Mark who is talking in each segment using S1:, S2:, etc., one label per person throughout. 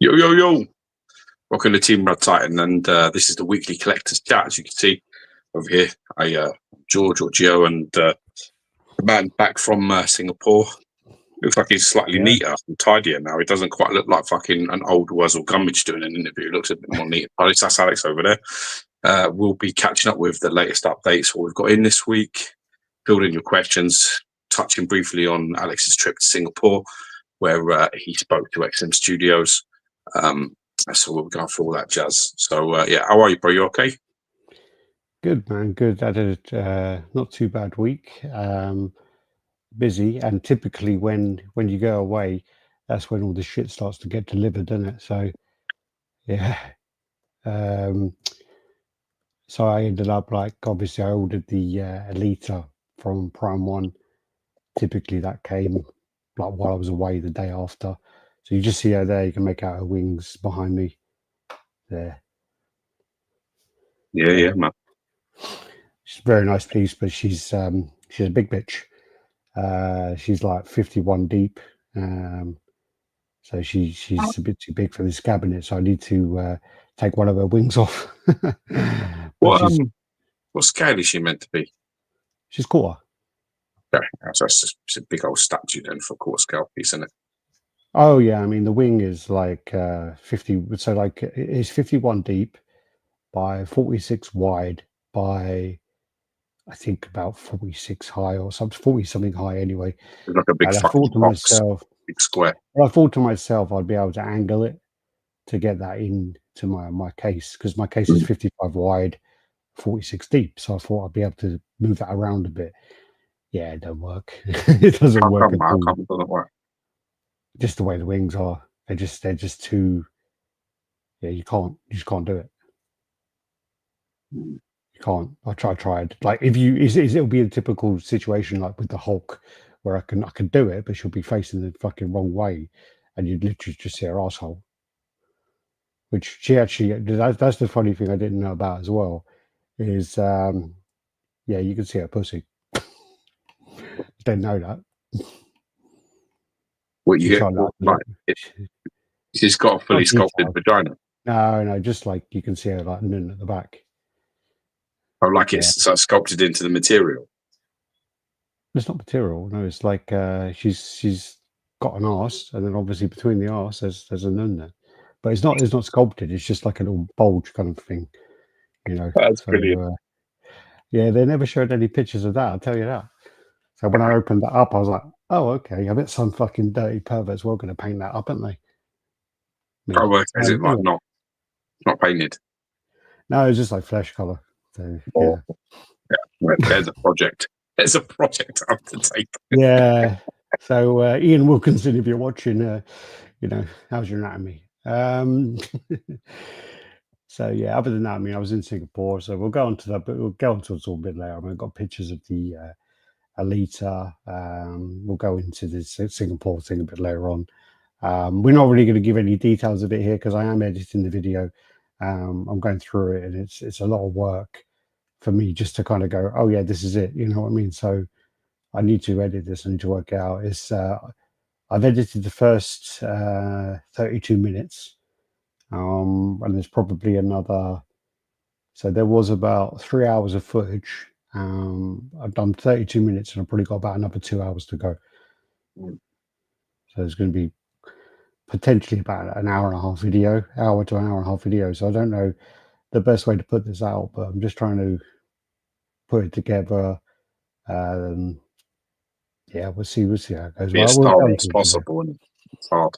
S1: Yo, yo, yo. Welcome to Team RaddTitan, and this is the weekly collector's chat. As you can see over here, George or Gio, and the man back from Singapore. Looks like he's slightly neater and tidier now. He doesn't quite look like fucking an old Wuzzle Gummidge doing an interview. He looks a bit more neat. That's Alex over there. We'll be catching up with the latest updates, what we've got in this week, building your questions, touching briefly on Alex's trip to Singapore, where he spoke to XM Studios. So we'll go through all that jazz. So how are you, bro? You okay?
S2: Good, man. Good. I had a not too bad week. Busy, and typically when you go away, that's when all the shit starts to get delivered, doesn't it? So yeah. So I ended up obviously I ordered the Alita from Prime One. Typically that came while I was away the day after. So you just see her there. You can make out her wings behind me there.
S1: Yeah, man.
S2: She's a very nice piece, but she's a big bitch. She's like 51 deep. So she's a bit too big for this cabinet. So I need to take one of her wings off.
S1: What scale is she meant to be?
S2: She's quarter.
S1: Okay, so it's a big old statue then for a quarter scale piece, isn't it?
S2: Oh yeah, I mean the wing is like 50. So it's 51 deep by 46 wide by I think about 46 high or something, 40 something high anyway.
S1: It's like a big fucking box, big square.
S2: I thought to myself I'd be able to angle it to get that into my case, because my case is 55 wide, 46 deep. So I thought I'd be able to move that around a bit. Yeah, it don't work. It doesn't work at all.
S1: It doesn't work.
S2: Just the way the wings are, they're just too. Yeah, you just can't do it. You can't. I tried. Like it'll be a typical situation like with the Hulk, where I can do it, but she'll be facing the fucking wrong way, and you'd literally just see her asshole. Which she actually, that's the funny thing I didn't know about as well, is you can see her pussy. Didn't know that.
S1: What you get? She's got a fully sculpted vagina.
S2: No, just like you can see her like nun at the back.
S1: Oh, like it's sort of sculpted into the material.
S2: It's not material. No, it's like she's got an arse, and then obviously between the arse there's a nun there. But it's not sculpted. It's just like a little bulge kind of thing, you know.
S1: That's brilliant.
S2: Yeah, they never showed any pictures of that. I'll tell you that. So when I opened that up, I was like, "Oh, okay. I bet some fucking dirty perverts were going to paint that up, aren't they?"
S1: Is it like not painted?
S2: No, it's just like flesh color. So
S1: There's a project. There's a project I have to take.
S2: Yeah. So Ian Wilkinson, if you're watching, how's your anatomy? So yeah, other than that, I mean, I was in Singapore, so we'll go on to that, but we'll go on to it a bit later. I mean, I've got pictures of the Alita. We'll go into the Singapore thing a bit later on. We're not really going to give any details of it here because I am editing the video. I'm going through it, and it's a lot of work for me just to kind of go, oh yeah, this is it. You know what I mean? So I need to edit this. I need to work out. I've edited the first 32 minutes. And there's probably another. So there was about 3 hours of footage. I've done 32 minutes, and I've probably got about another 2 hours to go. So there's going to be potentially about an hour to an hour and a half video. So I don't know the best way to put this out, but I'm just trying to put it together. We'll see how it goes.
S1: As thorough as possible, and it's hard.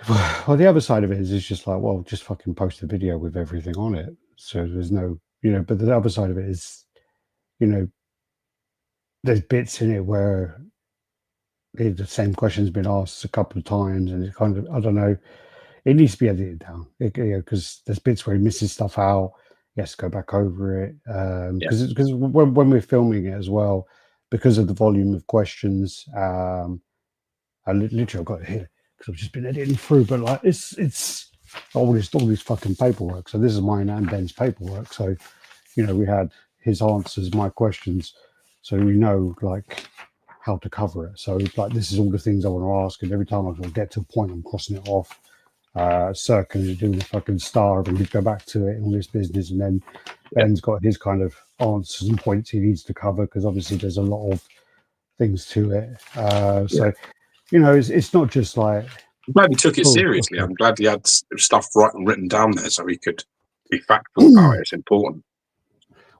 S2: Well, the other side of it is just like, well, just fucking post a video with everything on it. So there's no, but the other side of it is, there's bits in it where the same question's been asked a couple of times, and it's kind of, I don't know, it needs to be edited down, because there's bits where he misses stuff out. He has to go back over it. Because when we're filming it as well, because of the volume of questions, I literally I've got it here, because I've just been editing through, but like it's all this fucking paperwork. So this is mine and Ben's paperwork. So we had his answers, my questions, so we know like how to cover it. So like this is all the things I want to ask, and every time I get to a point, I'm crossing it off. Circle and doing the fucking star, and he'd go back to it and all this business, and then Ben's got his kind of answers and points he needs to cover because obviously there's a lot of things to it. So it's not just like.
S1: I'm glad he took it seriously. I'm glad he had stuff written down there so he could be factual about it. It's important.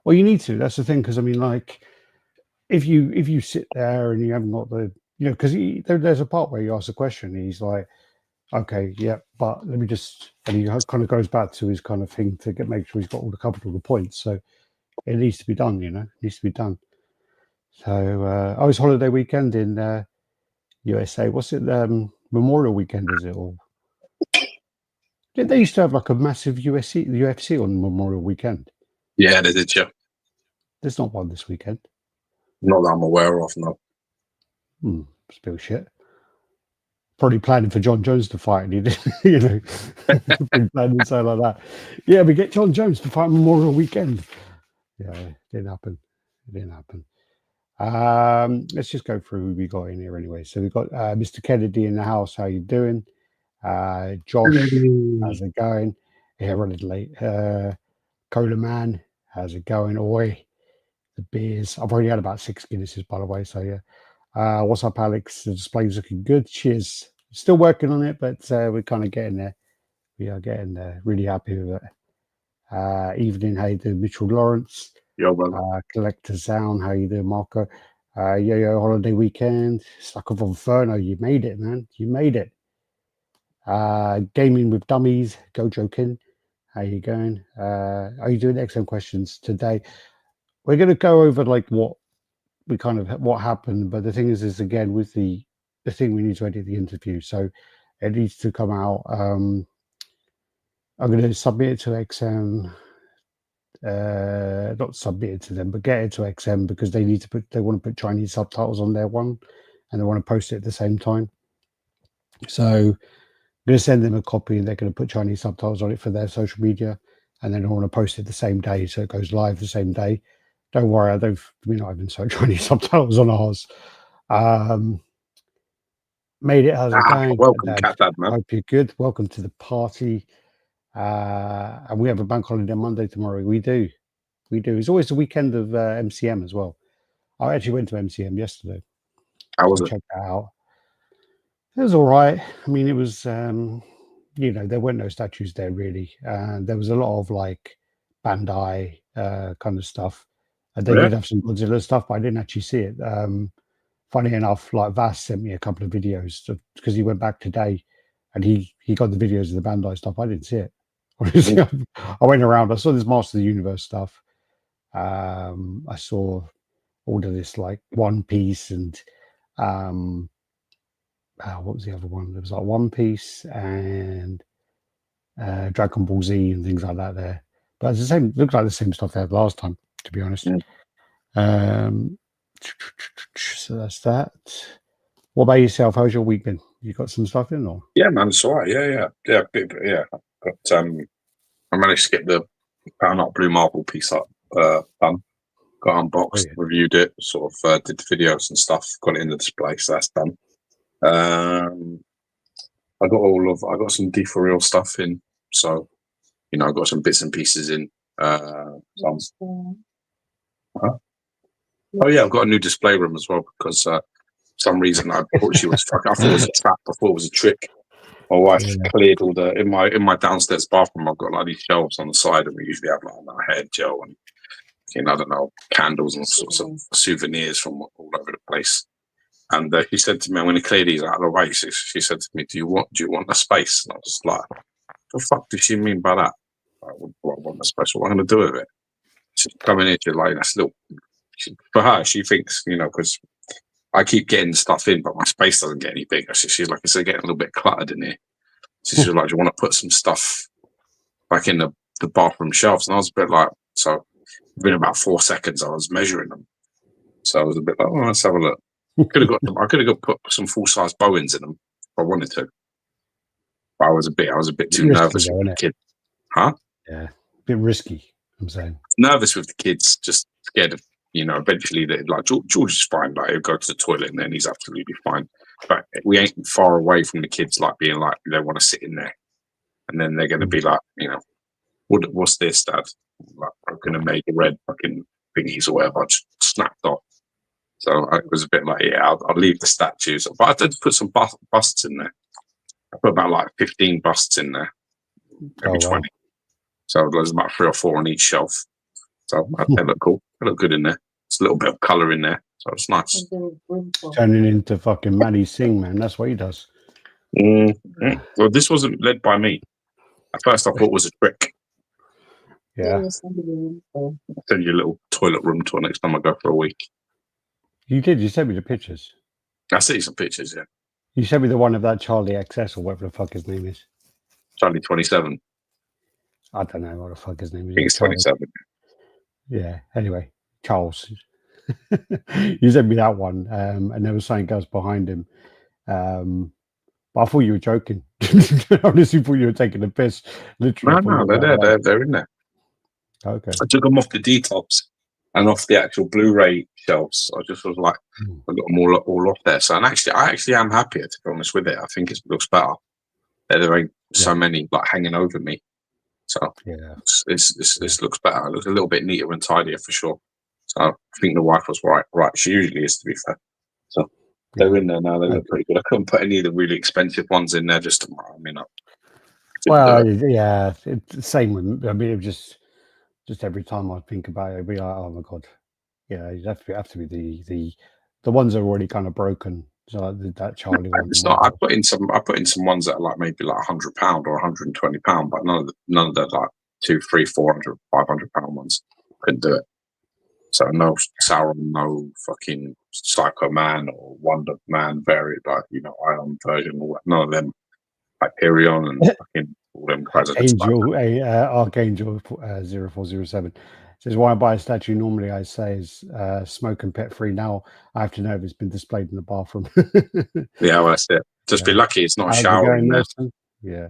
S2: Well, you need to. That's the thing, because I mean, like, if you sit there and you haven't got the, because there's a part where you ask a question, and he's like, okay, yeah, but let me just, and he kind of goes back to his kind of thing to make sure he's got covered all the points. So it needs to be done, it needs to be done. So I was holiday weekend in USA. What's it? Memorial weekend, is it? Or did they used to have like a massive UFC on Memorial weekend?
S1: Yeah, they did. Yeah,
S2: there's not one this weekend.
S1: Not that I'm aware of. No.
S2: It's a bit of shit. Probably planning for John Jones to fight, and he didn't, been planning something like that. Yeah, we get John Jones to fight Memorial weekend. Yeah, it didn't happen. Let's just go through who we got in here anyway. So we've got Mr. Kennedy in the house. How you doing? Josh, how's it going? Yeah, running late. Cola Man, how's it going? Oi, the beers. I've already had about 6 Guinnesses, by the way. So yeah. What's up, Alex? The display's looking good. Cheers. Still working on it, but we're kind of getting there. We are getting there. Really happy with it. Evening, how you doing, Mitchell Lawrence?
S1: Yo, brother.
S2: Collector Sound, how you doing, Marco? Yo holiday weekend. Stuck off on Inferno. You made it, man. You made it. Gaming with Dummies. Go Joking. How you going? Are you doing XM questions today? We're going to go over like what happened, but the thing is again with the thing, we need to edit the interview, so it needs to come out. I'm going to submit it to XM, not submit it to them, but get it to XM, because they want to put Chinese subtitles on their one, and they want to post it at the same time. So I'm going to send them a copy, and they're going to put Chinese subtitles on it for their social media, and then I want to post it the same day, so it goes live the same day. Don't worry, we're not even so Chinese subtitles on ours. Made it. How's it going?
S1: Welcome, Cat Dad, man.
S2: Hope you're good. Welcome to the party. And we have a bank holiday Monday tomorrow. We do. It's always the weekend of MCM as well. I actually went to MCM yesterday.
S1: How was it?
S2: Check that out. It was all right. I mean, it was, there weren't no statues there really. There was a lot of like Bandai kind of stuff. They did have some Godzilla stuff, but I didn't actually see it. Funny enough, like Vass sent me a couple of videos because he went back today, and he got the videos of the Bandai stuff. I didn't see it. Honestly, I went around. I saw this Master of the Universe stuff. I saw all of this like One Piece and what was the other one? There was like One Piece and Dragon Ball Z and things like that there. But it's the same. Looked like the same stuff they had last time, to be honest. So that's that. What about yourself? How's your week been? You got some stuff in, or?
S1: Yeah, man, it's all right. Yeah. But I managed to get the Pound Up Blue Marble piece up done. Got unboxed, reviewed it, sort of did the videos and stuff. Got it in the display, so that's done. I got some D for real stuff in, so I got some bits and pieces in. Oh yeah, I've got a new display room as well, because for some reason I thought she was fucking. I thought it was a trap. I thought it was a trick. My wife cleared all the in my downstairs bathroom. I've got like these shelves on the side, and we usually have like hair gel and I don't know, candles and sorts of souvenirs from all over the place. And he said to me, "I'm going to clear these out of the way." She said to me, "Do you want a space?" And I was like, "What the fuck does she mean by that? I want a space. What am I going to do with it?" She's coming in, she's like, "That's little." For her, she thinks, because I keep getting stuff in, but my space doesn't get any bigger. So she's like, it's getting a little bit cluttered in here. So she's like, "Do you want to put some stuff back in the bathroom shelves?" And I was a bit like, so within about 4 seconds, I was measuring them. So I was a bit like, "Oh, let's have a look." I could have put some full size Bowens in them if I wanted to. But I was a bit too nervous with the kid. Huh?
S2: Yeah, a bit risky, I'm saying.
S1: Nervous with the kids, just scared of, eventually like George is fine. Like he'll go to the toilet and then he's absolutely fine. But we ain't far away from the kids, like being like they want to sit in there. and then they're going to be like, what's this, Dad? Like, I'm going to make a red fucking thingies or whatever. I just snapped off. So I was a bit like, I'll leave the statues, but I did put some busts in there. I put about like 15 busts in there, maybe 20. So there's about 3 or 4 on each shelf. So they look cool. They look good in there. It's a little bit of colour in there, so it's nice.
S2: Turning into fucking Maddie Singh, man. That's what he does.
S1: Well, this wasn't led by me. At first, I thought it was a trick.
S2: Yeah.
S1: I'll send you a little toilet room tour next time I go for a week.
S2: You did. You sent me the pictures.
S1: I see some pictures, yeah.
S2: You sent me the one of that Charlie XS or whatever the fuck his name is.
S1: Charlie 27.
S2: I don't know what the fuck his name is.
S1: I think it's 27.
S2: Yeah. Anyway, Charles. You sent me that one, and there was something else behind him. But I thought you were joking. I honestly thought you were taking the piss. Literally.
S1: No, they're in there.
S2: Okay.
S1: I took them off the detox and off the actual Blu-ray shelves. I just was like, I got them all off there. So, and I actually am happier, to be honest with it. I think it looks better. There ain't so many like hanging over me. So this looks better. It looks a little bit neater and tidier for sure. So I think the wife was right. She usually is, to be fair. So they're in there now. They look pretty good. I couldn't put any of the really expensive ones in there just to
S2: yeah, it's the same with, I mean, it was just every time I think about it, I'd be like, oh my god, yeah, you have to be the ones that are already kind of broken. So like that Charlie one.
S1: It's not. I put in some ones that are like maybe like £100 or £120, but none of the like 200, 300, 400, £500 ones. Couldn't do it. So no Sauron, no fucking Psycho Man or Wonder Man variant, like Ion version, all that. None of them. Hyperion and fucking all them guys.
S2: Archangel 0407 says, why buy a statue? Normally I say is smoke and pet free. Now I have to know if it's been displayed in the bathroom.
S1: Yeah, well, that's it. Just be lucky it's not a shower in there.
S2: Yeah.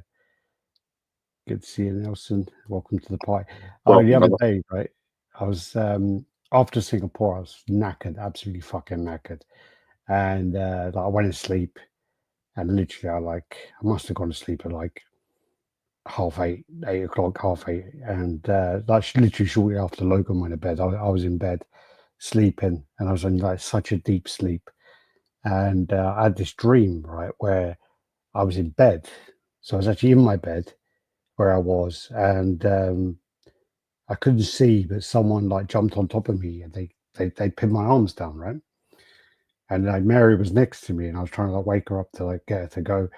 S2: Good to see you, Nelson. Welcome to the party. The other day, right, I was after Singapore, I was knackered, absolutely fucking knackered. And I went to sleep. And literally, I must have gone to sleep at like 8:30, 8 o'clock, 8:30. And literally shortly after Logan went to bed, I was in bed sleeping, and I was in like such a deep sleep. And I had this dream, right, where I was in bed. So I was actually in my bed where I was, and I couldn't see, but someone like jumped on top of me, and they pinned my arms down, right? And Mary was next to me, and I was trying to wake her up to get her to go.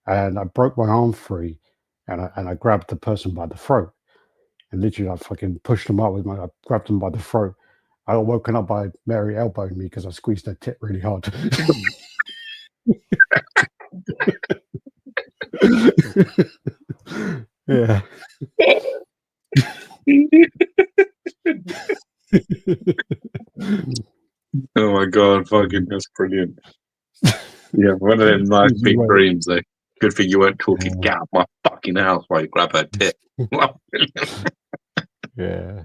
S2: And I broke my arm free, and I grabbed the person by the throat, and literally I fucking pushed them up I grabbed them by the throat. I got woken up by Mary elbowing me because I squeezed her tit really hard. Yeah.
S1: Oh my god, fucking that's brilliant. Yeah, one of them nice big dreams though. Good thing you weren't talking, get out of my fucking house while you grab her tit.
S2: Yeah.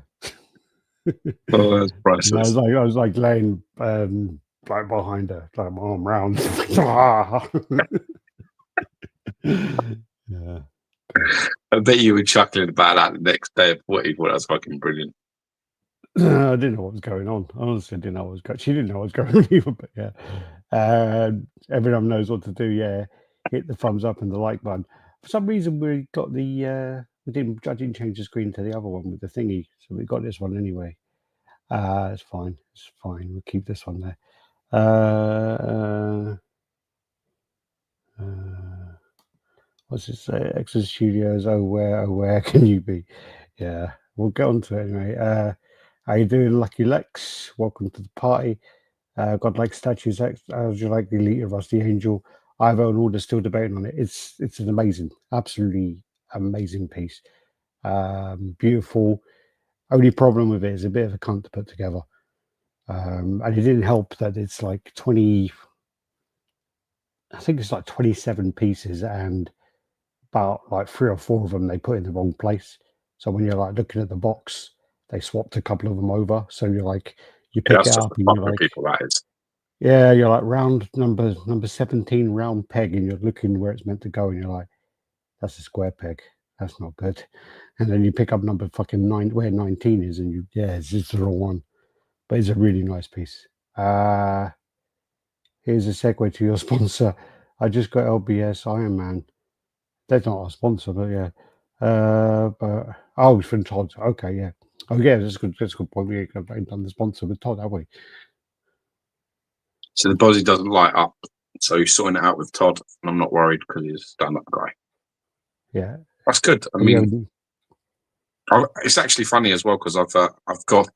S1: Oh, that's priceless.
S2: I was laying like behind her, like my arm round. Yeah.
S1: I bet you were chuckling about that the next day of what you thought that was fucking brilliant.
S2: I didn't know what was going on. Honestly, I didn't know what was going on. She didn't know what was going on either, but yeah. Everyone knows what to do, yeah. Hit the thumbs up and the like button. For some reason, we got I didn't change the screen to the other one with the thingy, so we got this one anyway. It's fine. It's fine. We'll keep this one there. What's it say? Exit Studios. Oh, where can you be? Yeah, we'll get on to it anyway. How you doing, Lucky Lex? Welcome to the party. God like statues. How do you like the Alita Rusty Angel? I've owned all. Still debating on it. It's an amazing, absolutely amazing piece. Beautiful. Only problem with it is a bit of a cunt to put together. And it didn't help that it's like 20. I think it's like 27 pieces, and about like 3 or 4 of them they put in the wrong place. So when you're like looking at the box, they swapped a couple of them over. So you're like, you pick it up and you're like,
S1: people, that is.
S2: Yeah, you're like round number 17, round peg, and you're looking where it's meant to go, and you're like, that's a square peg. that's not good. And then you pick up number fucking 9, where 19 is, and it's just the wrong one. But it's a really nice piece. Here's a segue to your sponsor. I just got LBS Iron Man. They're not our sponsor, but yeah. It's from Todd. Okay, yeah. Oh yeah, that's a good point. We ain't done the sponsor with Todd, have we?
S1: So the Bozzy doesn't light up. So you're sorting it out with Todd, and I'm not worried because he's a stand-up guy.
S2: Yeah,
S1: that's good. I mean, it's actually funny as well because I've got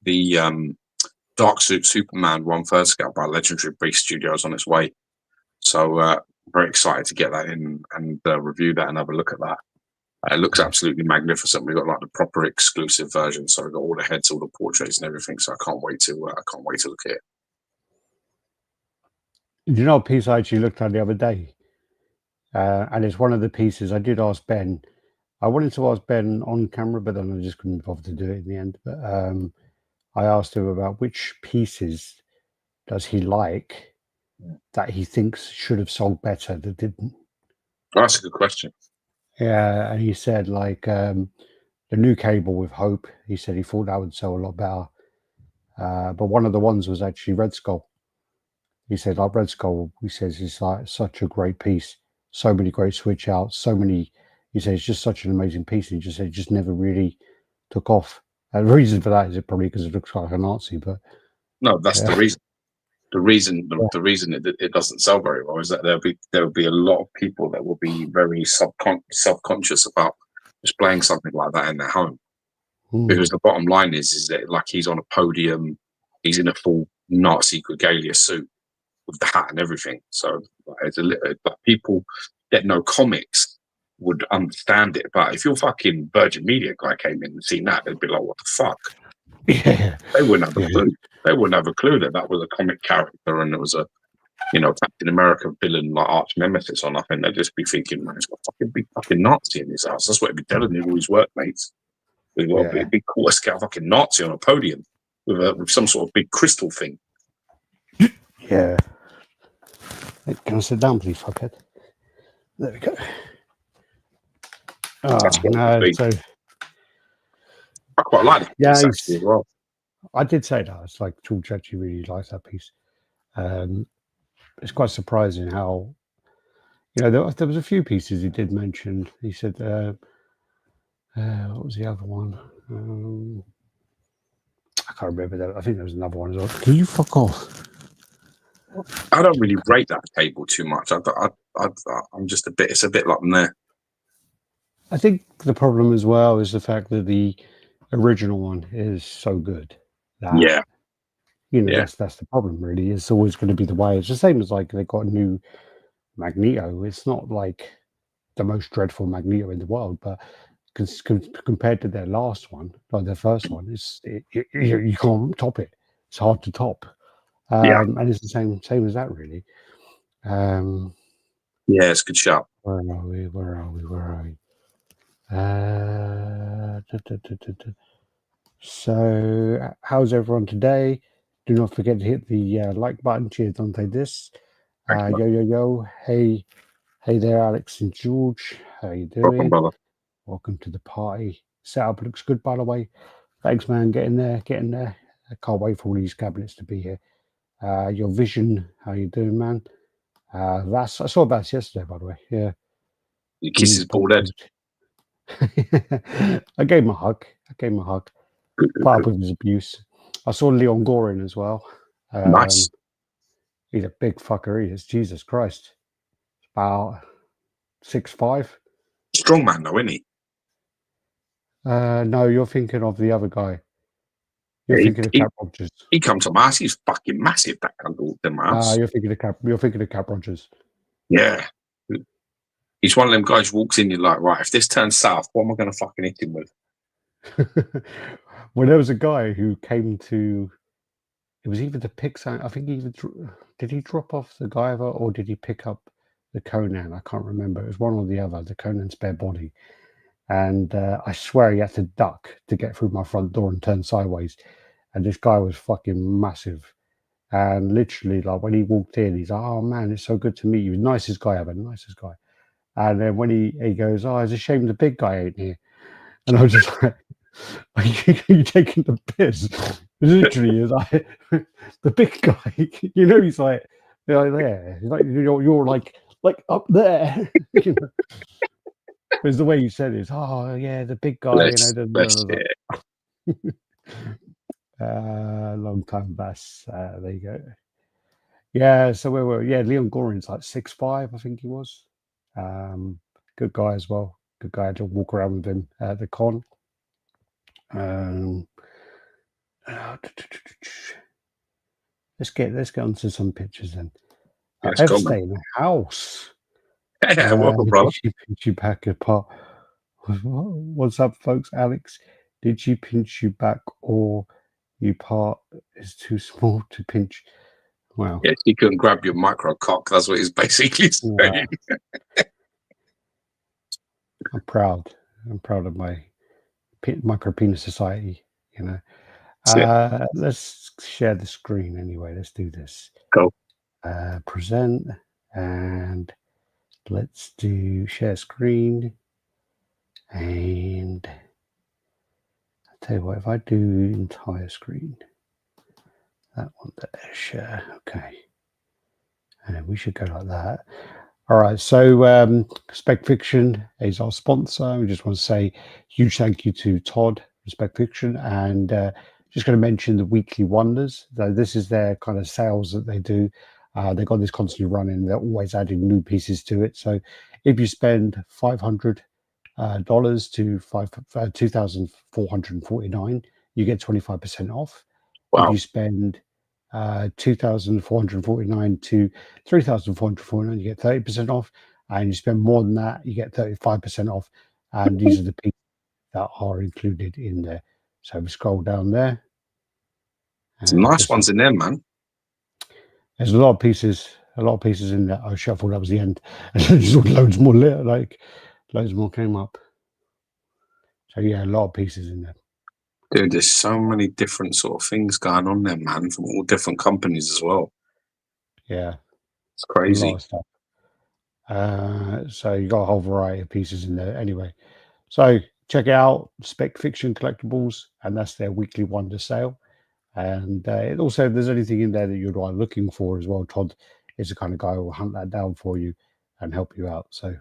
S1: the Dark Suit Superman 1/3 scale by Legendary Beast Studios on its way. So very excited to get that in and review that and have a look at that. It looks absolutely magnificent. We've got like the proper exclusive version, so we've got all the heads, all the portraits, and everything. So I can't wait to look at it.
S2: You know, a piece I actually looked at the other day, and it's one of the pieces I did ask Ben. I wanted to ask Ben on camera, but then I just couldn't bother to do it in the end. But I asked him about which pieces does he like that he thinks should have sold better that didn't.
S1: That's a good question.
S2: Yeah, and he said like the new cable with Hope. He said he thought that would sell a lot better. But one of the ones was actually Red Skull. He said like Red Skull. He says it's like such a great piece. So many great switch outs. So many. He said it's just such an amazing piece. He just said it just never really took off. And the reason for that is it probably because it looks like a Nazi, but
S1: no, that's the reason. The reason it doesn't sell very well is that there'll be a lot of people that will be very self-conscious about displaying something like that in their home. Because the bottom line is that like he's on a podium, he's in a full Nazi regalia suit with the hat and everything. So it's but people that know comics would understand it. But if your fucking Virgin Media guy came in and seen that, they'd be like, "What the fuck?"
S2: Yeah,
S1: they wouldn't have a clue. They wouldn't have a clue that was a comic character and it was a, Captain America villain like arch nemesis or nothing. They'd just be thinking, "Man, it's got a fucking big fucking Nazi in his house." That's what he'd be telling all his workmates. We've got a big quarter scale fucking Nazi on a podium with some sort of big crystal thing.
S2: Yeah. Can I sit down, please, fuckhead? There we go. So
S1: I quite like it.
S2: Yeah,
S1: actually as well.
S2: I did say that. It's like George actually really likes that piece. It's quite surprising how, there was a few pieces he did mention. He said, what was the other one? I can't remember that. I think there was another one as well. Can you fuck off?
S1: I don't really rate that cable too much. I'm just it's a bit like meh.
S2: I think the problem as well is the fact that the original one is so good. That, that's the problem, really. It's always going to be the way. It's the same as like they got a new Magneto. It's not like the most dreadful Magneto in the world, but compared to their last one, or their first one, you can't top it. It's hard to top. And it's the same as that, really.
S1: It's a good shout.
S2: Where are we? So, how's everyone today? Do not forget to hit the like button. Cheers, Dante. Yo. Hey there, Alex and George. How you doing?
S1: Welcome, brother.
S2: Welcome to the party. Setup looks good, by the way. Thanks, man. Getting there. I can't wait for all these cabinets to be here. Your Vision, how you doing, man? I saw Vass yesterday, by the way. Yeah.
S1: You kiss his bald head.
S2: I gave him a hug. Part of his abuse. I saw Leon Gorin as well.
S1: Nice.
S2: He's a big fucker. He is. Jesus Christ. About 6'5".
S1: Strong man, though, isn't he?
S2: No, you're thinking of the other guy. You're thinking of Cap Rogers.
S1: He comes to my house. He's fucking massive. That can go to my house.
S2: You're thinking of Cap Rogers.
S1: Yeah. He's one of them guys who walks in. You're like, right, if this turns south, what am I going to fucking hit him with?
S2: Well, there was a guy who came to. It was either the Pixar. I think did he drop off the Guyver or did he pick up the Conan? I can't remember. It was one or the other. The Conan spare body. And I swear he had to duck to get through my front door and turn sideways. And this guy was fucking massive. And literally, like when he walked in, he's like, "Oh man, it's so good to meet you." Nicest guy ever, nicest guy. And then when he goes, "Oh, it's a shame the big guy ain't here," and I was just like, "Are you taking the piss?" Literally, is like the big guy. He's like there. He's like you're like up there. It's the way you said it. Oh yeah, the big guy.
S1: Bless it.
S2: Long time bass. There you go. Yeah, so where were we? Yeah, Leon Gorin's like 6'5", I think he was. Good guy as well. Good guy. I had to walk around with him at the con. Let's get onto some pictures then.
S1: Yes, go,
S2: Stay in the house.
S1: Yeah, welcome, brother.
S2: Did she pinch you back apart? What's up, folks? Alex, did she pinch you back, or you part is too small to pinch? Wow.
S1: Yes, you couldn't grab your micro cock. That's what he's basically saying.
S2: Wow. I'm proud. I'm proud of my micro penis society. Let's share the screen anyway. Let's do this.
S1: Go.
S2: Present, and let's do share screen. And I'll tell you what, if I do entire screen, that one there, share, okay. And we should go like that. All right, so Spec Fiction is our sponsor. We just want to say huge thank you to Todd, Spec Fiction, and just going to mention the Weekly Wonders. This is their kind of sales that they do. They've got this constantly running. They're always adding new pieces to it. So if you spend $500 to $2,449, you get 25% off.
S1: Wow.
S2: If you spend $2,449 to $3,449, you get 30% off, and you spend more than that, you get 35% off. And these are the pieces that are included in there. So we scroll down there.
S1: Some nice ones in there, man.
S2: There's a lot of pieces in there. Oh, shit, I thought that was the end. There's loads more loads more came up. So yeah, a lot of pieces in there.
S1: Dude, there's so many different sort of things going on there, man, from all different companies as well.
S2: Yeah.
S1: It's crazy.
S2: A lot of stuff. So you got a whole variety of pieces in there anyway. So check out Spec Fiction Collectibles, and that's their Weekly Wonder sale. And also, if there's anything in there that you're looking for as well, Todd is the kind of guy who will hunt that down for you and help you out. So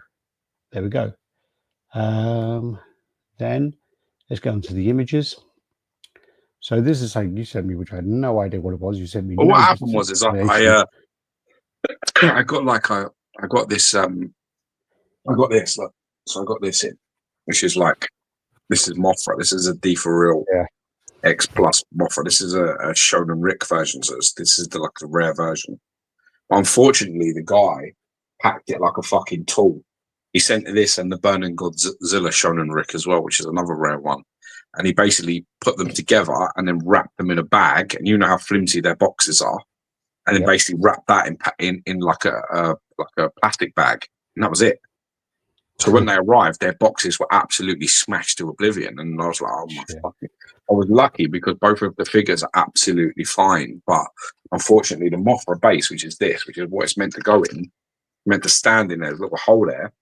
S2: there we go. Then let's go into the images. So this is something you sent me, which I had no idea what it was. You sent me.
S1: Well, what happened was I got this. I got this. So I got this in, which is like, this is Mothra. This is a D for real.
S2: Yeah.
S1: X Plus Mothra. This is a Shonen Rick version, so this is the rare version. Unfortunately, the guy packed it like a fucking tool. He sent this and the Burning Godzilla Shonen Rick as well, which is another rare one. And he basically put them together and then wrapped them in a bag. And you know how flimsy their boxes are, and then basically wrapped that in like a plastic bag, and that was it. So when they arrived, their boxes were absolutely smashed to oblivion, and I was like, "Oh my fucking!" I was lucky because both of the figures are absolutely fine, but unfortunately, the Mothra base, which is what it's meant to go in, meant to stand in there. There's a little hole there,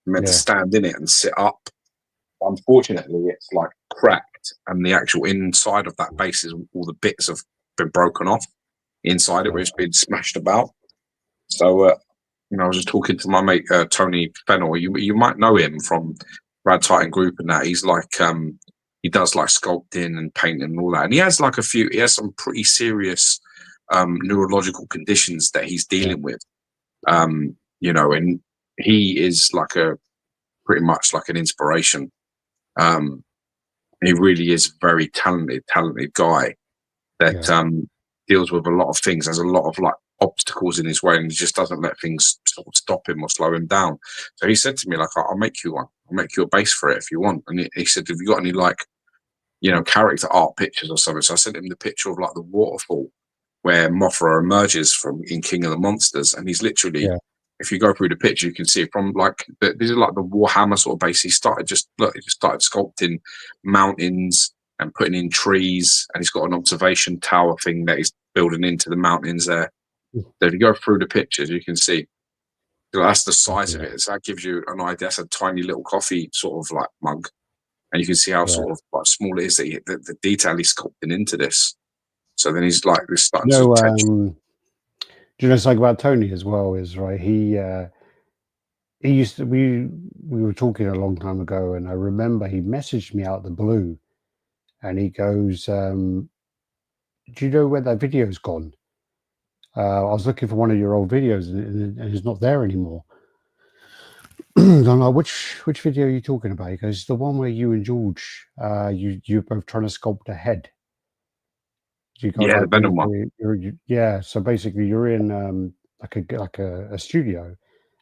S1: meant to stand in it and sit up. Unfortunately, it's like cracked, and the actual inside of that base is all the bits have been broken off inside it, where it's been smashed about. So. I was just talking to my mate Tony Fennell. You might know him from RaddTitan Group and that. He's like he does like sculpting and painting and all that. And he has some pretty serious neurological conditions that he's dealing with. And he is pretty much like an inspiration. He really is a very talented guy that deals with a lot of things. There's a lot of obstacles in his way, and he just doesn't let things sort of stop him or slow him down. So he said to me, I'll make you one. I'll make you a base for it if you want. And he said, have you got any character art pictures or something? So I sent him the picture of the waterfall where Mothra emerges from in King of the Monsters, and he's literally, if you go through the picture, you can see it from this is like the Warhammer sort of base. He started started sculpting mountains and putting in trees, and he's got an observation tower thing that he's building into the mountains there. So if you go through the pictures, you can see So that's the size of it. So that gives you an idea. That's a tiny little coffee sort of like mug, and you can see how sort of like small it is. The detail he's sculpting into this. So then he's like this starting to touch.
S2: Do you know something about Tony as well? Is right. He used to. We were talking a long time ago, and I remember he messaged me out of the blue, and he goes, "Do you know where that video's gone? I was looking for one of your old videos, and it's not there anymore." I'm like, which video are you talking about? He goes, the one where you and George, you're both trying to sculpt a head. You got
S1: The Venom one.
S2: Yeah. So basically, you're in like a studio.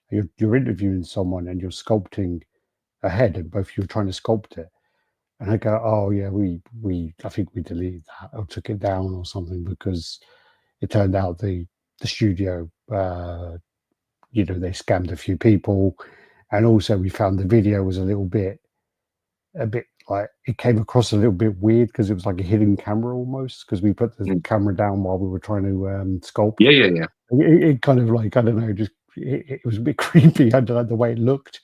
S2: You're interviewing someone, and you're sculpting a head, and both you're trying to sculpt it. And I go, oh yeah, I think we deleted that or took it down or something because it turned out the studio, they scammed a few people, and also we found the video was a bit like it came across a little bit weird because it was like a hidden camera almost because we put the camera down while we were trying to sculpt.
S1: Yeah.
S2: It kind of like, I don't know, just it was a bit creepy. I don't like the way it looked.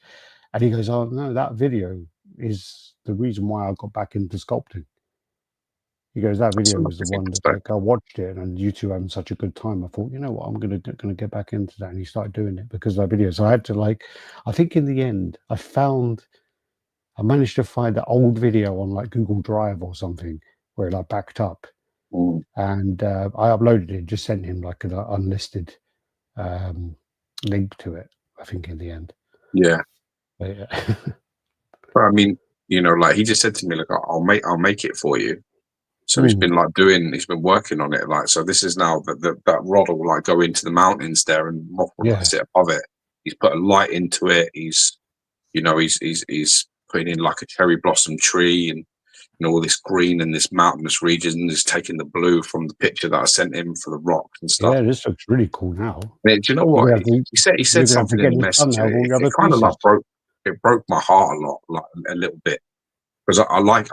S2: And he goes, oh no, that video is the reason why I got back into sculpting. He goes, that video was the one that like, I watched it and you two having such a good time. I thought, you know what, I'm gonna get back into that. And he started doing it because of that video. So I had to I think in the end I managed to find an old video on like Google Drive or something where it like backed up. And I uploaded it, just sent him like an unlisted link to it, I think in the end.
S1: Yeah.
S2: But, yeah.
S1: But I mean, like he just said to me, look, I'll make it for you. So he's been he's been working on it. Like, so this is now that rod will like go into the mountains there and moth will sit above it. He's put a light into it. He's putting in like a cherry blossom tree and all this green in this mountainous region, and he's taking the blue from the picture that I sent him for the rocks and stuff.
S2: Yeah, this looks really cool now.
S1: Do you know what he said something in the message? It kind of like broke my heart a lot, like a little bit, because I'm like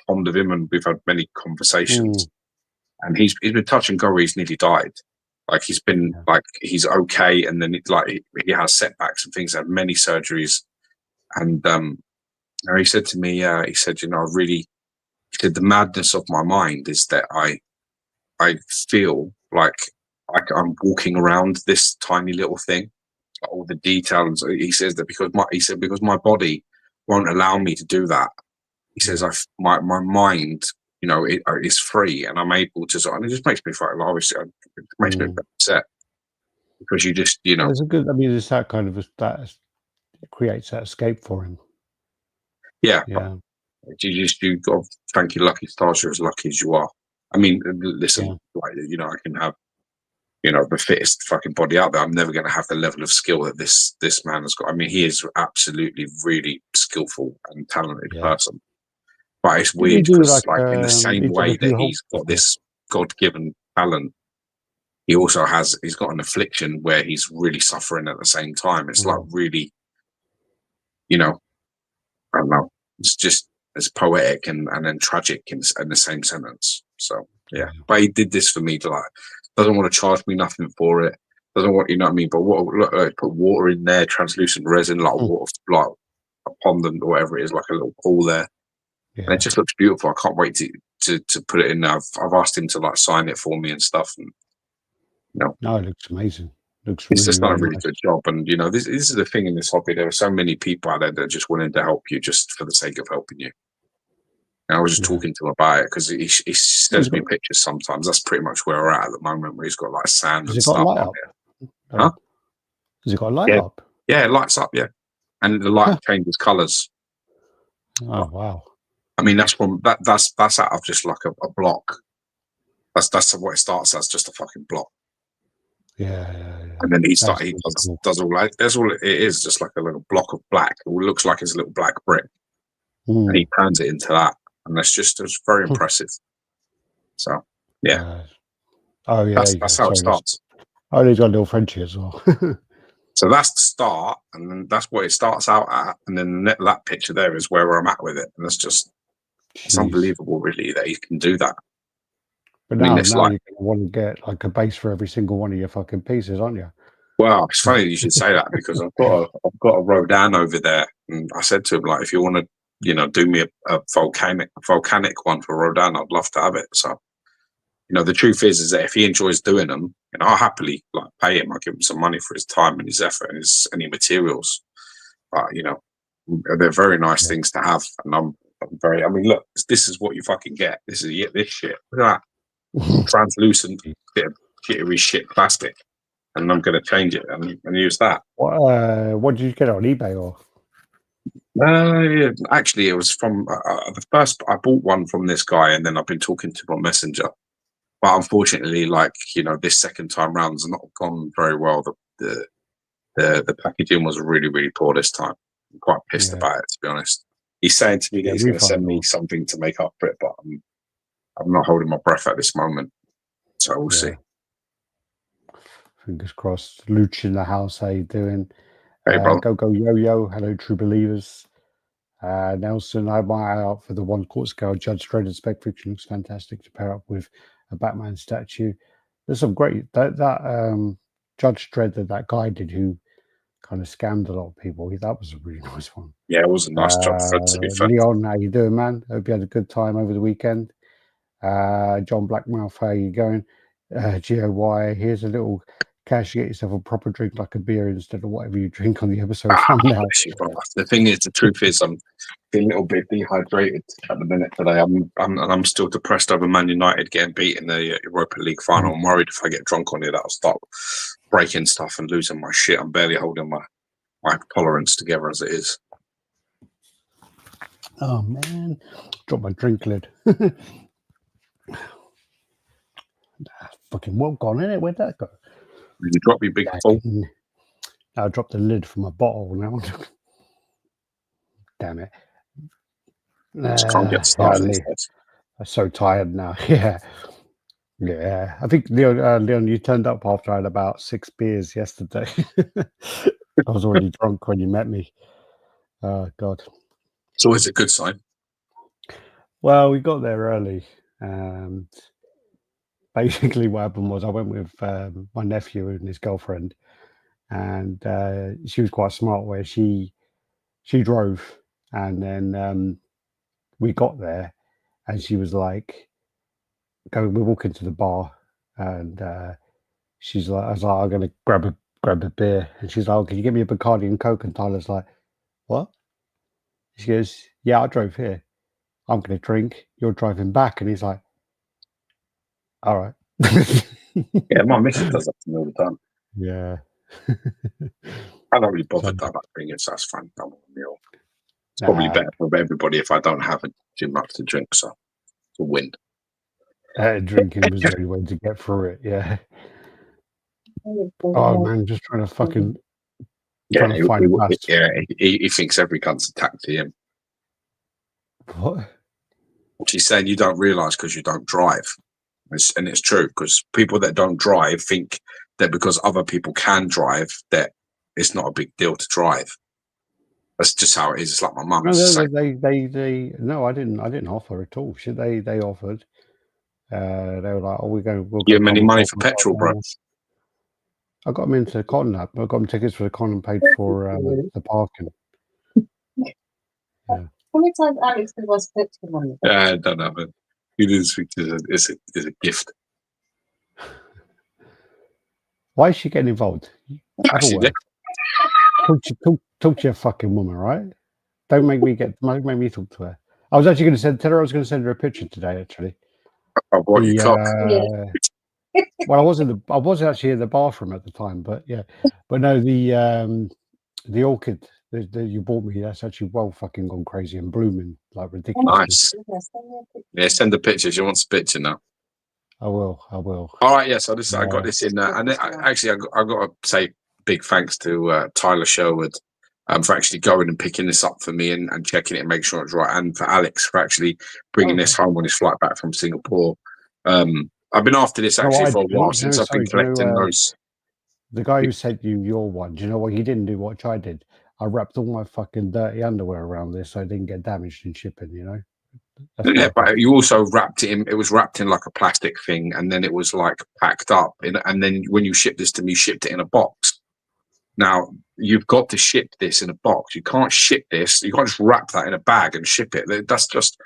S1: fond of him, and we've had many conversations. And he's been touch and go. He's nearly died. Like he's been like he's okay, and then he has setbacks and things. Had many surgeries, and he said to me, he said, he said the madness of my mind is that I feel like I'm walking around this tiny little thing, all the details. He says that because my body won't allow me to do that. He says my mind, is free, and I'm able to. And it just makes me feel like obviously it makes me upset because you just
S2: It's a good. I mean, it's that kind of that it creates that escape for him.
S1: Yeah. You got to thank your lucky stars. You're as lucky as you are. I mean, listen, I can have the fittest fucking body out there. I'm never going to have the level of skill that this man has got. I mean, he is absolutely really skillful and talented person. But it's weird because, in the same way that he's got this God-given talent, he's got an affliction where he's really suffering at the same time. It's like really, I don't know. It's poetic and then tragic in the same sentence. So yeah, but he did this for me to doesn't want to charge me nothing for it. Doesn't want, you know what I mean? But put water in there, translucent resin, water, like a pond or whatever it is, like a little pool there. And it just looks beautiful. I can't wait to put it in there. I've asked him to sign it for me and stuff. And
S2: no, it looks amazing.
S1: He's just done a really good job. And this is the thing in this hobby. There are so many people out there that are just willing to help you just for the sake of helping you. And I was just talking to him about it because he sends me pictures sometimes. That's pretty much where we're at the moment, where he's got sand and stuff out there. Huh?
S2: Has it got a light up?
S1: Yeah, it lights up, and the light changes colours.
S2: Oh wow!
S1: I mean, that's out of just like a block. That's what it starts as, just a fucking block.
S2: Yeah.
S1: And then he does all that. That's all it is, just like a little block of black. It looks like it's a little black brick, and he turns it into that, and it's very impressive. So yeah. That's how it starts.
S2: Oh, he's got a little Frenchie as well.
S1: So that's the start, and then that's what it starts out at, and then that picture there is where I'm at with it, and it's unbelievable, really, that he can do that.
S2: But now you're going to want to get a base for every single one of your fucking pieces, aren't you?
S1: Well, it's funny you should say that because I've got a Rodan over there, and I said to him like, if you want to, do me a volcanic one for Rodan, I'd love to have it. So, the truth is that if he enjoys doing them, I'll happily like pay him. I'll give him some money for his time and his effort and any materials. But they're very nice things to have, and I'm very. I mean, look, this is what you fucking get. This shit. Look at that translucent bit of jittery shit plastic. And I'm going to change it and use that.
S2: What did you get on eBay or?
S1: Actually, it was from the first. I bought one from this guy, and then I've been talking to him on Messenger. But unfortunately, this second time round has not gone very well. The packaging was really, really poor this time. I'm quite pissed about it, to be honest. He's saying to me that he's going to send me something to make up for it, but I'm not holding my breath at this moment. So we'll see.
S2: Fingers crossed. Luch in the house, how you doing?
S1: Hey, bro.
S2: Go yo. Hello, true believers. Nelson, I have my eye out for the 1/4 scale Judge Dredd Spec Fiction. Looks fantastic to pair up with a Batman statue. There's some great that Judge Dredd that guy did who kind of scammed a lot of people. That was a really nice one.
S1: Yeah, it was a nice Judge Dredd, to be fair.
S2: Leon, how you doing, man? Hope you had a good time over the weekend. John Blackmouth, how you going? GOY, here's a little cash to get yourself a proper drink like a beer instead of whatever you drink on the episode thumbnail.
S1: The thing is, the truth is, I'm a little bit dehydrated at the minute today. I'm still depressed over Man United getting beat in the Europa League final. I'm worried if I get drunk on it, that'll start breaking stuff and losing my shit. I'm barely holding my tolerance together as it is.
S2: Oh man, drop my drink lid. Fucking what gone in it? Where'd that go?
S1: Did you drop your big full?
S2: I dropped the lid from my bottle now. Damn it.
S1: Just can't get started.
S2: I'm so tired now. Yeah. I think Leon, you turned up after I had about 6 beers yesterday. I was already drunk when you met me. Oh God.
S1: It's always a good sign.
S2: Well, we got there early, and basically what happened was I went with my nephew and his girlfriend, and she was quite smart where she drove, and then we got there and she was like, we're walking to the bar, and she's like, I was like, I'm gonna grab a beer, and she's like, oh, can you give me a Bacardi and Coke? And Tyler's like, what? She goes, yeah, I drove here, I'm gonna drink, you're driving back. And he's like, all right.
S1: Yeah, my missus does that to me all the time.
S2: Yeah.
S1: I don't really bother about drinking, so that's fine. It's probably better for everybody if I don't have too much to drink, so it's a win.
S2: Drinking was the only way to get through it, yeah. Oh man, just trying to fucking find us.
S1: Yeah, he thinks every gun's attacked to him.
S2: What?
S1: She's saying you don't realise because you don't drive. And it's true, because people that don't drive think that because other people can drive, that it's not a big deal to drive. That's just how it is. It's like my mum.
S2: No, they no, I didn't offer at all. They offered. They were like, "Oh, we'll
S1: give them any money for petrol, bro."
S2: I got them into the con. I got them tickets for the con and paid for the parking. Yeah.
S3: How many times Alex did was petrol money?
S1: I don't know, but it is a gift.
S2: Why is she getting involved? Talk to your fucking woman, right? Don't make me talk to her. I was actually going to tell her I was going to send her a picture today. Actually,
S1: what you cock?
S2: Well, I was actually in the bathroom at the time, but no, the orchid that you bought me, that's actually well fucking gone crazy and blooming like ridiculous.
S1: Nice. Yeah, send the picture. She wants a picture now.
S2: I will.
S1: All right, yeah. So I got this in, and I got to say big thanks to Tyler Sherwood for actually going and picking this up for me and checking it and make sure it's right, and for Alex for actually bringing this home on his flight back from Singapore. I've been after this actually for a while since I've been collecting those.
S2: The guy who sent you your one, do you know what he didn't do? What I did? I wrapped all my fucking dirty underwear around this so it didn't get damaged in shipping. You know.
S1: Yeah, but you also wrapped it in. It was wrapped in like a plastic thing, and then it was like packed up. And then when you shipped this to me, you shipped it in a box. Now, you've got to ship this in a box. You can't ship this. You can't just wrap that in a bag and ship it. That's just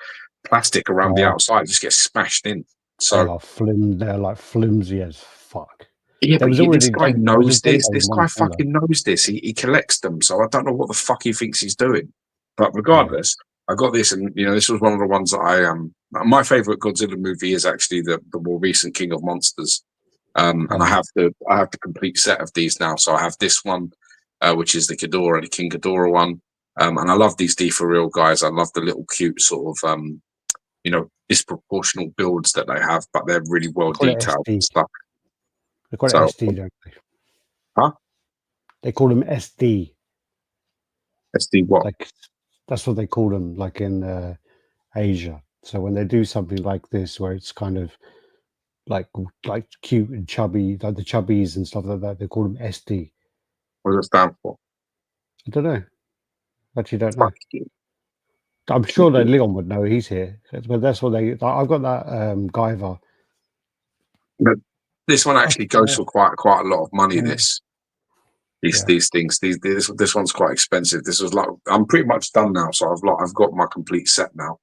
S1: plastic around the outside. It just gets smashed in. So
S2: they're like flimsy as fuck.
S1: yeah, but this guy knows this. This guy
S2: Montana.
S1: fucking knows this. He collects them. So I don't know what the fuck he thinks he's doing. But regardless, I got this, and this was one of the ones that my favorite Godzilla movie is actually the more recent King of Monsters. And I have the complete set of these now. So I have this one, which is the Ghidorah, the King Ghidorah one. And I love these D for real guys. I love the little cute sort of disproportional builds that they have, but they're really well detailed and stuff.
S2: They call it SD, don't they?
S1: Huh?
S2: They call them SD.
S1: SD what?
S2: Like that's what they call them, like in Asia. So when they do something like this, where it's kind of like cute and chubby, like the chubbies and stuff like that, they call them SD.
S1: What does it stand for?
S2: I don't know. Actually, don't know. I'm sure that Leon would know. He's here, but that's what they. I've got that Guyver.
S1: But this one actually goes for quite a lot of money. These things. This one's quite expensive. This was like I'm pretty much done now, so I've got my complete set now,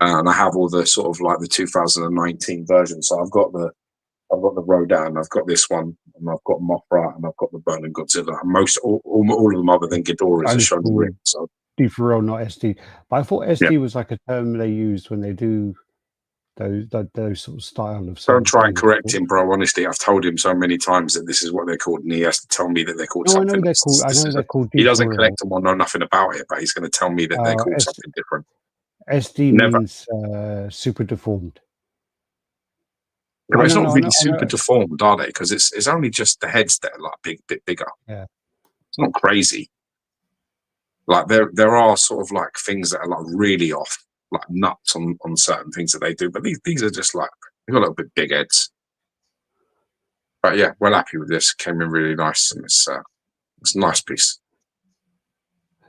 S1: and I have all the sort of like the 2019 version. So I've got the Rodan, I've got this one, and I've got Mothra, and I've got the Burning Godzilla. And all of them other than Ghidorah's are shown in ring. So
S2: D for real, not SD. But I thought SD was like a term they use when they do those sort of style of.
S1: Don't try and correct him, bro. Honestly, I've told him so many times that this is what they're called, and he has to tell me that they're called something.
S2: I know they're called.
S1: He doesn't collect them or know nothing about it, but he's going to tell me that they're called something different.
S2: SD means super deformed.
S1: But it's not really super deformed, are they? Because it's only just the heads that are like bit bigger.
S2: Yeah,
S1: it's not crazy. Like there are sort of like things that are like really off, like nuts on certain things that they do. But these are just like they've got a little bit big heads. But yeah, well happy with this. Came in really nice, and it's a nice piece.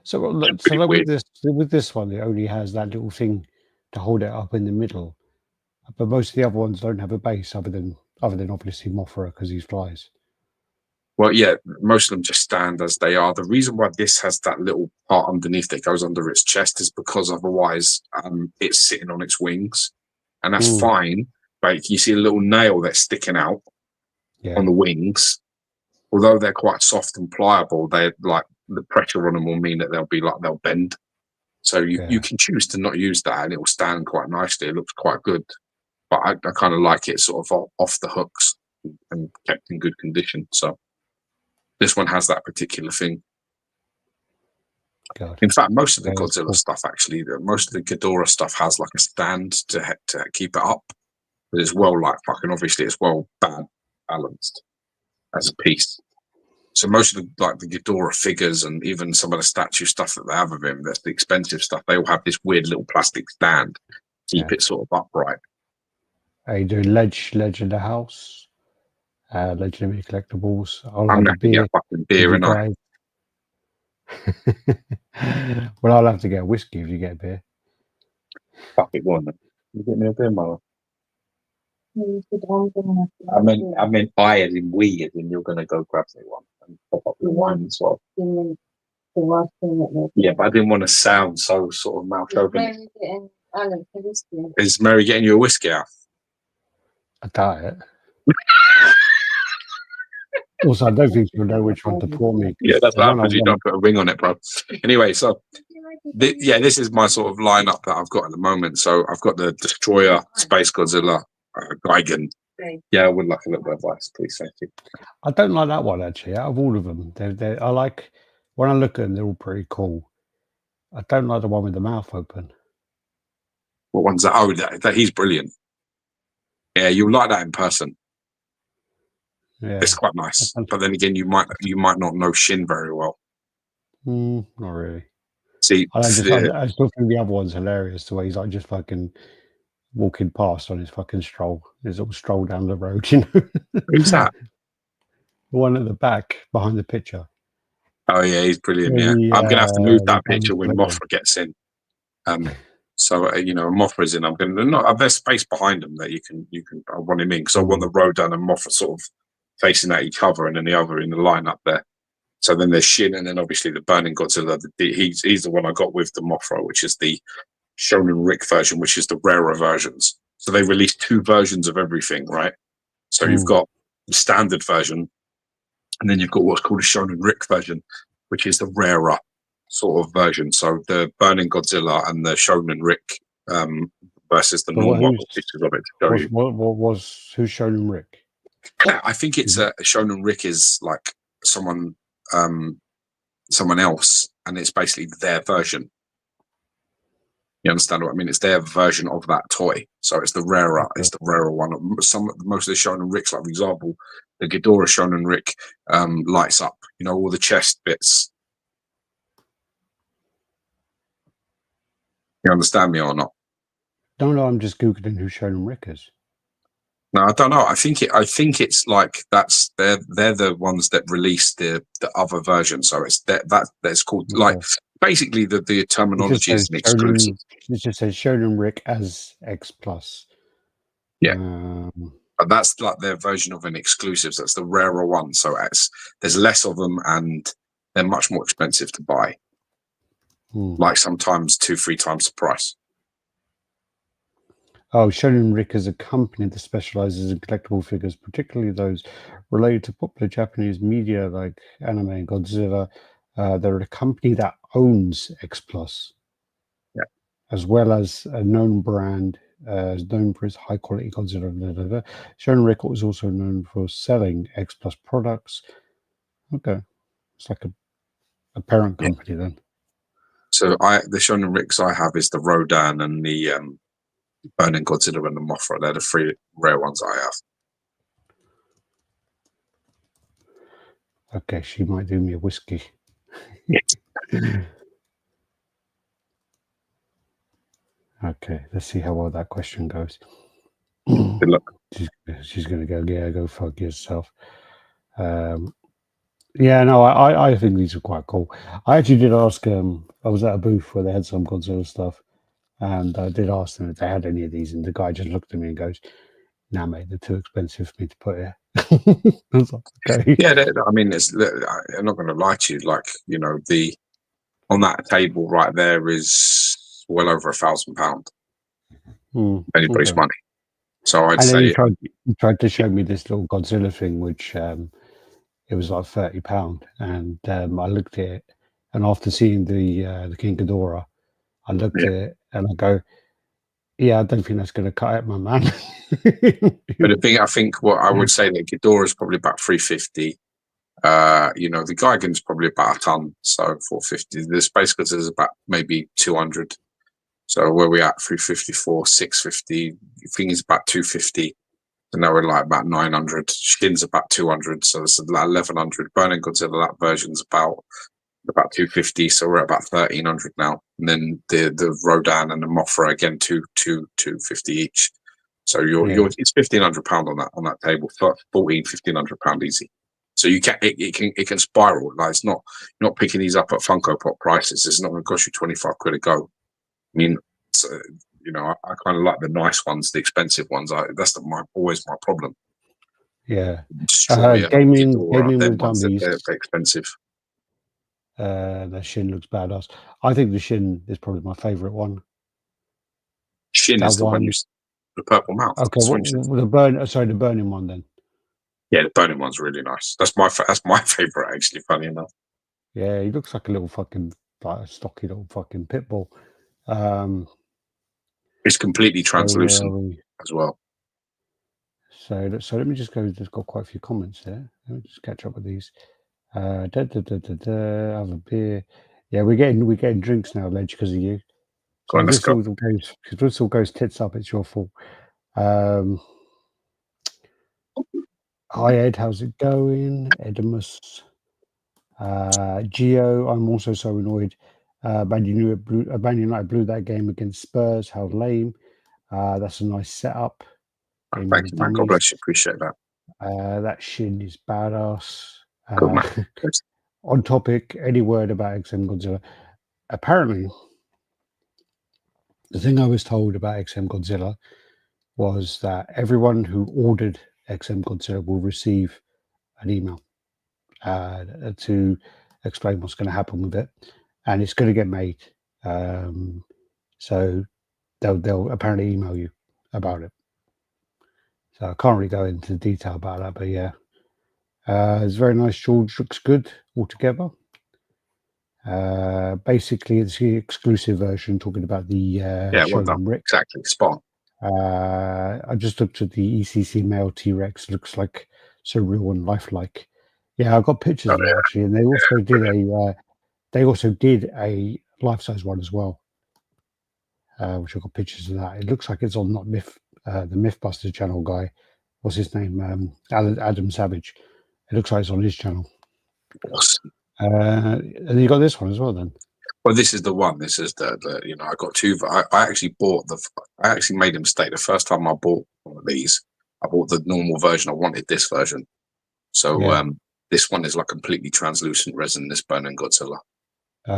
S2: So with this one, it only has that little thing to hold it up in the middle. But most of the other ones don't have a base, other than obviously Mothra because he flies.
S1: Well, yeah, most of them just stand as they are. The reason why this has that little part underneath that goes under its chest is because otherwise it's sitting on its wings, and that's fine. But you see a little nail that's sticking out on the wings. Although they're quite soft and pliable, they're like the pressure on them will mean that they'll bend. So you can choose to not use that, and it will stand quite nicely. It looks quite good. But I kind of like it sort of off the hooks and kept in good condition. So this one has that particular thing.
S2: God.
S1: In fact, most of the Godzilla stuff, actually, most of the Ghidorah stuff has like a stand to keep it up. But it's obviously it's well balanced as a piece. So most of the Ghidorah figures and even some of the statue stuff that they have of him, that's the expensive stuff, they all have this weird little plastic stand to keep it sort of upright.
S2: Are you doing Ledge in the house? Legendary collectibles.
S1: I'm going to get a fucking beer, and
S2: well, I'll have to get a whiskey if you get a beer.
S1: Fuck it, one. You get me a beer, Mara? I meant I as in we, as in you're going to go grab me one and pop up the wine as well. Yeah, but I didn't want to sound so sort of mouth open. Is Mary getting you a whiskey out?
S2: I doubt it. Also, I don't think you'll know which one to pour me.
S1: Yeah, that's what happens. You don't put a ring on it, bro. Anyway, so this is my sort of lineup that I've got at the moment. So I've got the Destroyer, Space Godzilla, Gigan. Yeah, I would like a little bit of ice, please. Thank you.
S2: I don't like that one actually. Out of all of them, I like when I look at them, they're all pretty cool. I don't like the one with the mouth open.
S1: What one's that? Oh, that he's brilliant. Yeah, you'll like that in person. Yeah, it's quite nice. But then again, you might not know Shin very well.
S2: Not really.
S1: See,
S2: I still think the other one's hilarious. The way he's like just fucking walking past on his fucking stroll. His little stroll down the road, you know.
S1: Who's that?
S2: The one at the back behind the picture.
S1: Oh yeah, he's brilliant. Yeah, I'm gonna have to move that picture when Mothra gets in. So Mothra's in. I'm gonna there's space behind him that you can. I want him in because I want the Rodan and Mothra sort of facing at each other, and then the other in the line up there. So then there's Shin, and then obviously the Burning Godzilla. He's the one I got with the Mothra, which is the Shonen Rick version, which is the rarer versions. So they released 2 versions of everything, right? So you've got the standard version, and then you've got what's called a Shonen Rick version, which is the rarer sort of version. So the Burning Godzilla and the Shonen Rick versus the normal pictures of it to show you.
S2: Who's Shonen Rick?
S1: I think it's a Shonen Rick is like someone else, and it's basically their version. You understand what I mean? It's their version of that toy. So it's the rarer. Okay. It's the rarer one. Most of the Shonen Ricks, like for example, the Ghidorah Shonen Rick lights up. You know, all the chest bits. You understand me or not?
S2: No, I'm just googling who Shonen Rick is.
S1: No, I don't know. I think it's like they're the ones that released the other version. So it's that's called like basically the terminology is an exclusive.
S2: It just says Shonen Rick as X Plus.
S1: Yeah, but that's like their version of an exclusive. So that's the rarer one. So there's less of them, and they're much more expensive to buy. Like sometimes 2-3 times the price.
S2: Oh, Shonen Rick is a company that specializes in collectible figures, particularly those related to popular Japanese media like anime and Godzilla. They're a company that owns X Plus, as well as a known brand, known for its high quality Godzilla. Shonen Rick was also known for selling X Plus products. Okay, it's like a parent company then.
S1: So the Shonen Ricks I have is the Rodan and the Burning Godzilla and the Mothra. They're the 3 rare ones I have.
S2: Okay, she might do me a whiskey. Okay, let's see how well that question goes.
S1: Good luck.
S2: She's going to go, yeah, go fuck yourself. Yeah, no, I think these are quite cool. I actually did ask, I was at a booth where they had some Godzilla stuff, and I did ask them if they had any of these, and the guy just looked at me and goes, "Nah, mate, they're too expensive for me to put here." I was like, okay.
S1: Yeah, I mean, I'm not going to lie to you. Like, you know, on that table right there is well over £1,000. Anybody's money. So I'd say
S2: you tried to show me this little Godzilla thing, which it was like £30, and I looked at it, and after seeing the King Ghidorah, I looked at it and I go, "Yeah, I don't think that's going to cut it, my man."
S1: But I think what I would say that Ghidorah is probably about 350. You know, the Gigan's probably about a ton, so 450. The Space Godzilla is about maybe 200. So where we at 354, 650. The thing is about 250. So now we're like about 900. Shin's about 200. So it's like 1100. Burning Godzilla, that version's about 250. So we're at about 1300 now. And then the Rodan and the Mothra again, 250 each. So it's £1,500 on that table. £1,500 easy. So it can spiral. Like it's not, you're not picking these up at Funko Pop prices. It's not going to cost you 25 quid a go. I mean, you know, I kind of like the nice ones, the expensive ones. That's always my problem.
S2: Yeah, gaming with dummies.
S1: They're expensive.
S2: The Shin looks badass. I think the Shin is probably my favorite one.
S1: Shin is the one the purple mouth.
S2: Okay, the burning one then.
S1: Yeah, the burning one's really nice. That's my favorite, actually. Funny enough.
S2: Yeah, he looks like a little fucking like a stocky little fucking pit bull.
S1: It's completely translucent as well.
S2: So let me just go. There's got quite a few comments there. Let me just catch up with these. Have a beer. Yeah, we're getting drinks now, Ledge, because of you. So
S1: let's go.
S2: This all goes tits up. It's your fault. Hi Ed, how's it going? Edimus. Geo, I'm also so annoyed. Man United blew that game against Spurs. How lame. That's a nice setup.
S1: Thank you, man. God bless you. Appreciate that.
S2: That Shin is badass.
S1: Good, man.
S2: On topic, any word about XM Godzilla? Apparently, the thing I was told about XM Godzilla was that everyone who ordered XM Godzilla will receive an email to explain what's going to happen with it, and it's going to get made. So they'll apparently email you about it. So I can't really go into detail about that, but yeah, it's very nice. George looks good altogether. Basically, it's the exclusive version talking about the
S1: well
S2: Shonen
S1: done.
S2: Rick.
S1: Exactly, spot on.
S2: I just looked at the ECC male T-Rex. Looks like so real and lifelike. Yeah, I've got pictures of it actually, and they also did a life-size one as well, which I've got pictures of that. It looks like it's on not Myth, the MythBuster channel guy. What's his name? Adam Savage. It looks like it's on his channel.
S1: Awesome.
S2: And you got this one as well, then.
S1: Well, this is the one. This is the I got two. I actually bought I actually made a mistake. The first time I bought one of these, I bought the normal version. I wanted this version. So this one is like completely translucent resin. This Burning Godzilla.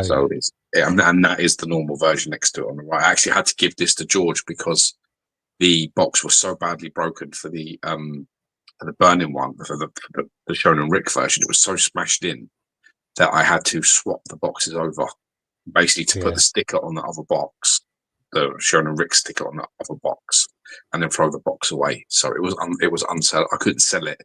S1: So it's and that is the normal version next to it on the right. I actually had to give this to George because the box was so badly broken for the Burning one, for the Shonen Rick version. It was so smashed in that I had to swap the boxes over, basically to put the sticker on the other box, the Shonen Rick sticker on the other box, and then throw the box away. So it was unsell. I couldn't sell it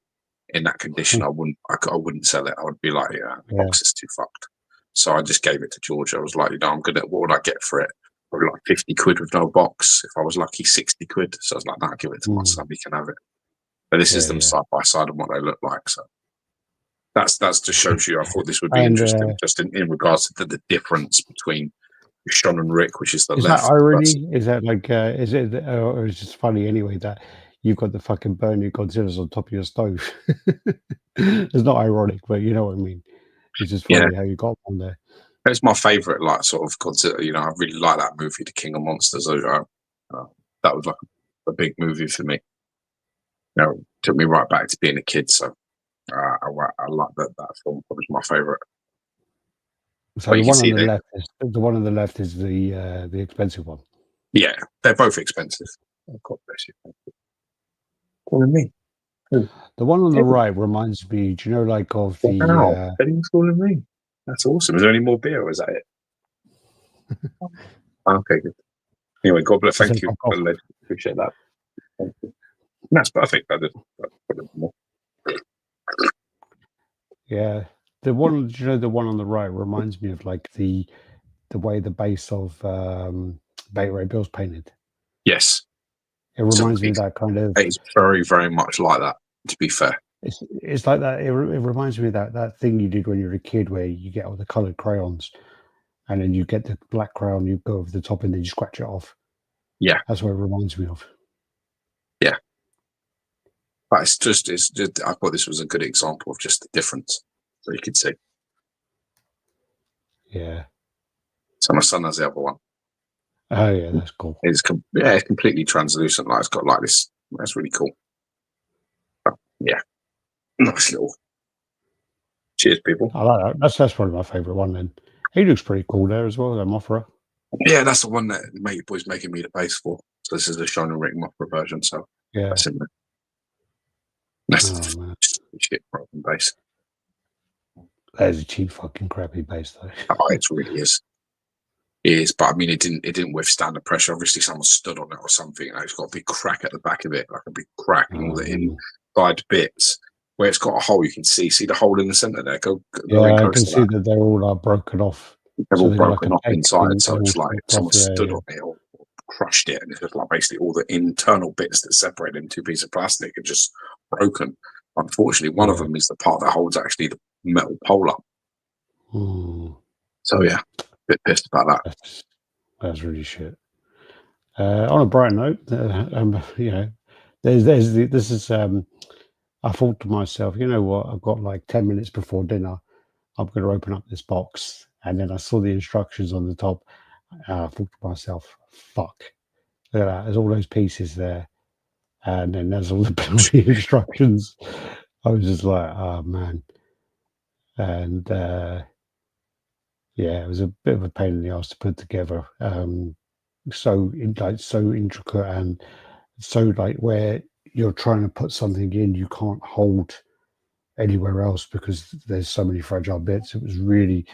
S1: in that condition. I wouldn't sell it. I would be like, the box is too fucked. So I just gave it to George. I was like, what would I get for it? Probably like 50 quid with no box. If I was lucky, 60 quid. So I was like, I'll give it to my son. He can have it. But this is them side by side and what they look like. So that's just shows you. I thought this would be interesting, just in regards to the difference between Sean and Rick, which is the left.
S2: Is that irony? Is that like? Is it? Or is it just funny anyway that you've got the fucking burning Godzillas on top of your stove? It's not ironic, but you know what I mean. It's just funny how you got one there.
S1: It's my favourite, like sort of Godzilla. I really like that movie, The King of Monsters. That was like a big movie for me. Took me right back to being a kid. So I like that film. It was my favourite.
S2: So the one on the left is the expensive one.
S1: Yeah, they're both expensive. Oh, God bless you. Calling me.
S2: The one on the right reminds me, do you know, like of the...
S1: Wow, Eddie's calling me. That's awesome. Is there any more beer or is that it? Okay, good. Anyway, God bless. Thank you. Appreciate that. Thank you. That's perfect.
S2: Yeah. The one, do you know, the one on the right reminds me of like the way the base of Beta Ray Bill's painted.
S1: Yes.
S2: It reminds me of that kind of...
S1: It's very, very much like that, to be fair.
S2: It's like that. It reminds me of that thing you did when you were a kid where you get all the coloured crayons and then you get the black crayon, you go over the top and then you scratch it off.
S1: Yeah.
S2: That's what it reminds me of.
S1: Yeah. But it's just I thought this was a good example of just the difference that you could see.
S2: Yeah.
S1: So my son has the other one.
S2: Oh yeah, that's cool.
S1: It's completely translucent. Like it's got like this. That's really cool. But, yeah, nice little. Cheers, people.
S2: I like that. That's probably my favourite one. Then he looks pretty cool there as well. That Mothra.
S1: Yeah, that's the one that was making me the base for. So this is the Shonen Rick Mothra version. So
S2: yeah,
S1: that's in there. That's the shit broken base.
S2: That is a cheap fucking crappy base though.
S1: Oh, it really is. It is, but I mean, it didn't withstand the pressure. Obviously, someone stood on it or something. It's got a big crack at the back of it, like a big crack in all the inside bits where it's got a hole. You can see the hole in the center there.
S2: I can see that they're all broken off.
S1: They're all broken off inside. So it's like someone stood on it or crushed it, and it's just like basically all the internal bits that separate them two pieces of plastic are just broken. Unfortunately, one of them is the part that holds actually the metal pole up. So yeah. Bit pissed about that.
S2: That's really shit. On a bright note, this is. I thought to myself, you know what? I've got like 10 minutes before dinner. I'm going to open up this box, and then I saw the instructions on the top. I thought to myself, "Fuck! Look at that! There's all those pieces there, and then there's all the penalty instructions." I was just like, "Oh man!" And yeah, it was a bit of a pain in the ass to put together. So intricate and so like where you're trying to put something in, you can't hold anywhere else because there's so many fragile bits. It was really,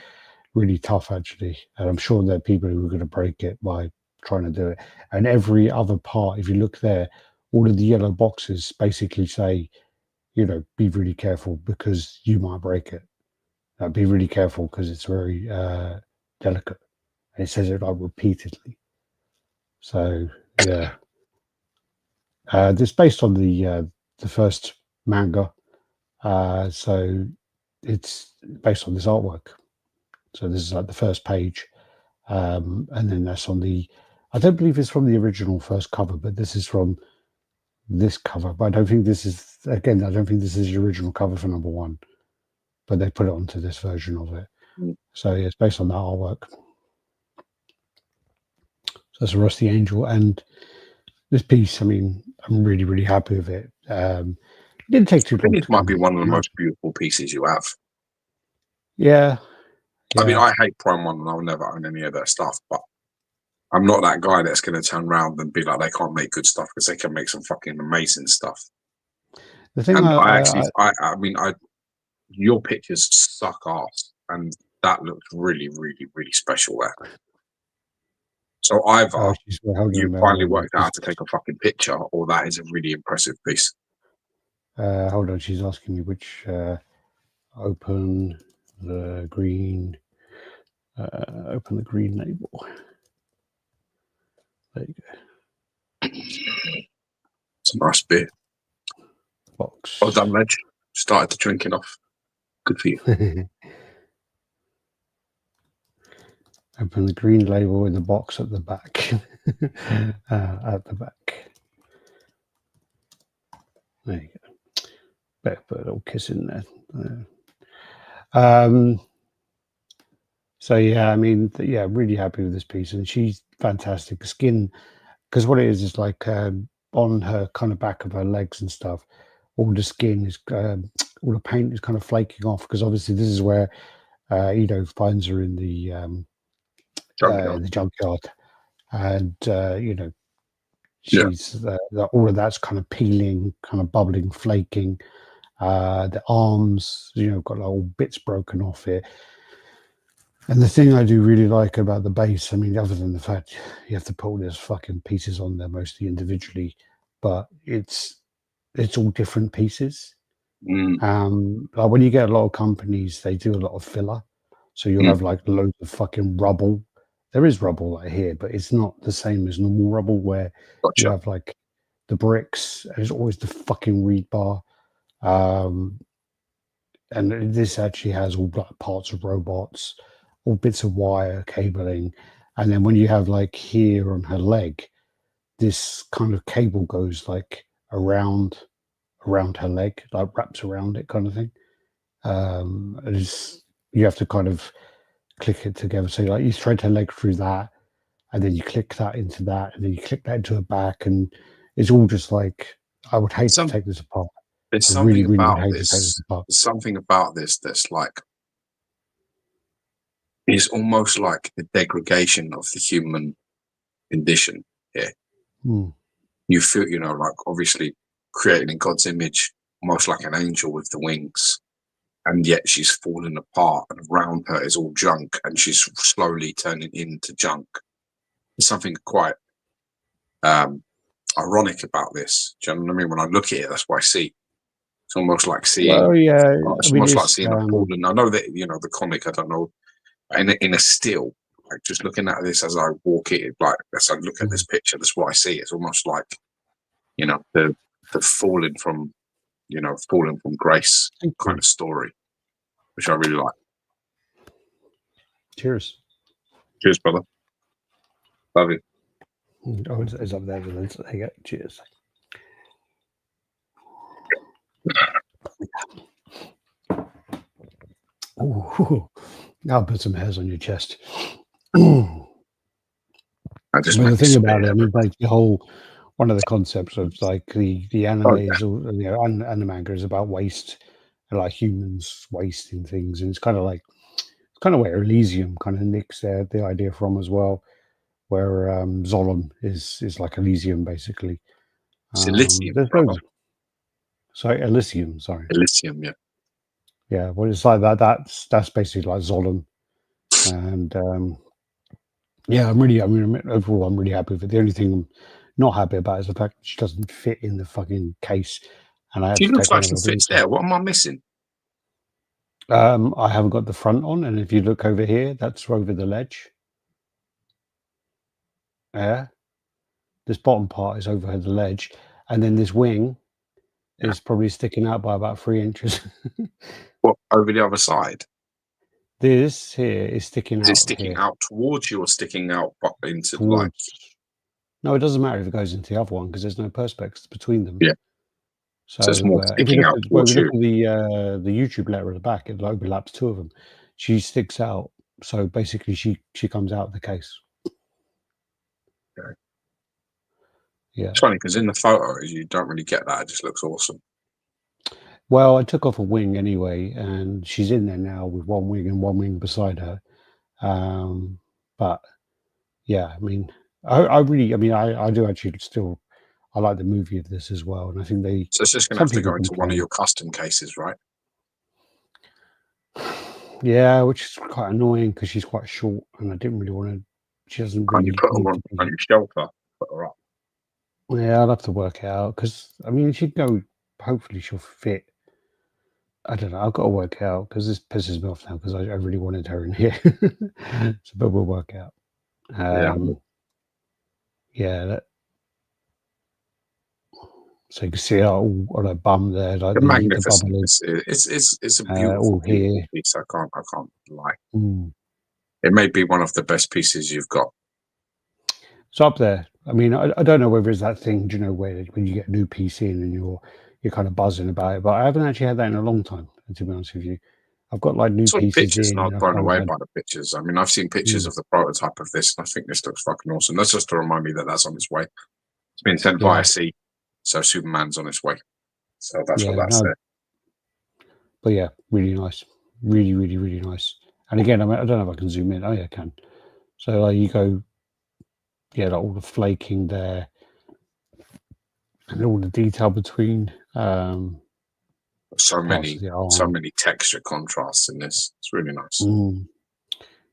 S2: really tough actually, and I'm sure there are people who are going to break it by trying to do it. And every other part, if you look there, all of the yellow boxes basically say, you know, be really careful because you might break it. Be really careful because it's very delicate. And it says it like repeatedly. So yeah, this based on the first manga. So it's based on this artwork. So this is like the first page, and then that's on the. I don't believe it's from the original first cover, but this is from this cover. But I don't think this is again. I don't think this is the original cover for number 1, but they put it onto this version of it. So yeah, it's based on that artwork. So that's a Rusty Angel, and this piece. I mean, I'm really, really happy with it. It didn't take too long.
S1: I think it might be one of the most beautiful pieces you have.
S2: Yeah.
S1: I mean, I hate Prime 1 and I'll never own any of that stuff, but I'm not that guy that's going to turn around and be like, they can't make good stuff because they can make some fucking amazing stuff.
S2: The thing
S1: I mean, your pictures suck ass, and that looks really, really, really special there. So either you finally worked out how to take a fucking picture, or that is a really impressive piece.
S2: Hold on, she's asking me which open the green label. There you go.
S1: It's a nice beer.
S2: Box.
S1: Well done, Reg. Started to drinking off. Good for you.
S2: Open the green label with the box at the back. At the back. There you go. Better put a little kiss in there. So yeah, I mean, yeah, really happy with this piece, and she's fantastic. The skin, because what it is like on her kind of back of her legs and stuff, all the skin is, all the paint is kind of flaking off, because obviously this is where Edo finds her in the junkyard, and you know, she's all of that's kind of peeling, kind of bubbling, flaking. The arms, you know, got like all bits broken off it. And the thing I do really like about the base, I mean, other than the fact you have to put all these fucking pieces on there, mostly individually, but it's all different pieces. Like when you get a lot of companies, they do a lot of filler. So you'll have like loads of fucking rubble. There is rubble like here, but it's not the same as normal rubble where you have like the bricks. There's always the fucking reed bar. And this actually has all like parts of robots, all bits of wire, cabling. And then when you have like here on her leg, this kind of cable goes like around her leg, like wraps around it kind of thing. You have to kind of click it together. So like you thread her leg through that, and then you click that into that, and then you click that into her back, and it's all just like, I would hate to take this apart.
S1: There's something about this. There's something about this that's like, it's almost like the degradation of the human condition here. You feel, you know, like obviously created in God's image, almost like an angel with the wings, and yet she's falling apart, and around her is all junk, and she's slowly turning into junk. There's something quite ironic about this. Do you know what I mean? When I look at it, that's what I see. It's almost like seeing.
S2: Well, yeah,
S1: it's almost like seeing a fallen. I know that, you know, the comic. I don't know. In a still, like just looking at this as I walk it, like as I look at this picture, that's what I see. It's almost like, you know, the falling from, you know, falling from grace kind of story, which I really like.
S2: Cheers.
S1: Cheers, brother. Love you.
S2: Oh, it's up there. There you go. Cheers. Ooh, I'll put some hairs on your chest. The thing about it, I mean, like the whole, one of the concepts of like the anime is, you know, and the manga is about waste, and like humans wasting things, and it's kind of where Elysium kind of nicks the idea from as well, where Zolom is like Elysium basically.
S1: It's Elysium.
S2: Sorry, Elysium. Sorry,
S1: Elysium. Yeah.
S2: Yeah, well, it's like that. That's basically like Zolom, and yeah, overall, I'm really happy with it. The only thing I'm not happy about is the fact that she doesn't fit in the fucking case, and I had
S1: She
S2: to
S1: looks
S2: take one
S1: like
S2: of
S1: she
S2: her
S1: fits
S2: wings.
S1: there. What am I missing?
S2: I haven't got the front on, and if you look over here, that's over the ledge. Yeah, this bottom part is over the ledge, and then this wing is probably sticking out by about 3 inches.
S1: What, over the other side?
S2: This here is sticking
S1: Is it
S2: out
S1: sticking
S2: here
S1: out towards you or sticking out into the light?
S2: towards. No, it doesn't matter if it goes into the other one because there's no perspex between them.
S1: Yeah.
S2: So
S1: it's more
S2: if you
S1: sticking
S2: look
S1: out
S2: at well,
S1: towards
S2: if you
S1: you.
S2: look at the YouTube letter at the back, it overlaps two of them. She sticks out, so basically she comes out of the case.
S1: Okay.
S2: Yeah.
S1: It's funny because in the photos you don't really get that. It just looks awesome.
S2: Well, I took off a wing anyway, and she's in there now with one wing and one wing beside her. But yeah, I mean, I do actually still. I like the movie of this as well, and I think they.
S1: So it's just going to
S2: Some
S1: have to
S2: people
S1: go into one of
S2: complain.
S1: your custom cases, right?
S2: Yeah, which is quite annoying because she's quite short, and I didn't really want to. She doesn't
S1: Can't
S2: really
S1: you put her
S2: need
S1: on
S2: to be.
S1: your shelter? Put her up.
S2: Yeah, I'll have to work it out because I mean, she'd go. Hopefully, she'll fit. I don't know. I've got to work it out because this pisses me off now because I really wanted her in here. So, but we'll work it out. Yeah. So you can see all on her bum there, like
S1: The
S2: the
S1: magnificent.
S2: bubble
S1: It's a
S2: all
S1: beautiful,
S2: here.
S1: beautiful piece. I can't lie.
S2: Mm.
S1: It may be one of the best pieces you've got.
S2: It's up there. I mean, I don't know whether it's that thing, do you know, where when you get a new PC in and you're kind of buzzing about it, but I haven't actually had that in a long time, to be honest with you. I've got like new
S1: I saw the
S2: pieces
S1: pictures
S2: in.
S1: and I was
S2: and
S1: blown away
S2: had,
S1: by the pictures. I mean, I've seen pictures of the prototype of this, and I think this looks fucking awesome. That's just to remind me that that's on its way. It's been sent via sea, so Superman's on its way. So that's what that's there.
S2: But yeah, really nice. Really, really, really nice. And again, I mean, I don't know if I can zoom in. Oh, yeah, I can. So like you go, yeah, like all the flaking there and all the detail between.
S1: So many texture contrasts in this. It's really nice.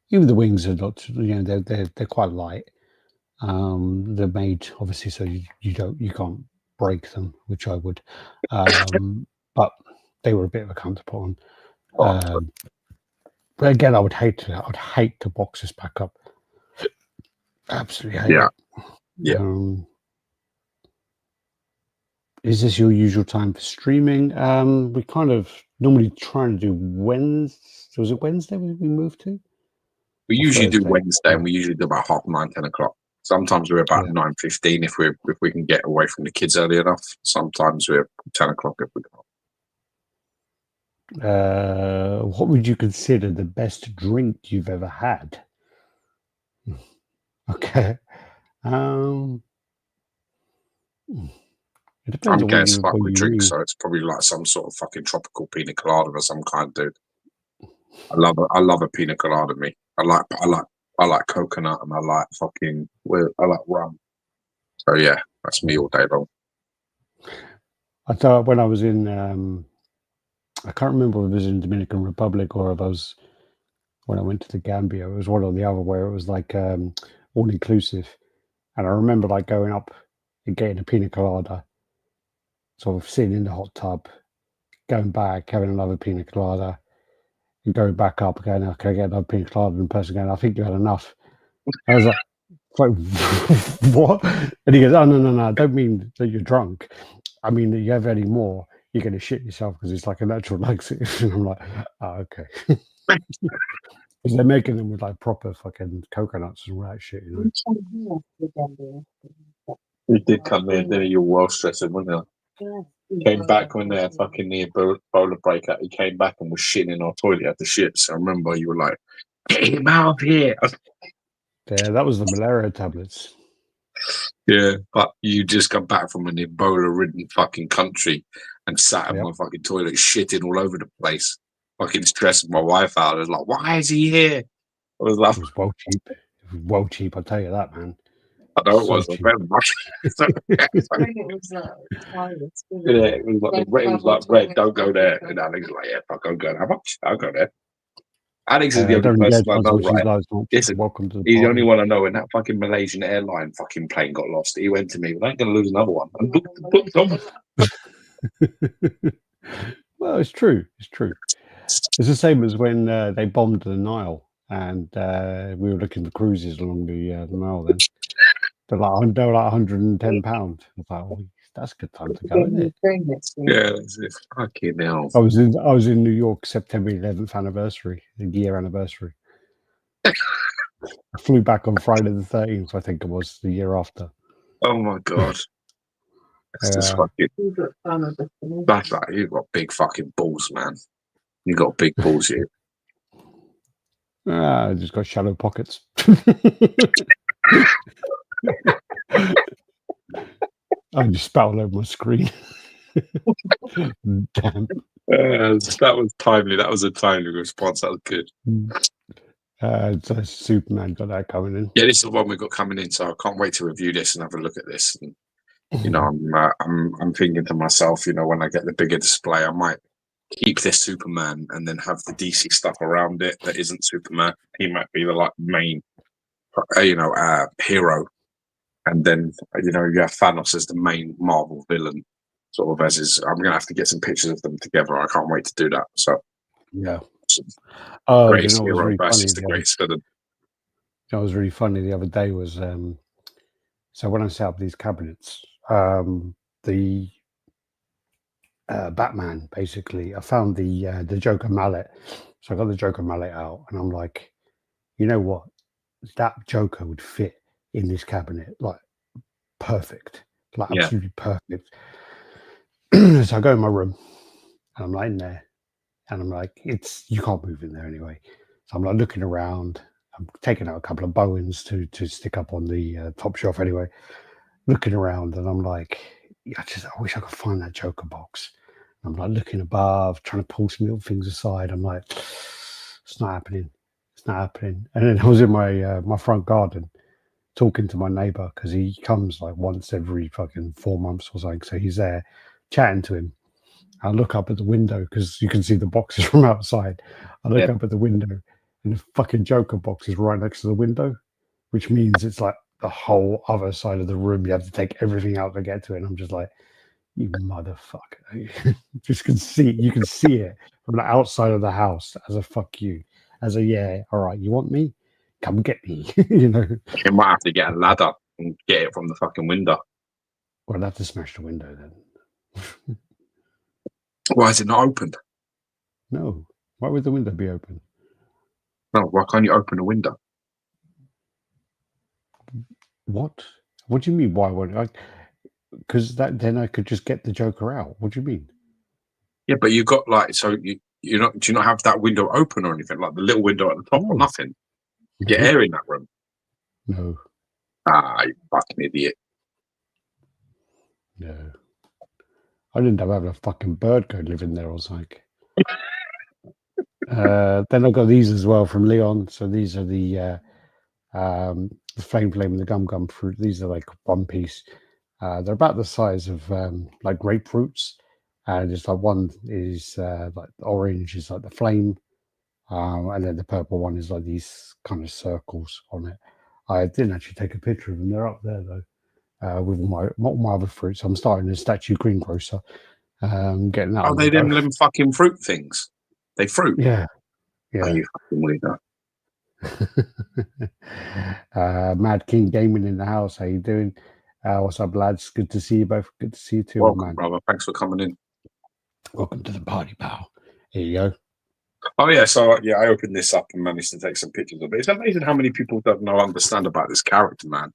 S2: Even the wings are not, you know, they're quite light. They're made obviously so you can't break them, which I would. But they were a bit of a cunt to put on. But again, I'd hate to box this back up. Absolutely hate it.
S1: Yeah.
S2: Is this your usual time for streaming? We kind of normally try to do Wednesday. Was it Wednesday we moved to?
S1: We usually do Wednesday, and we usually do about 9:30, 10 o'clock. Sometimes we're about 9:15 if we can get away from the kids early enough. Sometimes we're 10 o'clock if we can't.
S2: What would you consider the best drink you've ever had? Okay. It depends
S1: I'm
S2: on
S1: gay
S2: what
S1: as fuck with drinks,
S2: mean.
S1: so it's probably like some sort of fucking tropical pina colada of some kind, dude. I love a pina colada. Me, I like coconut, and I like rum. So yeah, that's me all day long.
S2: I thought when I was in, I can't remember if it was in Dominican Republic or if I was when I went to the Gambia. It was one or the other where it was like all inclusive, and I remember like going up and getting a pina colada, sort of sitting in the hot tub, going back, having another pina colada, and going back up again. Okay, I get another pina colada, and the person going, "I think you had enough." I was like, what? And he goes, "Oh no, I don't mean that you're drunk. I mean that you have any more, you're going to shit yourself because it's like a natural laxative." And I'm like, "Oh, okay." Because they're making them with like proper fucking coconuts and all that shit, you know.
S1: You did come there, then you were well stressed, wasn't you? Came back when they're fucking near Ebola breakout. He came back and was shitting in our toilet at the shit. So I remember you were like, "Get him out of here."
S2: Yeah, that was the malaria tablets.
S1: Yeah, but you just come back from an Ebola-ridden fucking country and sat in my fucking toilet shitting all over the place. Fucking stressing my wife out. I was like, "Why is he here?" I was like,
S2: "It was well cheap. It was well cheap, I'll tell you that, man."
S1: I know it
S2: So
S1: was
S2: cheap.
S1: very much.
S3: It was Alex,
S1: It was like red. Don't go there. And Alex was like, yeah, fuck, I'll go there. How much? I'll go there. Alex is the only
S2: Don't
S1: person
S2: get
S1: I know, right? Listen,
S2: welcome to the
S1: he's the
S2: party.
S1: only one I know. When that fucking Malaysian airline fucking plane got lost, he went to me. I ain't gonna lose another one. And booked them.
S2: Well, it's true. It's true. It's the same as when they bombed the Nile, and we were looking at the cruises along the Nile. Then they were like £110. I was like, oh, that's a good time to go, isn't it?
S1: Yeah, it's fucking hell.
S2: I was in New York September 11th anniversary, the year anniversary. I flew back on Friday the 13th, I think it was, the year after.
S1: Oh my god. It's just fucking. That's like you've got big fucking balls, man. You got big balls, you.
S2: I just got shallow pockets. I just spat all over my screen. Damn.
S1: That was timely. That was a timely response. That was good.
S2: So Superman got that coming in.
S1: Yeah, this is the one we got coming in. So I can't wait to review this and have a look at this. And, you know, I'm thinking to myself, you know, when I get the bigger display, I might keep this Superman and then have the DC stuff around it that isn't Superman. He might be the like main, hero, and then you have Thanos as the main Marvel villain, sort of as his. I'm gonna have to get some pictures of them together. I can't wait to do that. So
S2: yeah,
S1: greatest hero versus the greatest villain.
S2: That was really funny. The other day was so when I set up these cabinets, the Batman, basically, I found the Joker mallet. So I got the Joker mallet out, and I'm like, you know what? That Joker would fit in this cabinet, like perfect, like absolutely perfect. So I go in my room, and I'm like in there, and I'm like, you can't move in there anyway. So I'm like looking around. I'm taking out a couple of Bowens to stick up on the top shelf anyway. Looking around, and I'm like, I wish I could find that Joker box. I'm like looking above, trying to pull some little things aside. I'm like, it's not happening. It's not happening. And then I was in my front garden talking to my neighbor because he comes like once every fucking 4 months or something. So he's there chatting to him. I look up at the window because you can see the boxes from outside. I look up at the window and the fucking Joker box is right next to the window, which means it's like the whole other side of the room. You have to take everything out to get to it. And I'm just like, you motherfucker. You can see it from the outside of the house as a fuck you. As a all right, you want me? Come get me. You
S1: might have to get a ladder and get it from the fucking window.
S2: Well, I'd have to smash the window then.
S1: Why is it not opened?
S2: No. Why would the window be open?
S1: No, why can't you open the window?
S2: What? What do you mean? Why would I? Because then I could just get the Joker out. What do you mean?
S1: Yeah, but you got do you not have that window open or anything, like the little window at the top or nothing? You get air in that room.
S2: No.
S1: You fucking idiot.
S2: No. I didn't have a fucking bird go live in there or something. Then I got these as well from Leon. So these are the flame and the gum fruit. These are like one piece. They're about the size of like grapefruits, and it's like one is like orange is like the flame, and then the purple one is like these kind of circles on it. I didn't actually take a picture of them. They're up there though, with my other fruits. I'm starting a statue greengrocer, getting that.
S1: Oh, they them fucking fruit things. They fruit.
S2: Yeah.
S1: Oh, you fucking weirdo.
S2: Mad King Gaming in the house. How you doing? What's up, lads? Good to see you both. Good to see you too,
S1: Welcome,
S2: man.
S1: brother. Thanks for coming in.
S2: Welcome to the party, pal. Here you go.
S1: Oh yeah, so I opened this up and managed to take some pictures of it. It's amazing how many people don't understand about this character, man.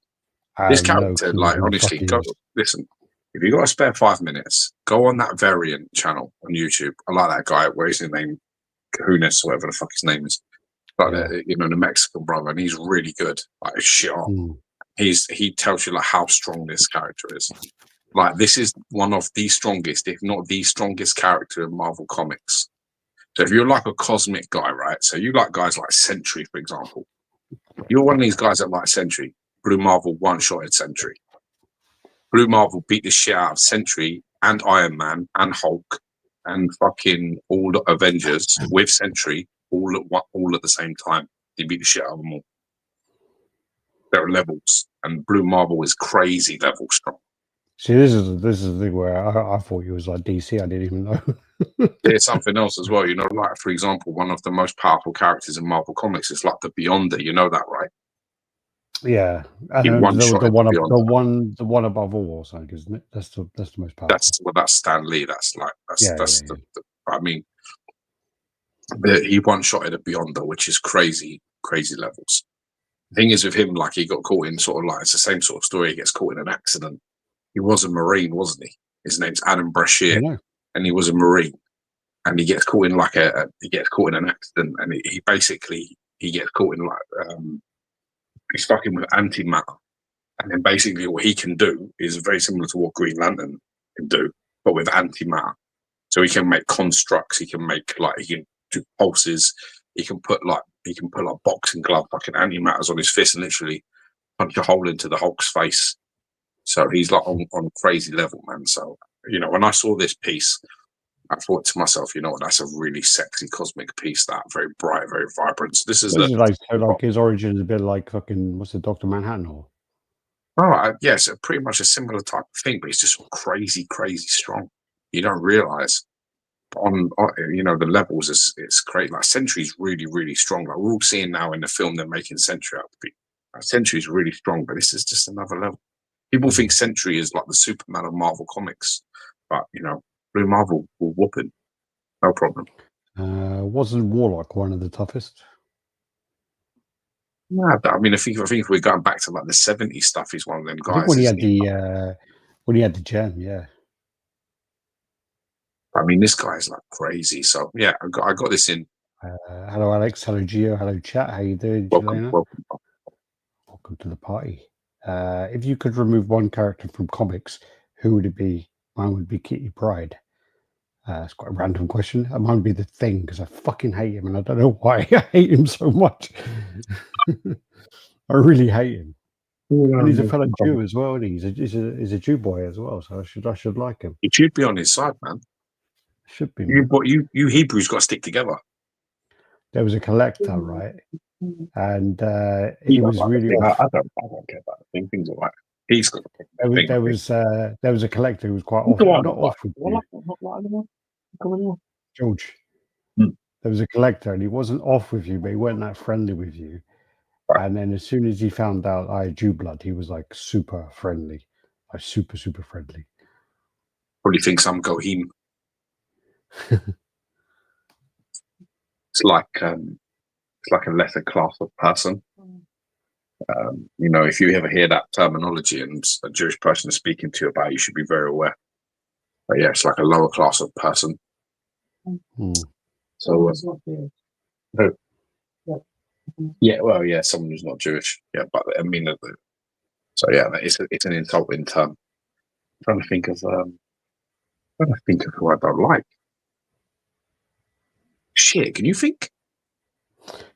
S1: This character, like honestly, listen. If you got a spare 5 minutes, go on that Variant channel on YouTube. I like that guy. What is his name? Cahunas, or whatever the fuck his name is. Like the Mexican brother, and he's really good. Like shit on. He tells you like how strong this character is. Like this is one of the strongest, if not the strongest character in Marvel Comics. So if you're like a cosmic guy, right? So you like guys like Sentry, for example. You're one of these guys that like Sentry. Blue Marvel one-shotted Sentry. Blue Marvel beat the shit out of Sentry and Iron Man and Hulk and fucking all the Avengers with Sentry all at the same time. He beat the shit out of them all. There are levels, and Blue Marvel is crazy level strong.
S2: See, this is the thing where I thought you was like DC. I didn't even know.
S1: There's something else as well, like, for example, one of the most powerful characters in Marvel Comics is like the Beyonder. You know that, right?
S2: Yeah, and the one above all, or something, isn't it? That's the most powerful.
S1: That's Stan Lee. That's
S2: Yeah.
S1: I mean, he one-shotted a Beyonder, which is crazy levels. The thing is with him, like, he got caught in sort of like, it's the same sort of story. He gets caught in an accident. He was a Marine, wasn't he? His name's Adam Brashear, and he was a Marine. And he gets caught in an accident, and he gets caught in like he's fucking with antimatter, and then basically what he can do is very similar to what Green Lantern can do, but with antimatter. So he can make constructs. He can do pulses. He can put boxing glove fucking antimatters on his fist and literally punch a hole into the Hulk's face. So he's like on a crazy level, man. So when I saw this piece, I thought to myself, that's a really sexy cosmic piece. That very bright, very vibrant. So this is
S2: like his origin is a bit like fucking what's it, Dr. Manhattan or?
S1: Yes, pretty much a similar type of thing, but it's just crazy, crazy strong. You don't realize on the levels. It's great. Like Sentry's really, really strong. Like we're all seeing now in the film, they're making Sentry out to be. Sentry's really strong, but this is just another level. People think Sentry is like the Superman of Marvel Comics, but Blue Marvel will whoop him, no problem.
S2: Wasn't Warlock one of the toughest?
S1: Yeah, I mean, I think if we're going back to like the '70s stuff, he's one of them guys.
S2: I think when he had the gem, yeah.
S1: I mean, this guy's like crazy. So yeah, I got this in.
S2: Hello, Alex. Hello, Gio. Hello, chat. How you doing,
S1: welcome
S2: to the party. If you could remove one character from comics, who would it be? Mine would be Kitty Pryde. It's quite a random question. Mine would be the Thing, because I fucking hate him, and I don't know why I hate him so much. I really hate him. And he's a fellow Jew as well, and he's a Jew boy as well, so I should like him.
S1: He should be on his side, man.
S2: Should be.
S1: You Hebrews got to stick together.
S2: There was a collector, right? And he was really.
S1: I don't care about the Thing. Things are like he's got.
S2: There was a collector who was quite off. Not off with you. George. There was a collector, and he wasn't off with you, but he weren't that friendly with you. Right. And then as soon as he found out I had Jew blood, he was like super friendly, like super, super friendly.
S1: Probably thinks I'm Gohim. It's like a lesser class of person. If you ever hear that terminology and a Jewish person is speaking to you about it, you should be very aware. But yeah, it's like a lower class of person. So, yeah, well, yeah, someone who's not Jewish. Yeah, but I mean, so yeah, it's an insulting term. I'm trying to think of who I don't like. Shit, can you think?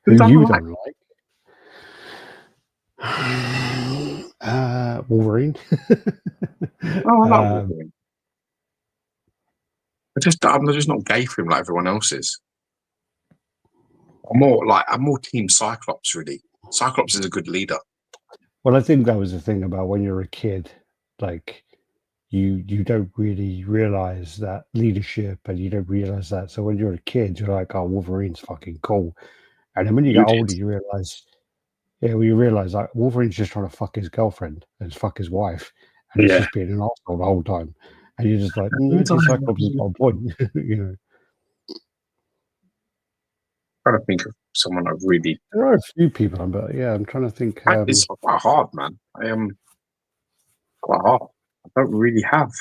S2: Who you don't like? Wolverine.
S1: Oh, I love Wolverine. I'm just not gay for him like everyone else is. I'm more team Cyclops, really. Cyclops is a good leader.
S2: Well, I think that was the thing about when you're a kid, like you don't really realize that leadership, and you don't realize that. So when you're a kid, you're like, "Oh, Wolverine's fucking cool," and then when you get older, you realize like Wolverine's just trying to fuck his girlfriend and fuck his wife, and he's just being an asshole the whole time, and you're just like, Cyclops has got a point,
S1: Trying to think of someone I really.
S2: There are a few people, but yeah, I'm trying to think.
S1: It's quite hard, man. I am quite hard. I don't really have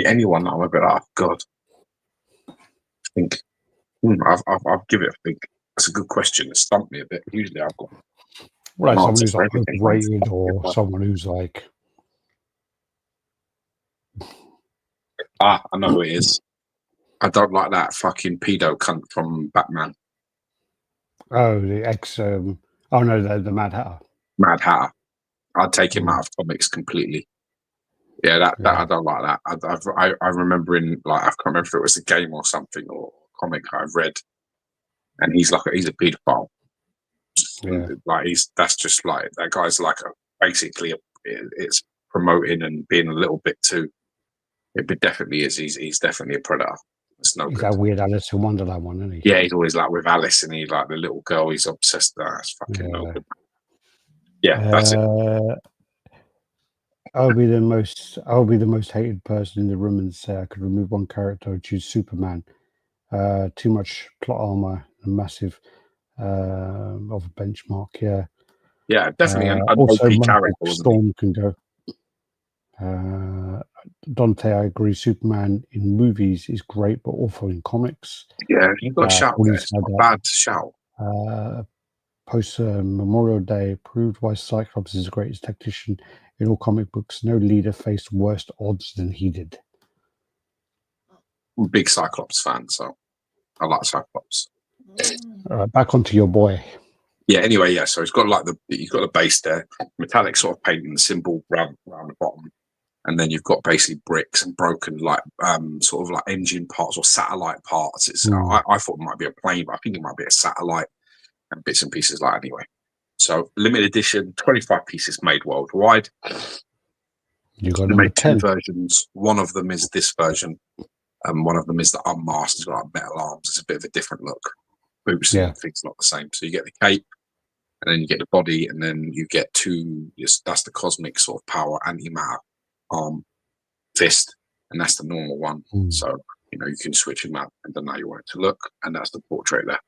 S1: anyone that I'm a bit like, oh, God. I think I'll give it a think. That's a good question. It stumped me a bit. Usually I've got.
S2: Right, someone who's like rated, or someone who's like.
S1: I know who it is. I don't like that fucking pedo cunt from Batman.
S2: Oh, the ex. The Mad Hatter.
S1: Mad Hatter. I'd take him out of comics completely. Yeah, that I don't like that. I remember in like I can't remember if it was a game or something or a comic I've read, and he's a paedophile.
S2: Yeah.
S1: Like that's just like that guy's like it's promoting and being a little bit too. It definitely is. He's definitely a predator. It's no
S2: He's
S1: good.
S2: that weird Alice in Wonderland one, isn't he?
S1: Yeah, he's always like with Alice, and he like the little girl. He's obsessed. That's fucking no good. Yeah, that's it.
S2: I'll be the most hated person in the room and say I could remove one character and choose Superman. Too much plot armor and massive of a benchmark.
S1: Yeah, definitely an
S2: also,
S1: OP character.
S2: Storm can go. Dante, I agree. Superman in movies is great, but awful in comics.
S1: Yeah, you've got a shout. It's not a bad shout.
S2: Post Memorial Day proved why Cyclops is the greatest tactician in all comic books. No leader faced worse odds than he did.
S1: I'm a big Cyclops fan, so I like Cyclops.
S2: All right, back onto your boy.
S1: Yeah. Anyway, yeah. So he's got like you've got the base there, metallic sort of painting the symbol round the bottom, and then you've got basically bricks and broken like sort of like engine parts or satellite parts. It's I thought it might be a plane, but I think it might be a satellite and bits and pieces like that anyway. So limited edition, 25 pieces made worldwide.
S2: You got
S1: they made
S2: 10
S1: two versions. One of them is this version, and one of them is the unmasked. It's got like metal arms. It's a bit of a different look. Boots and things not the same. So you get the cape, and then you get the body, and then you get two. That's the cosmic sort of power antimatter arm, fist, and that's the normal one. So you can switch them out, and then how you want it to look, and that's the portrait there.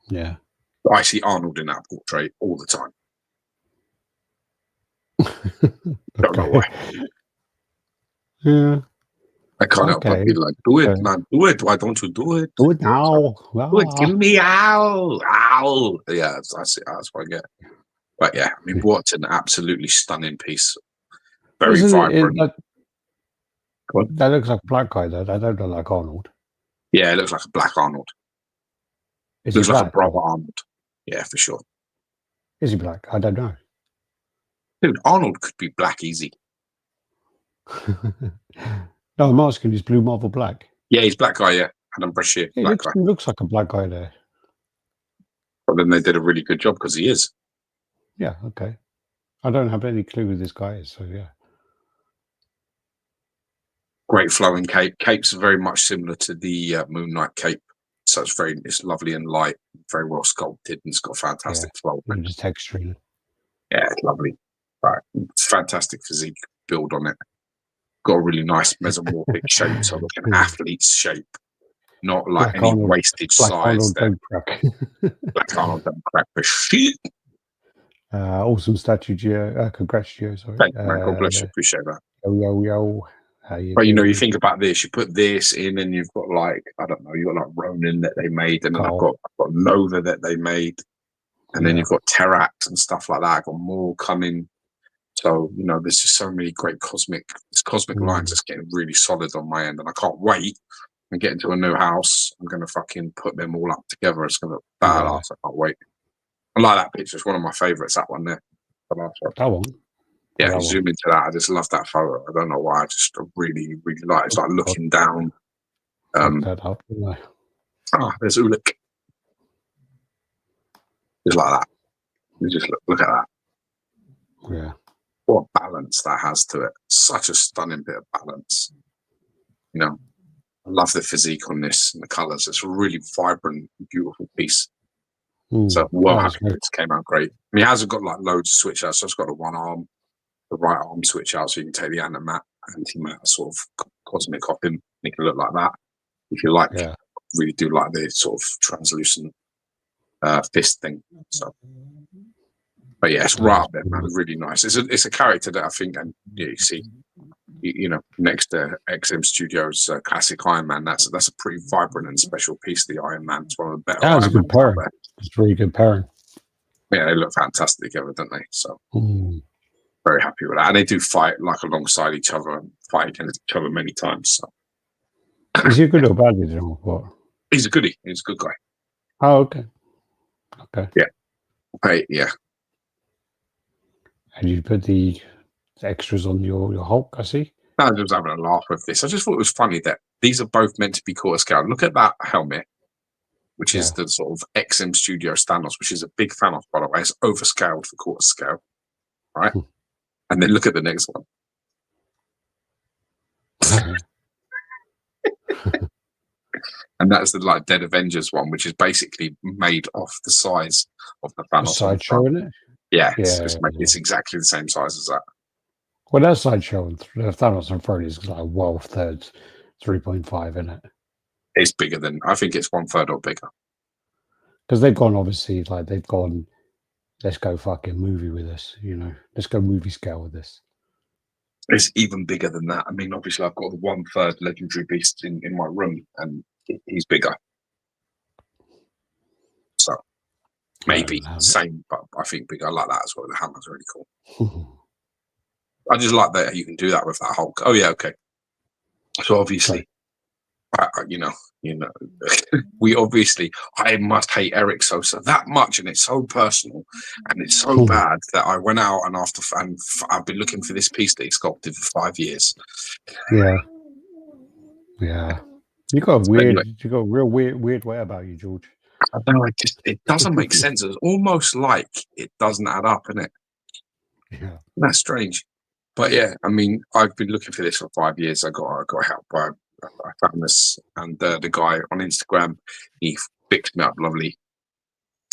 S2: Yeah.
S1: I see Arnold in that portrait all the time. Don't know why.
S2: Yeah.
S1: I can't help but be like, do it, man, do it. Why don't you do it?
S2: Do it now.
S1: Do it. Give me ow. Ow. Yeah, that's what I get. But yeah, I mean, what an absolutely stunning piece. Very vibrant.
S2: That looks like a black guy, though. That don't look like Arnold.
S1: Yeah, it looks like a black Arnold. It looks like a brother Arnold. Yeah, for sure.
S2: Is he black? I don't know.
S1: Dude, Arnold could be black easy.
S2: No, I'm asking, is Blue Marvel black?
S1: Yeah, he's black guy, yeah. Adam Brashear,
S2: black guy. He looks like a black guy there.
S1: But then they did a really good job because he is.
S2: Yeah, okay. I don't have any clue who this guy is, so yeah.
S1: Great flowing cape. Cape's very much similar to the Moon Knight cape. So it's lovely and light, very well sculpted, and it's got fantastic flow.
S2: Just texturing.
S1: Yeah, it's lovely. Right. It's fantastic physique build on it. Got a really nice mesomorphic shape, so like an athlete's shape, not like any wastage size. Black Arnold don't crack for shit.
S2: Awesome statue, Gio. Congrats, Gio. Sorry.
S1: Thank you, man. God bless you. Appreciate that.
S2: Yo.
S1: But you think about this, you put this in, and you've got like, I don't know, you've got like Ronin that they made, and then I've got Nova that they made, and then you've got Teract and stuff like that. I've got more coming. So, there's just so many great cosmic lines that's getting really solid on my end, and I can't wait and get into a new house. I'm going to fucking put them all up together. It's going to be badass. I can't wait. I like that picture. It's one of my favorites, that one there. The last one.
S2: That one?
S1: Yeah, zoom into that. I just love that photo. I don't know why. I just really, really like it. It's like looking down. There's Ulik. Just like that. You just look at that.
S2: Yeah.
S1: What balance that has to it. Such a stunning bit of balance. I love the physique on this and the colours. It's a really vibrant, beautiful piece. So happy it came out great. I mean, it hasn't got like loads of switch outs, so it's got the right arm switch out, so you can take the antimatter sort of cosmic off him. He can look like that if you like.
S2: Yeah.
S1: Really do like the sort of translucent fist thing. So, but yeah, it's right up there, man. Really nice. It's a character that I think, and you see, next to XM Studios classic Iron Man. That's a pretty vibrant and special piece. The Iron Man. It's one of the better.
S2: That was a good pairing. It's a really good pairing.
S1: Yeah, they look fantastic together, don't they? So. Very happy with that. And they do fight like alongside each other and fight against each other many times. So.
S2: Is he a good or bad leader or what?
S1: He's a goodie. He's a good guy.
S2: Oh, okay.
S1: Yeah. Hey, yeah.
S2: And you put the extras on your Hulk, I see.
S1: No, I was having a laugh with this. I just thought it was funny that these are both meant to be quarter scale. Look at that helmet, which is the sort of XM Studio Thanos, which is a big Thanos, by the way. It's overscaled for quarter scale, right? And then look at the next one. And that's the like Dead Avengers one, which is basically made off the size of the Thanos.
S2: Sideshow, isn't it?
S1: Yeah, it's exactly the same size as that.
S2: Well, that Sideshow, Thanos and Freddy is like 1/3, 3.5, isn't it?
S1: It's bigger than, I think it's 1/3 or bigger.
S2: Because they've gone, obviously, like they've gone, let's go fucking movie with this, you know, let's go movie scale with this.
S1: It's even bigger than that. I mean, obviously, I've got the 1/3 Legendary Beast in my room, and he's bigger. So maybe same, but I think bigger. I like that as well. The hammer's really cool. I just like that you can do that with that Hulk. Oh yeah, okay. So obviously, you know, we obviously, I must hate Eric Sosa that much, and it's so personal, and it's so bad that I went out and I've been looking for this piece that he sculpted for 5 years.
S2: Yeah. You got a real weird way about you, George.
S1: I don't know. It doesn't make sense. It's almost like it doesn't add up, isn't it?
S2: Yeah,
S1: that's strange. But yeah, I mean, I've been looking for this for 5 years. I got help by I found this, and the guy on Instagram, he fixed me up lovely.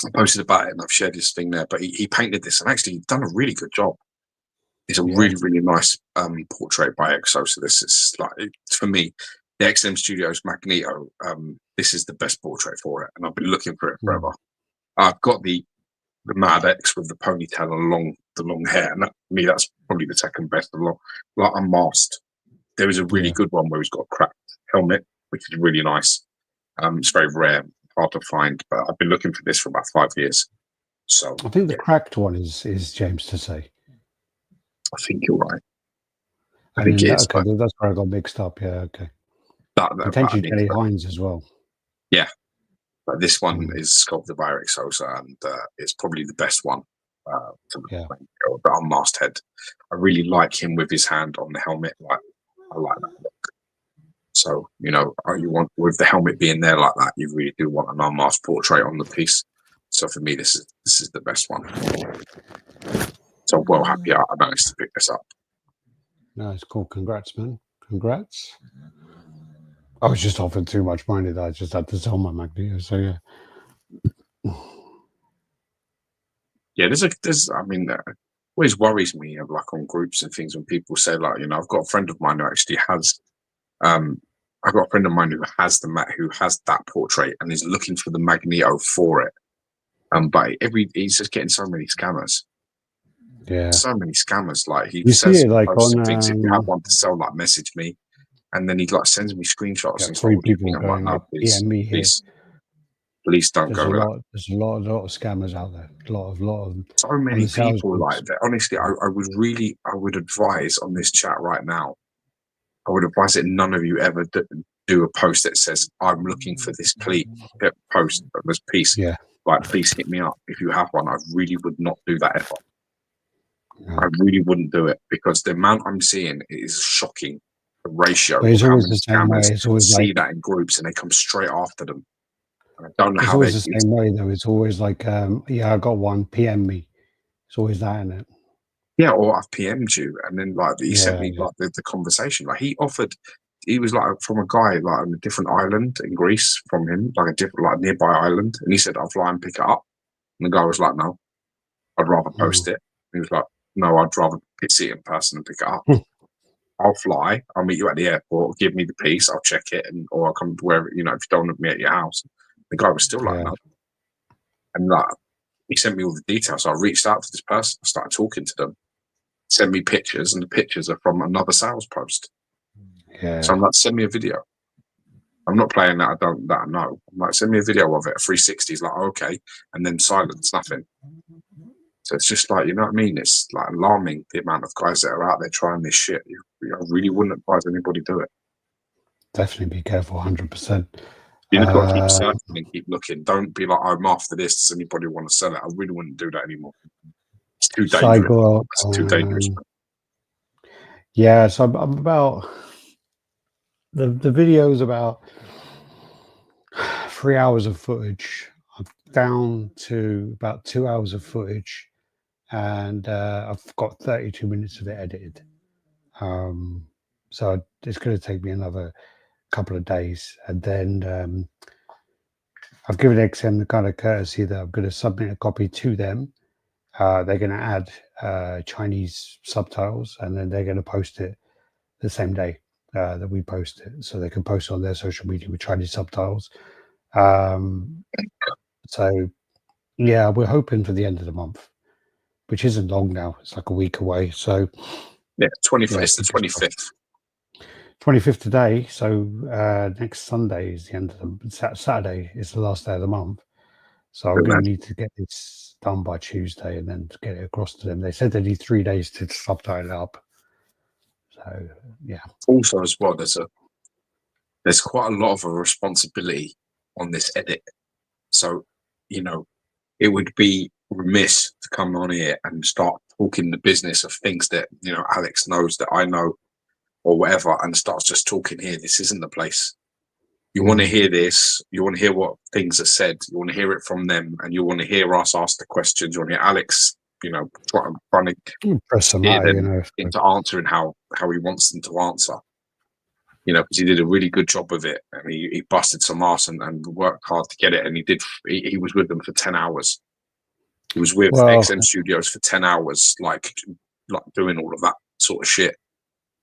S1: I posted about it, and I've shared this thing there. But he painted this, and actually done a really good job. It's a really, really nice portrait by Exo. So this is like, for me, the XM Studios Magneto. This is the best portrait for it, and I've been looking for it forever. I've got the Mad X with the ponytail along the long hair, and for me, that's probably the second best. Like unmasked. There is a really good one where he's got a cracked helmet, which is really nice. It's very rare, hard to find, but I've been looking for this for about 5 years. So
S2: I think the cracked one is James to say.
S1: I think you're right.
S2: I think it is. Okay, that's where I got mixed up. Yeah, okay. Potentially Jenny Hines as well.
S1: Yeah, but this one is sculpted by Eric Sosa, and it's probably the best one. The unmasked head. I really like him with his hand on the helmet. Like, I like that look. So, you know, you want, with the helmet being there like that, you really do want an unmasked portrait on the piece. So for me, this is the best one. So I'm well happy I managed to pick this up.
S2: No, it's cool. Congrats, man. Congrats. I was just offered too much money that I just had to sell my Magneto. So yeah.
S1: Yeah, I mean, always worries me of like on groups and things when people say like, you know, I've got a friend of mine who actually has, I've got a friend of mine who has that portrait and is looking for the Magneto for it. But he's just getting so many scammers.
S2: Yeah,
S1: so many scammers. Like he
S2: says, like
S1: on things, if you have one to sell, like message me, and then he like sends me screenshots and
S2: 3 people going,
S1: like, no, please don't go there.
S2: There's a lot of scammers out there. A lot of
S1: so many people like that. Honestly, I would advise on this chat right now. I would advise that none of you ever do a post that says, "I'm looking for this post of this piece."
S2: Yeah,
S1: like please hit me up if you have one. I really would not do that ever. Yeah. I really wouldn't do it because the amount I'm seeing is shocking. The ratio.
S2: But it's always the same way. It's always
S1: see that in groups and they come straight after them. And I don't know
S2: it's
S1: how.
S2: Always the same way though. It's always like, yeah, I got one. PM me. It's always that, isn't it?
S1: Yeah, or I've PM'd you, and then like he sent me like the conversation. Like he was like from a guy like on a different island in Greece from him, like a different like nearby island, and he said I'll fly and pick it up. And the guy was like, "No, I'd rather post it." He was like, "No, I'd rather see it in person and pick it up. I'll fly. I'll meet you at the airport. Give me the piece. I'll check it, or I'll come to wherever, you know, if you don't want me at your house." The guy was still like, "No," and like he sent me all the details. So I reached out to this person. I started talking to them. Send me pictures, and the pictures are from another sales post.
S2: Yeah.
S1: So I'm like, send me a video. I'm not playing that I know. I'm like, send me a video of it. A 360 is like, okay, and then silence, nothing. So it's just like, you know what I mean? It's like alarming the amount of guys that are out there trying this shit. I really wouldn't advise anybody do it.
S2: Definitely be careful, 100%.
S1: You just got to keep searching and keep looking. Don't be like, I'm after this. Does anybody want to sell it? I really wouldn't do that anymore. It's too
S2: So I
S1: dangerous.
S2: go up.
S1: It's too dangerous.
S2: Yeah, so I'm about the video's about 3 hours of footage. I'm down to about 2 hours of footage, and I've got 32 minutes of it edited. So it's going to take me another couple of days, and then I've given XM the kind of courtesy that I'm going to submit a copy to them. They're going to add Chinese subtitles, and then they're going to post it the same day that we post it, so they can post it on their social media with Chinese subtitles. So yeah, we're hoping for the end of the month, which isn't long now. It's like a week away. So
S1: yeah, 25th.
S2: Yeah,
S1: It's the 25th.
S2: 25th today. So next Sunday is the end of the Saturday is the last day of the month. So I'm
S1: Good
S2: going
S1: man.
S2: to need to get this done by Tuesday and then get it across to them. They said they need 3 days to subtitle it up. So yeah.
S1: Also, as well, there's quite a lot of a responsibility on this edit. So, you know, it would be remiss to come on here and start talking the business of things that, you know, Alex knows that I know or whatever, and starts just talking here. This isn't the place. You want to hear this. You want to hear what things are said. You want to hear it from them, and you want to hear us ask the questions. You want to hear Alex, you know, trying to
S2: Press them
S1: steer
S2: out,
S1: them
S2: you know.
S1: into answering how he wants them to answer. You know, because he did a really good job of it, and he busted some ass and worked hard to get it. And he was with them for 10 hours. He was with XM Studios for 10 hours, like doing all of that sort of shit.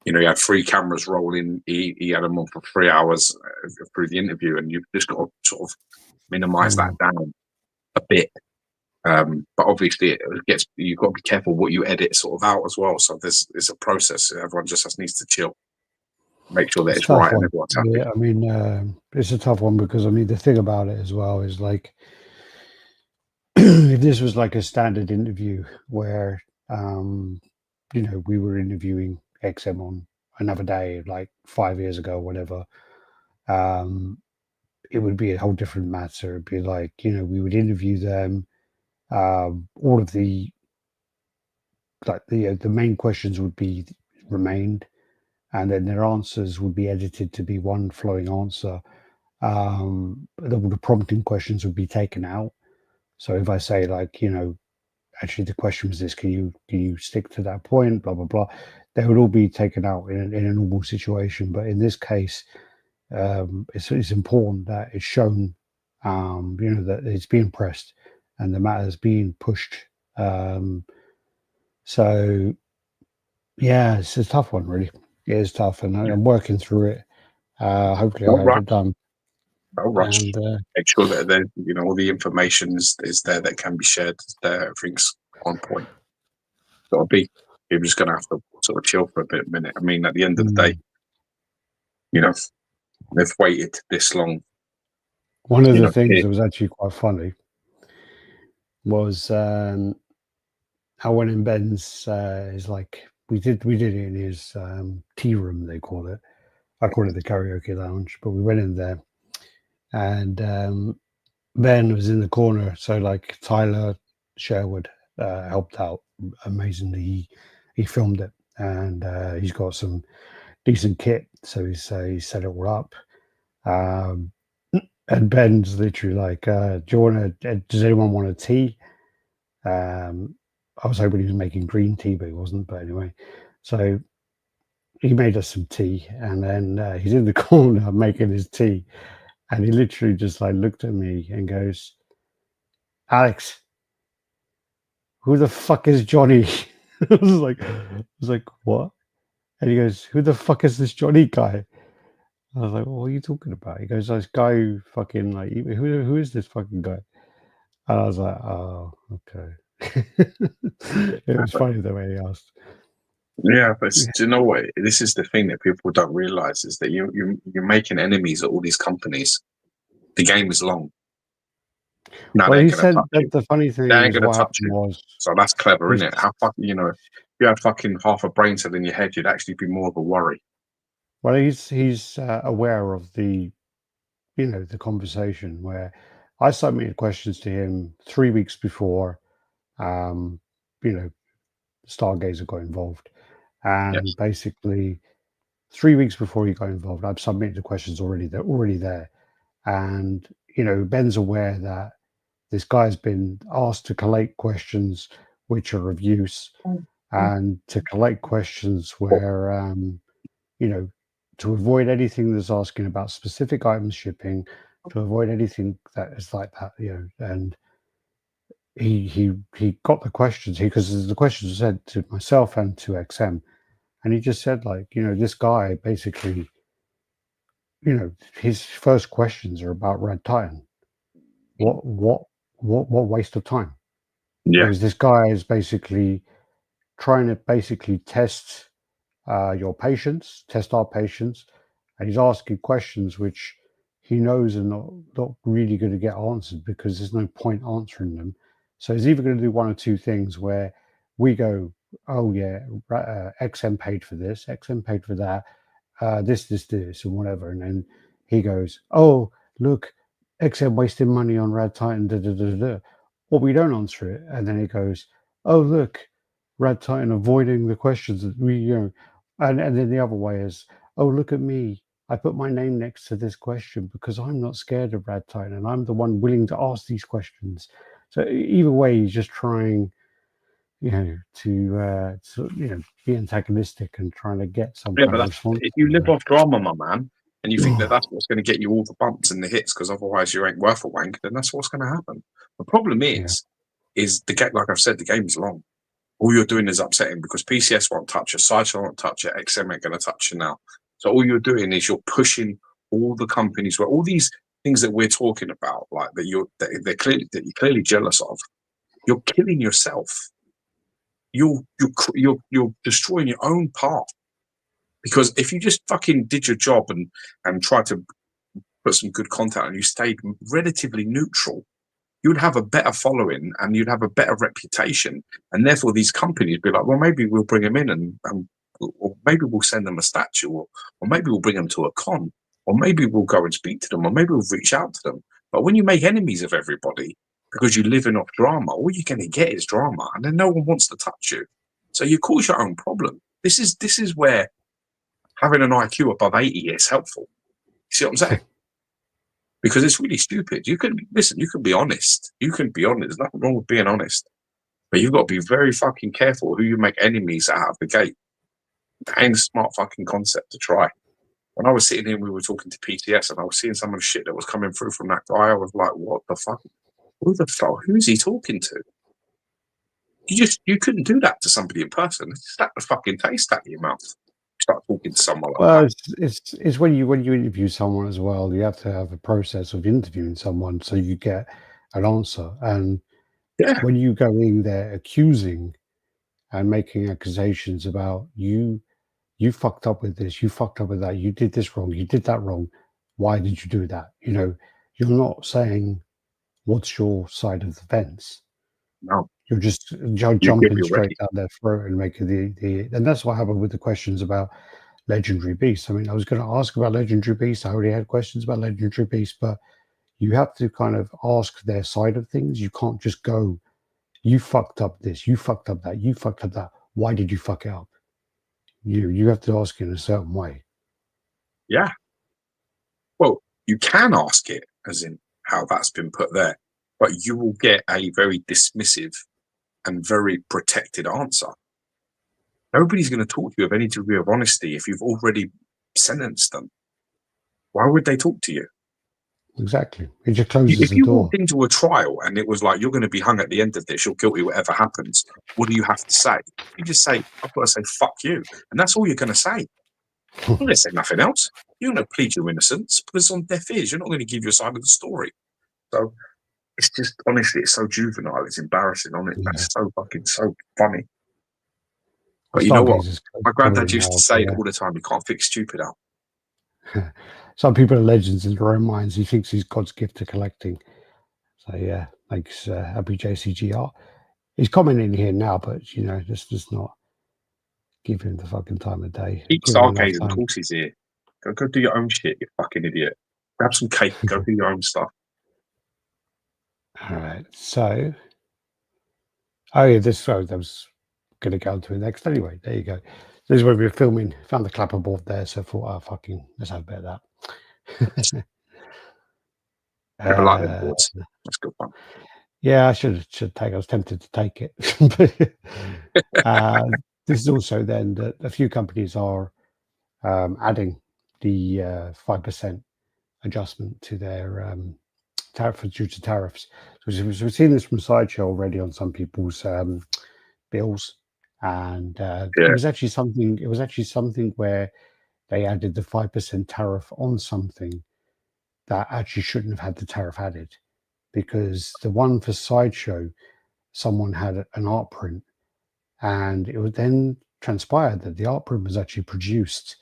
S1: You know, he had 3 cameras rolling. He had them on for 3 hours through the interview, and you've just got to sort of minimize that down a bit. But obviously, you've got to be careful what you edit sort of out as well. So it's a process. Everyone just needs to chill, make sure that it's right, and everyone's happy.
S2: Yeah, I mean, it's a tough one because I mean the thing about it as well is like if this was like a standard interview where you know we were interviewing XM on another day, like 5 years ago, or whatever, it would be a whole different matter. It'd be like, you know, we would interview them, all of the the main questions would be remained, and then their answers would be edited to be one flowing answer. The prompting questions would be taken out. So if I say like, you know, actually the question was this, can you stick to that point, blah blah blah, they would all be taken out in a normal situation. But in this case, it's important that it's shown, you know, that it's being pressed and the matter is being pushed. So yeah, it's a tough one, really. It is tough, and I'm working through it. Hopefully I'll have it done.
S1: No rush.
S2: And
S1: make sure that you know all the information is there that can be shared. There, everything's on point. Got to be. You're just going to have to sort of chill for a minute. I mean, at the end of the day, you know, they've waited this long.
S2: One of the things that was actually quite funny was how when in Ben's is like we did it in his tea room, they call it. I call it the karaoke lounge, but we went in there and Ben was in the corner, so like Tyler Sherwood helped out amazingly. He filmed it, and he's got some decent kit, so he set it all up. And Ben's literally like, does anyone want a tea? I was hoping he was making green tea, but he wasn't. But anyway, so he made us some tea, and then he's in the corner making his tea, and he literally just like looked at me and goes, "Alex, who the fuck is Johnny?" I was like, what? And he goes, "Who the fuck is this Johnny guy?" I was like, well, what are you talking about? He goes, this guy who fucking like, who is this fucking guy? And I was like, oh, okay. It was funny the way he asked.
S1: Yeah, but do you know what? This is the thing that people don't realize is that you're making enemies at all these companies. The game is long. No,
S2: well, he said that the funny thing is what happened was.
S1: So that's clever, isn't it? How fucking, you know, if you had fucking half a brain cell in your head, you'd actually be more of a worry.
S2: Well, he's aware of the, you know, the conversation where I submitted questions to him 3 weeks before. Stargazer got involved, and basically 3 weeks before he got involved, I've submitted the questions already. They're already there, and Ben's aware that this guy's been asked to collate questions which are of use, and to collect questions where to avoid anything that's asking about specific items shipping, to avoid anything that is like that, and he got the questions because the questions were sent to myself and to XM, and he just said, like, this guy basically, his first questions are about RaddTitan. What waste of time. Because this guy is basically trying to test your patience, test our patience, and he's asking questions which he knows are not really going to get answered because there's no point answering them. So he's either going to do one or two things where we go, oh yeah, XM paid for this, XM paid for that, this, and whatever. And then he goes, oh, look, XM wasting money on RaddTitan, da, da, da, da, da. Or we don't answer it. And then he goes, oh, look, RaddTitan avoiding the questions that we, and then the other way is, oh, look at me. I put my name next to this question because I'm not scared of RaddTitan and I'm the one willing to ask these questions. So either way, he's just trying, to be antagonistic and trying to get some kind of response.
S1: If you live off drama, my man, and you think that that's what's going to get you all the bumps and the hits because otherwise you ain't worth a wank, then that's what's going to happen. The problem is the game, like I've said, the game is long. All you're doing is upsetting because PCS won't touch it, Sideshow won't touch it, XM ain't going to touch it now. So all you're doing is you're pushing all the companies where all these things that we're talking about, like that you're clearly jealous of. You're killing yourself. You're destroying your own path. Because if you just fucking did your job and tried to put some good content and you stayed relatively neutral, you would have a better following and you'd have a better reputation. And therefore these companies would be like, well, maybe we'll bring them in or maybe we'll send them a statue or maybe we'll bring them to a con or maybe we'll go and speak to them or maybe we'll reach out to them. But when you make enemies of everybody because you live in off drama, all you're going to get is drama and then no one wants to touch you. So you cause your own problem. This is where having an IQ above 80 is helpful. You see what I'm saying? Because it's really stupid. You can be honest. You can be honest. There's nothing wrong with being honest. But you've got to be very fucking careful who you make enemies out of the gate. That ain't a smart fucking concept to try. When I was sitting here, we were talking to PTS and I was seeing some of the shit that was coming through from that guy. I was like, what the fuck? Who the fuck? Who's he talking to? You couldn't do that to somebody in person. Slap the fucking taste out of your mouth. Start talking to someone like that.
S2: It's when you interview someone as well, you have to have a process of interviewing someone so you get an answer. And when you go in there accusing and making accusations about you fucked up with this, you fucked up with that, you did this wrong, you did that wrong, why did you do that? You're not saying what's your side of the fence.
S1: No.
S2: You're just jumping straight down their throat and making and that's what happened with the questions about Legendary Beasts. I mean, I was going to ask about Legendary Beasts. I already had questions about Legendary Beasts, but you have to kind of ask their side of things. You can't just go, you fucked up this, you fucked up that, you fucked up that. Why did you fuck it up? You have to ask in a certain way.
S1: Yeah. Well, you can ask it as in how that's been put there, but you will get a very dismissive and very protected answer. Nobody's going to talk to you of any degree of honesty if you've already sentenced them. Why would they talk to you?
S2: Exactly. It just closes
S1: if
S2: the
S1: you
S2: door.
S1: walked into a trial and it was like, you're going to be hung at the end of this, you're guilty whatever happens, what do you have to say? You just say, I've got to say, fuck you. And that's all you're going to say. You're going to say nothing else. You're going to plead your innocence because on deaf ears, you're not going to give your side of the story. So it's just, honestly, it's so juvenile. It's embarrassing on it. Yeah. That's so fucking so funny. But you know what? My granddad used to say all the time, you can't fix stupid out.
S2: Some people are legends in their own minds. He thinks he's God's gift to collecting. So yeah, makes happy JCGR. He's commenting here now, but just not give him the fucking time of day.
S1: Keep sarcasm, of course he's here. Go do your own shit, you fucking idiot. Grab some cake and go do your own stuff.
S2: All right, so Oh yeah, that was going to go into it next anyway. There you go. This is where we were filming. Found the clapperboard there, so I thought, oh fucking, let's have a bit of that.
S1: Never like them boards. That's good fun.
S2: Yeah, I should take. I was tempted to take it. This is also then that a few companies are adding the 5% adjustment to their tariff due to tariffs. So we've seen this from Sideshow already on some people's bills, and it was actually something. It was actually something where they added the 5% tariff on something that actually shouldn't have had the tariff added, because the one for Sideshow, someone had an art print, and it would then transpired that the art print was actually produced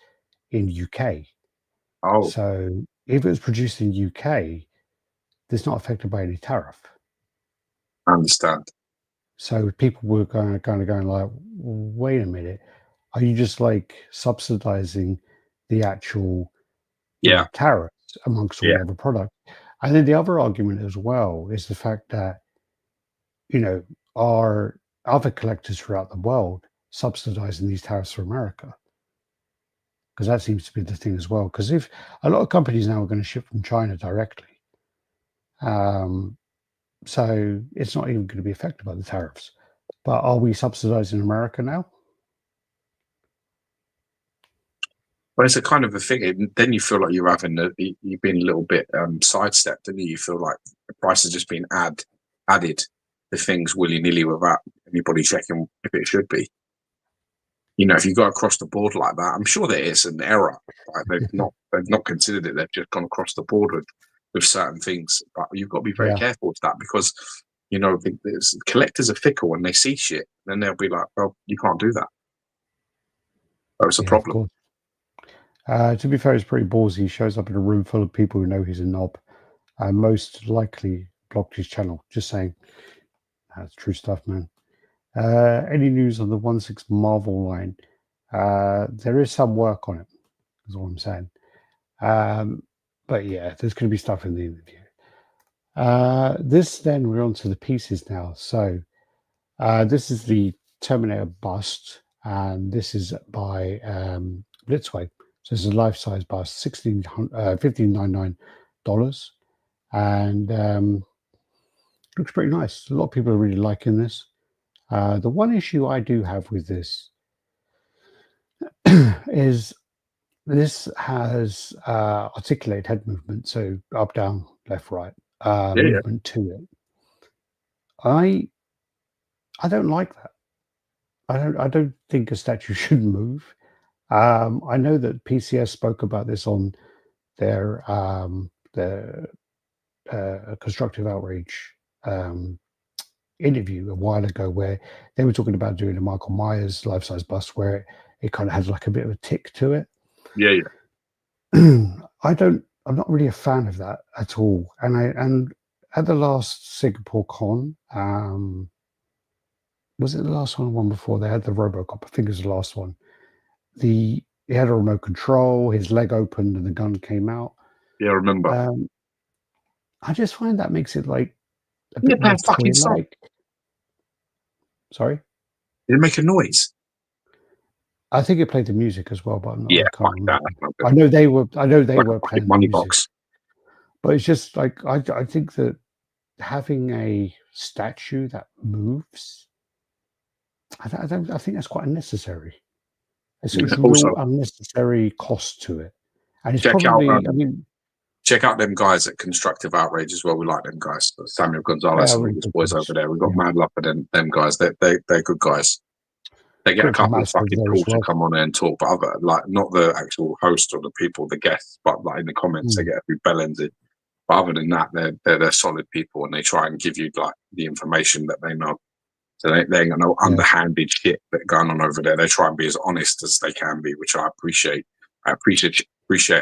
S2: in UK.
S1: Oh,
S2: So if it was produced in UK, it's not affected by any tariff.
S1: I understand.
S2: So people were going like, wait a minute, are you just like subsidizing the actual tariffs amongst all the other products? And then the other argument as well is the fact that, are other collectors throughout the world subsidizing these tariffs for America? Because that seems to be the thing as well. Because if a lot of companies now are going to ship from China directly, so it's not even going to be affected by the tariffs. But are we subsidizing America now?
S1: Well, it's a kind of a thing. Then you feel like you've been a little bit sidestepped, and you feel like the price has just been added to things willy-nilly without anybody checking if it should be. If you go across the board like that, I'm sure there is an error. Like they've not considered it. They've just gone across the board with certain things. But you've got to be very careful with that, because the collectors are fickle. When they see shit, then they'll be like, "Well, you can't do that." That's a problem.
S2: To be fair, it's pretty ballsy. He shows up in a room full of people who know he's a knob, and most likely blocked his channel. Just saying, that's true stuff, man. Any news on the 1/6 Marvel line? There is some work on it, is all I'm saying. But yeah, there's going to be stuff in the interview. Then we're on to the pieces now. So this is the Terminator bust, and this is by Blitzway. So it's a life-size bust, $15.99, and looks pretty nice. A lot of people are really liking this. The one issue I do have with this is this has articulated head movement, so up, down, left, right, movement to it. I don't like that. I don't think a statue should move. I know that PCS spoke about this on their constructive outrage interview a while ago, where they were talking about doing a Michael Myers life-size bust where it kind of had like a bit of a tick to it. I'm not really a fan of that at all. And at the last Singapore Con, was it the last one before? They had the Robocop. I think it was the last one. He had a remote control, his leg opened and the gun came out.
S1: Yeah, I remember.
S2: I just find that makes it like a bit more toy-like. Sorry?
S1: Did it make a noise?
S2: I think it played the music as well, but I can't remember.
S1: That.
S2: I know they were playing
S1: money
S2: the music.
S1: box.
S2: But it's just like I think that having a statue that moves, I think that's quite unnecessary. It's a real unnecessary cost to it. And it's
S1: check out them guys at Constructive Outrage as well. We like them guys. Samuel Gonzalez and all these boys over there. We've got mad love for them guys. They're good guys. They get a couple of fucking calls to come on there and talk, but other, like, not the actual host or the people, the guests, but like in the comments, they get a few bellends. But other than that, they're solid people, and they try and give you like the information that they know. So they ain't got no underhanded shit that going on over there. They try and be as honest as they can be, which I appreciate. I appreciate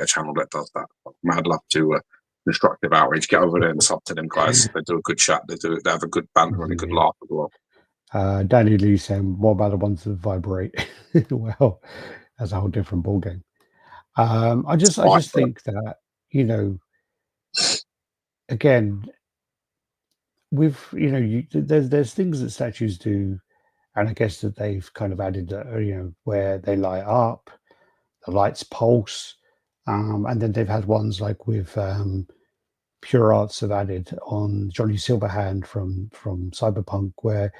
S1: a channel that does that. Mad love to Constructive Outrage. Get over there and sub to them guys. They do a good chat. They have a good banter and a good laugh as well.
S2: Danny Lee saying, what about the ones that vibrate? Well, that's a whole different ballgame. I just think that, again, with there's things that statues do, and I guess that they've kind of added where they light up, the lights pulse, and then they've had ones like with Pure Arts have added on Johnny Silverhand from Cyberpunk, where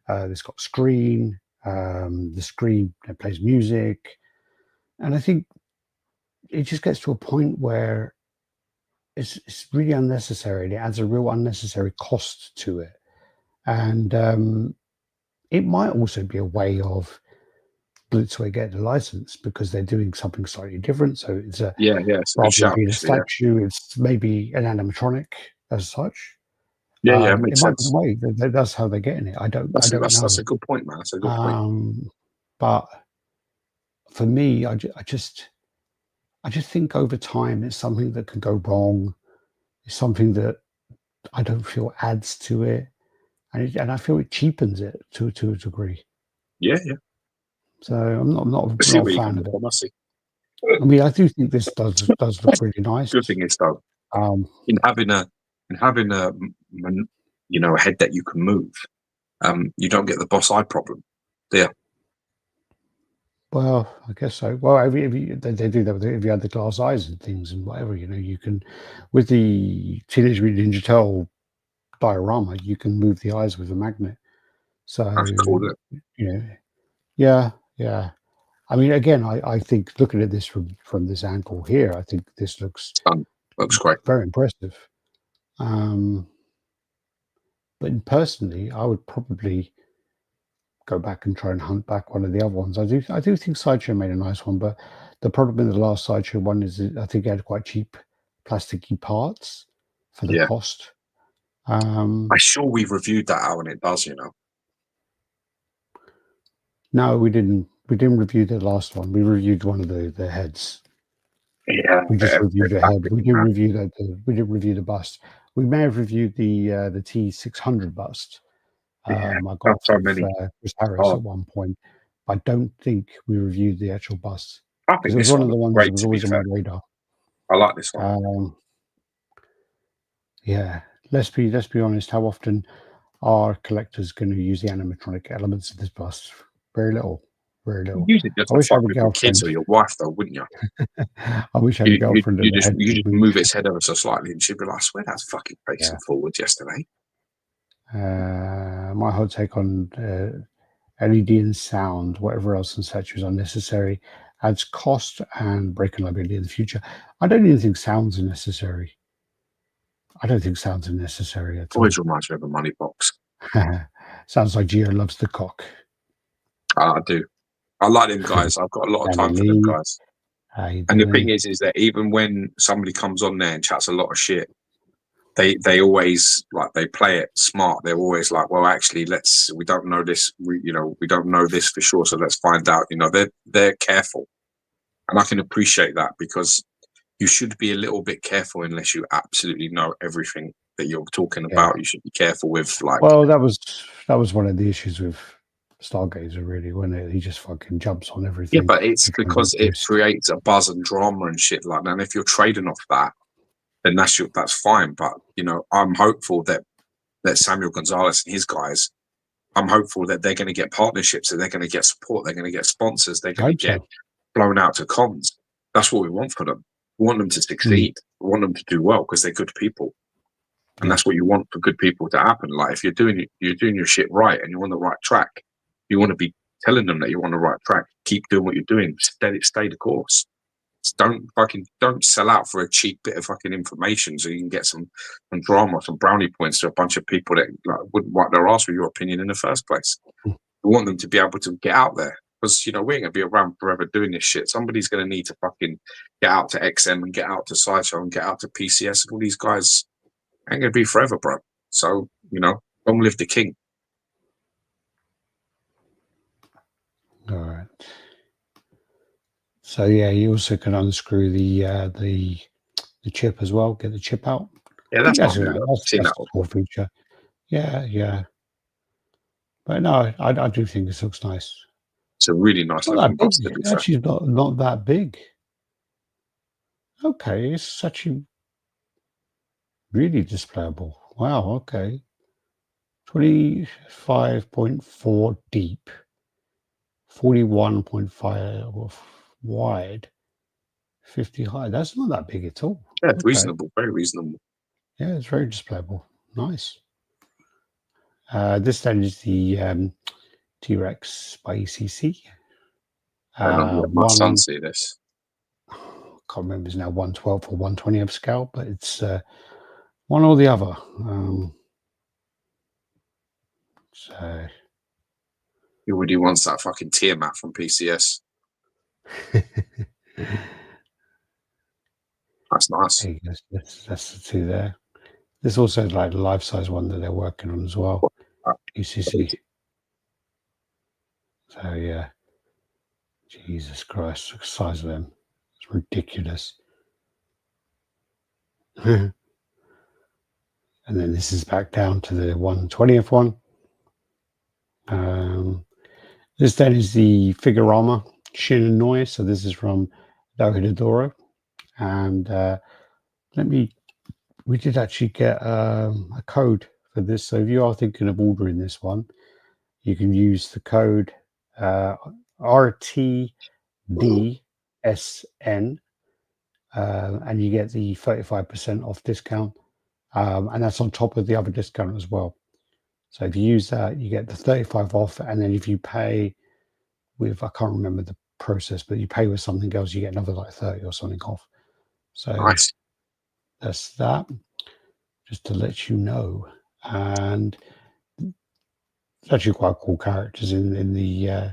S2: it's got screen, the screen that plays music, and I think it just gets to a point where it's really unnecessary, and it adds a real unnecessary cost to it. And it might also be a way of Blitzway getting a license because they're doing something slightly different. So it's a
S1: it's a good
S2: rather
S1: shout,
S2: than being a
S1: actually, yeah.
S2: statue, it's maybe an animatronic as such.
S1: Yeah,
S2: It
S1: makes
S2: might
S1: sense.
S2: be the way that's how they're getting it. I don't know.
S1: That's a good point, man. That's a good point.
S2: But for me, I just think over time it's something that can go wrong. It's something that I don't feel adds to it, and I feel it cheapens it to a degree.
S1: Yeah.
S2: So I'm not
S1: I see
S2: a
S1: where you're
S2: fan of
S1: coming
S2: it.
S1: from. I see.
S2: I mean, I do think this does look really nice.
S1: Good thing is though, in having a a head that you can move, you don't get the boss eye problem. There.
S2: Well, I guess so. Well, they do that if you had the glass eyes and things and whatever. You can with the Teenage Mutant Ninja Turtle diorama, you can move the eyes with a magnet. So
S1: That's cool.
S2: yeah. I mean, again, I think looking at this from this angle here, I think this looks
S1: great,
S2: very impressive. But personally, I would probably go back and try and hunt back one of the other ones. I do think Sideshow made a nice one, but the problem with the last Sideshow one is I think it had quite cheap plasticky parts for the cost.
S1: I'm sure we've reviewed that out, and it does,
S2: No, we didn't. We didn't review the last one. We reviewed one of the heads.
S1: Yeah,
S2: we just reviewed the head. We didn't review we didn't review the bust. We may have reviewed the T600 bust. I got
S1: so
S2: from
S1: many.
S2: Chris Harris at one point. I don't think we reviewed the actual bust.
S1: I think
S2: it was one of the ones that was always on my radar.
S1: I like this one.
S2: Yeah, let's be honest. How often are collectors going to use the animatronic elements of this bust? Very little. Very little.
S1: Use it just
S2: I wish I had a
S1: with your kids or your wife, though, wouldn't you?
S2: I wish I had a girlfriend.
S1: You just move its head ever so slightly, and she'd be like, "I swear that's fucking facing forward yesterday."
S2: My hot take on LED and sound, whatever else in statues is unnecessary, adds cost and breaking liability in the future. I don't even think sounds are necessary. At all.
S1: Always reminds me of a money box.
S2: Sounds like Gio loves the cock.
S1: I do. I like them guys. I've got a lot of time for them guys. And the thing is that even when somebody comes on there and chats a lot of shit, they always they play it smart. They're always like, well, actually, we don't know this. We don't know this for sure. So let's find out. They're careful, and I can appreciate that because you should be a little bit careful unless you absolutely know everything that you're talking about. You should be careful with
S2: Well, that was one of the issues with Stargazer, really, when he just fucking jumps on everything.
S1: Yeah, but it's because it creates a buzz and drama and shit like that. And if you're trading off that, then that's fine. But I'm hopeful that Samuel Gonzalez and his guys, I'm hopeful that they're going to get partnerships, that they're going to get support, they're going to get sponsors, they're going to get blown out to cons. That's what we want for them. We want them to succeed. We want them to do well because they're good people. And that's what you want for good people to happen. Like if you're doing your shit right and you're on the right track, you want to be telling them that you're on the right track. Keep doing what you're doing. Stay the course. Don't sell out for a cheap bit of fucking information so you can get some drama, some brownie points to a bunch of people that wouldn't wipe their ass with your opinion in the first place. We want them to be able to get out there because we ain't gonna be around forever doing this shit. Somebody's gonna need to fucking get out to XM and get out to Sideshow and get out to PCS. All these guys ain't gonna be forever, bro. So long live the king.
S2: All right. So you also can unscrew the chip as well. Get the chip out.
S1: Yeah, that's
S2: a cool feature. Yeah. But no, I do think this looks nice.
S1: It's a really nice looking box.
S2: It's actually not that big. Okay, it's actually really displayable. Wow. Okay. 25.4 deep, 41.5 wide, 50 high. That's not that big at all.
S1: Yeah, it's reasonable, very reasonable.
S2: Yeah, it's very displayable. Nice. This then is the T-Rex by ECC.
S1: I don't know, my son see this.
S2: Can't remember, it's now 1/12 or 1/20 of scale, but it's one or the other. So
S1: He already wants that fucking Tiamat from PCS. That's nice.
S2: there you go. That's the two there. There's also like a life-size one that they're working on as well. ECC. So yeah, Jesus Christ, the size of them, it's ridiculous. And then this is back down to the 1/20th one. This then is the Figurama Shin and Noi. So this is from Dohidadoro. And we did actually get a code for this. So if you are thinking of ordering this one, you can use the code RTDSN, and you get the 35% off discount. And that's on top of the other discount as well. So if you use that, you get the 35 off. And then if you pay with, I can't remember the process, but you pay with something else, you get another like 30 or something off. So
S1: nice.
S2: That's that, just to let you know. And it's actually quite cool characters in the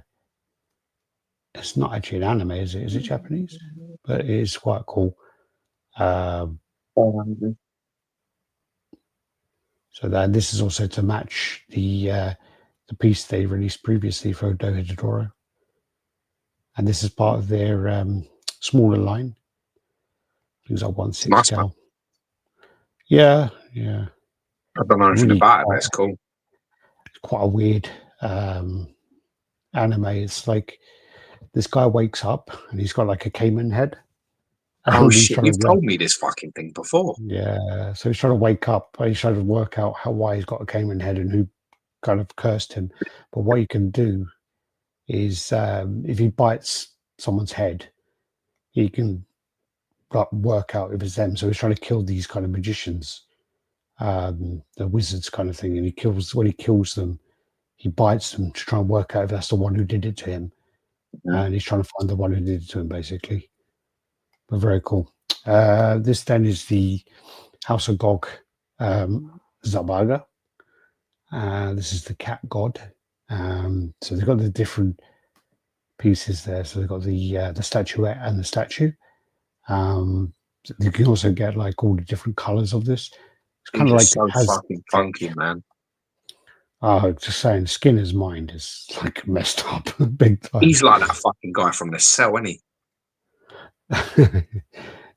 S2: it's not actually an anime, is it? Is it Japanese? But it is quite cool. So that this is also to match the piece they released previously for Dohidadoro. And this is part of their smaller line. Things like 1/6
S1: nice,
S2: scale.
S1: Man.
S2: Yeah.
S1: I don't know anything about it, but it's cool.
S2: It's quite a weird anime. It's like this guy wakes up and he's got like a caiman head.
S1: Oh shit! You've told me this fucking thing before.
S2: Yeah, so he's trying to wake up. He's trying to work out why he's got a caiman head and who kind of cursed him. But what you can do is, if he bites someone's head, he can work out if it's them. So he's trying to kill these kind of magicians, the wizards kind of thing. And when he kills them, he bites them to try and work out if that's the one who did it to him. And he's trying to find the one who did it to him, basically. But very cool. This then is the House of Gog Zabaga. This is the cat god. So they've got the different pieces there. So they've got the statuette and the statue. You can also get like all the different colors of this. It's kind of like
S1: so fucking funky, man.
S2: Just saying, Skinner's mind is like messed up big time.
S1: He's like that fucking guy from The Cell, isn't he?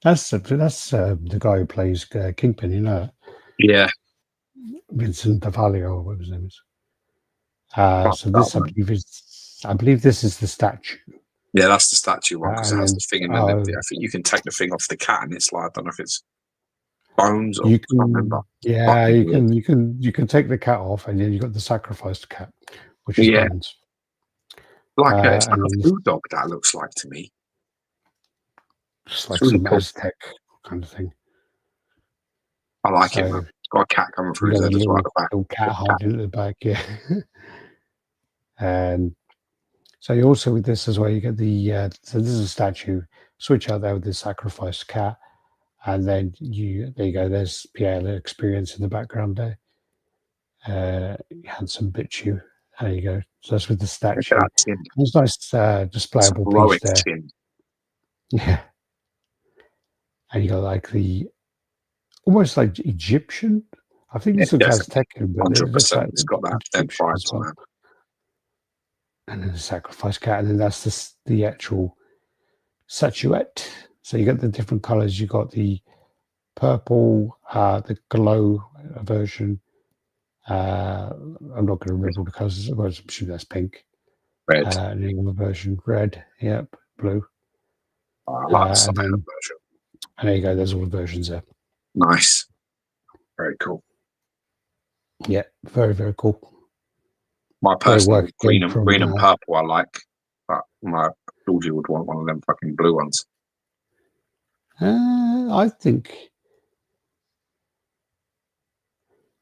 S2: That's the guy who plays Kingpin, you know.
S1: Yeah.
S2: Vincent D'Avalio, or whatever his name is. So this, I believe this is the statue.
S1: Yeah, that's the statue one because it has the thing in the lip. I think you can take the thing off the cat, and it's like, I don't know if it's bones or I can't remember.
S2: Yeah, you can take the cat off, and then you got the sacrificed cat, which is bones.
S1: Like it's like a blue dog that looks like to me.
S2: Just like some Aztec kind of thing.
S1: I like it, man. It's got a cat coming through his head as well at the back.
S2: Little cat hiding at the back, yeah. And so you also with this as well, you get the so this is a statue. Switch out there with the sacrificed cat, and then there you go. There's Pierre Experience in the background there. Handsome Bichu. There you go. So that's with the statue. It's nice displayable piece there.
S1: Tin.
S2: Yeah. And you got like the almost like Egyptian. I think this looks Aztecan, but
S1: 100%. It's got that vibes, man.
S2: And then the sacrifice cat, and then that's the actual statuette. So you got the different colors. You got the purple, the glow version. I'm not going to remember all the colors. I'm sure that's pink.
S1: Red.
S2: And then the version red. Yep, blue.
S1: I like the version.
S2: And there you go. There's all the versions there.
S1: Nice. Very cool.
S2: Yeah, very, very cool.
S1: My
S2: Very
S1: personal
S2: work
S1: green
S2: again from,
S1: and purple I like, but my Georgie would want one of them fucking blue ones.
S2: I think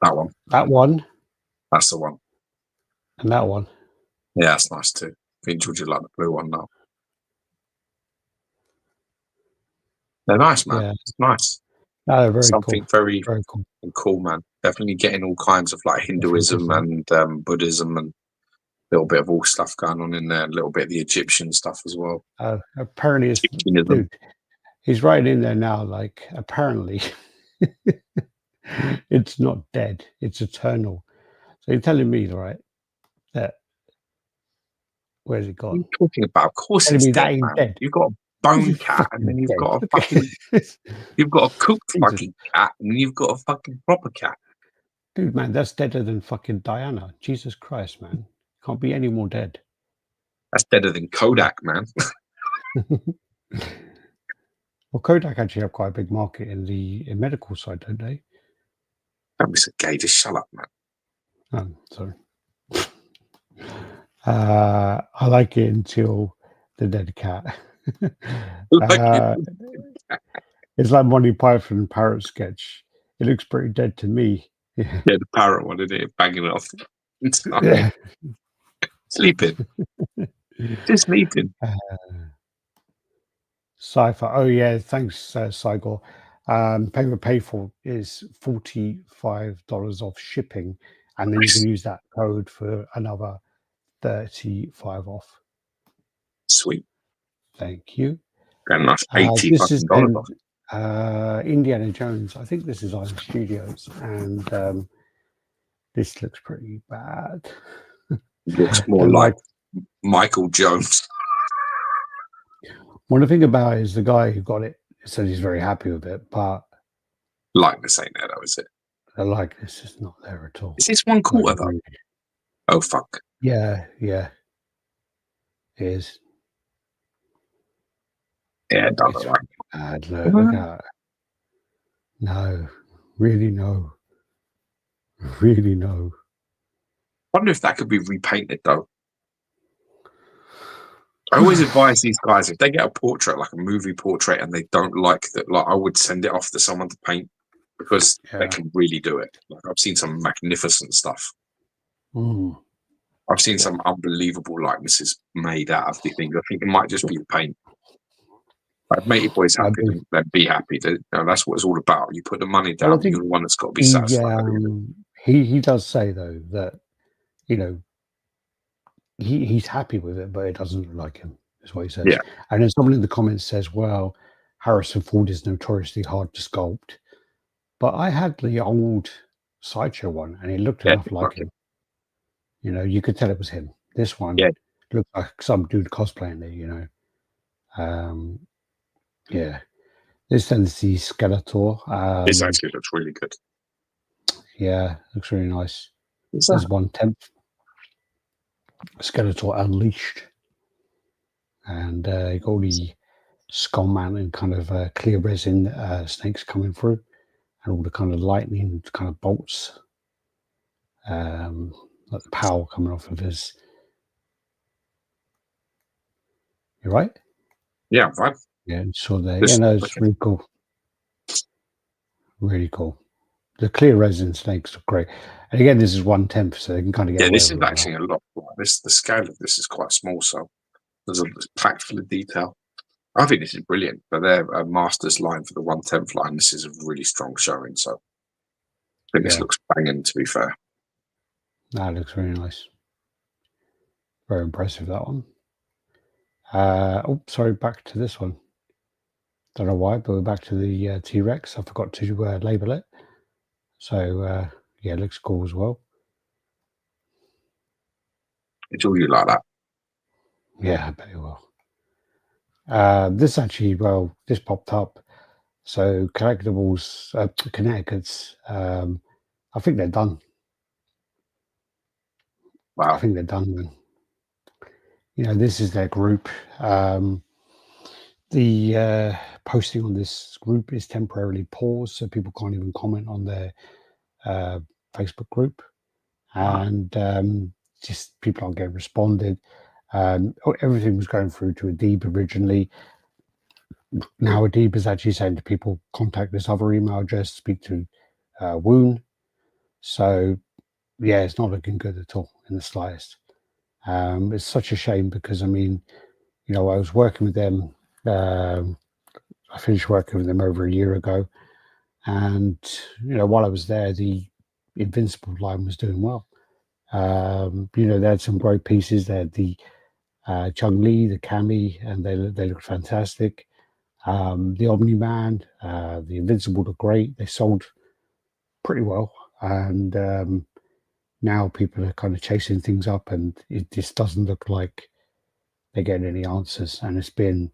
S1: That one.
S2: that one
S1: That's the one.
S2: and that one.
S1: Yeah, that's nice too. I think Georgie would like the blue one now. They're nice, man.
S2: Yeah.
S1: It's nice.
S2: No, very
S1: Something
S2: cool.
S1: very
S2: Very cool.
S1: cool, man. Definitely getting all kinds of like Hinduism
S2: Definitely.
S1: and Buddhism and a little bit of all stuff going on in there. A little bit of the Egyptian stuff as well.
S2: Apparently, it's dude. He's writing in there now. Like, apparently, it's not dead. It's eternal. So you're telling me, right? That where's it
S1: What are
S2: gone?
S1: you talking about? Of course,
S2: Telling
S1: it's
S2: me
S1: dead,
S2: that ain't
S1: man.
S2: dead.
S1: You've got a bone cat, and then you've got a fucking, you've got a cooked
S2: Jesus.
S1: fucking cat, and you've got a fucking proper cat.
S2: Dude, man, that's deader than fucking Diana. Jesus Christ, man. Can't be any more dead.
S1: That's deader than Kodak, man.
S2: Well, Kodak actually have quite a big market in the medical side, don't they?
S1: Don't be so gay. Just shut up, man.
S2: Sorry. I like it until the dead cat. It's like Monty Python parrot sketch. It looks pretty dead to me.
S1: Yeah, the parrot one, isn't it? Banging it off.
S2: Yeah.
S1: Sleeping. Just sleeping.
S2: Sci-fi. Oh yeah, thanks, Cygor. Pay for is $45 off shipping, and then you can use that code for another 35 off.
S1: Sweet.
S2: Thank you.
S1: And that's $80
S2: This is
S1: off.
S2: Indiana Jones. I think this is Iron Studios, and this looks pretty bad.
S1: It looks more like Michael Jones.
S2: One thing about it is the guy who got it said he's very happy with it, but
S1: likeness ain't there, though, is it?
S2: the likeness is not there at all.
S1: Is this 1/4 though?
S2: Really.
S1: Oh fuck.
S2: Yeah, it is.
S1: Yeah, it does right.
S2: Bad. Look at it. No, really no. Really no.
S1: I wonder if that could be repainted though. I always advise these guys, if they get a portrait, like a movie portrait, and they don't like that, like I would send it off to someone to paint, because they can really do it. Like I've seen some magnificent stuff. I've seen some unbelievable likenesses made out of the things. I think it might just be the paint. Like, make your boys happy, then be happy. That's what it's all about. You put the money down, well, you're the one that's got to be satisfied.
S2: He does say though that, you know, he's happy with it, but it doesn't look like him, is what he says.
S1: Yeah.
S2: And then someone in the comments says, well, Harrison Ford is notoriously hard to sculpt. But I had the old Sideshow one, and it looked enough like him. You know, you could tell it was him. This one looked like some dude cosplaying there, you know. Yeah. This is the Skeletor.
S1: This actually looks really good.
S2: Yeah, looks really nice. This is 1/10. Skeletor Unleashed. And you got all the skull mounted kind of clear resin snakes coming through, and all the kind of lightning kind of bolts. Like the power coming off of his. You right?
S1: Yeah, right.
S2: Yeah, so there. Yeah, no, it's really cool. Really cool. The clear resin snakes are great. And again, this is 1/10, so they can kind of get.
S1: Yeah, this is actually a lot. The scale of this is quite small, so there's a packed full of detail. I think this is brilliant. But they're a master's line for the 1/10 line. This is a really strong showing, so I think this looks banging, to be fair.
S2: That looks really nice. Very impressive, that one. Sorry, back to this one. Don't know why, but we're back to the T-Rex. I forgot to label it. So, yeah, it looks cool as well.
S1: It's all you like that.
S2: Yeah, I bet it will. This actually, this popped up. So, Collectibles, Connecticut's, I think they're done.
S1: Wow.
S2: I think they're done. You know, this is their group. The posting on this group is temporarily paused, so people can't even comment on their Facebook group. and just people aren't getting responded. Everything was going through to Adib originally. Now Adib is actually saying to people, contact this other email address, speak to Woon. So yeah, it's not looking good at all in the slightest. It's such a shame because I mean, you know, I was working with them. I finished working with them over a year ago, and you know, while I was there, the Invincible line was doing well. You know, they had some great pieces. They had the Chung Li, the Cami, and they looked fantastic. The Omni Man, the Invincible looked great. They sold pretty well, and now people are kind of chasing things up, and it just doesn't look like they're getting any answers. And it's been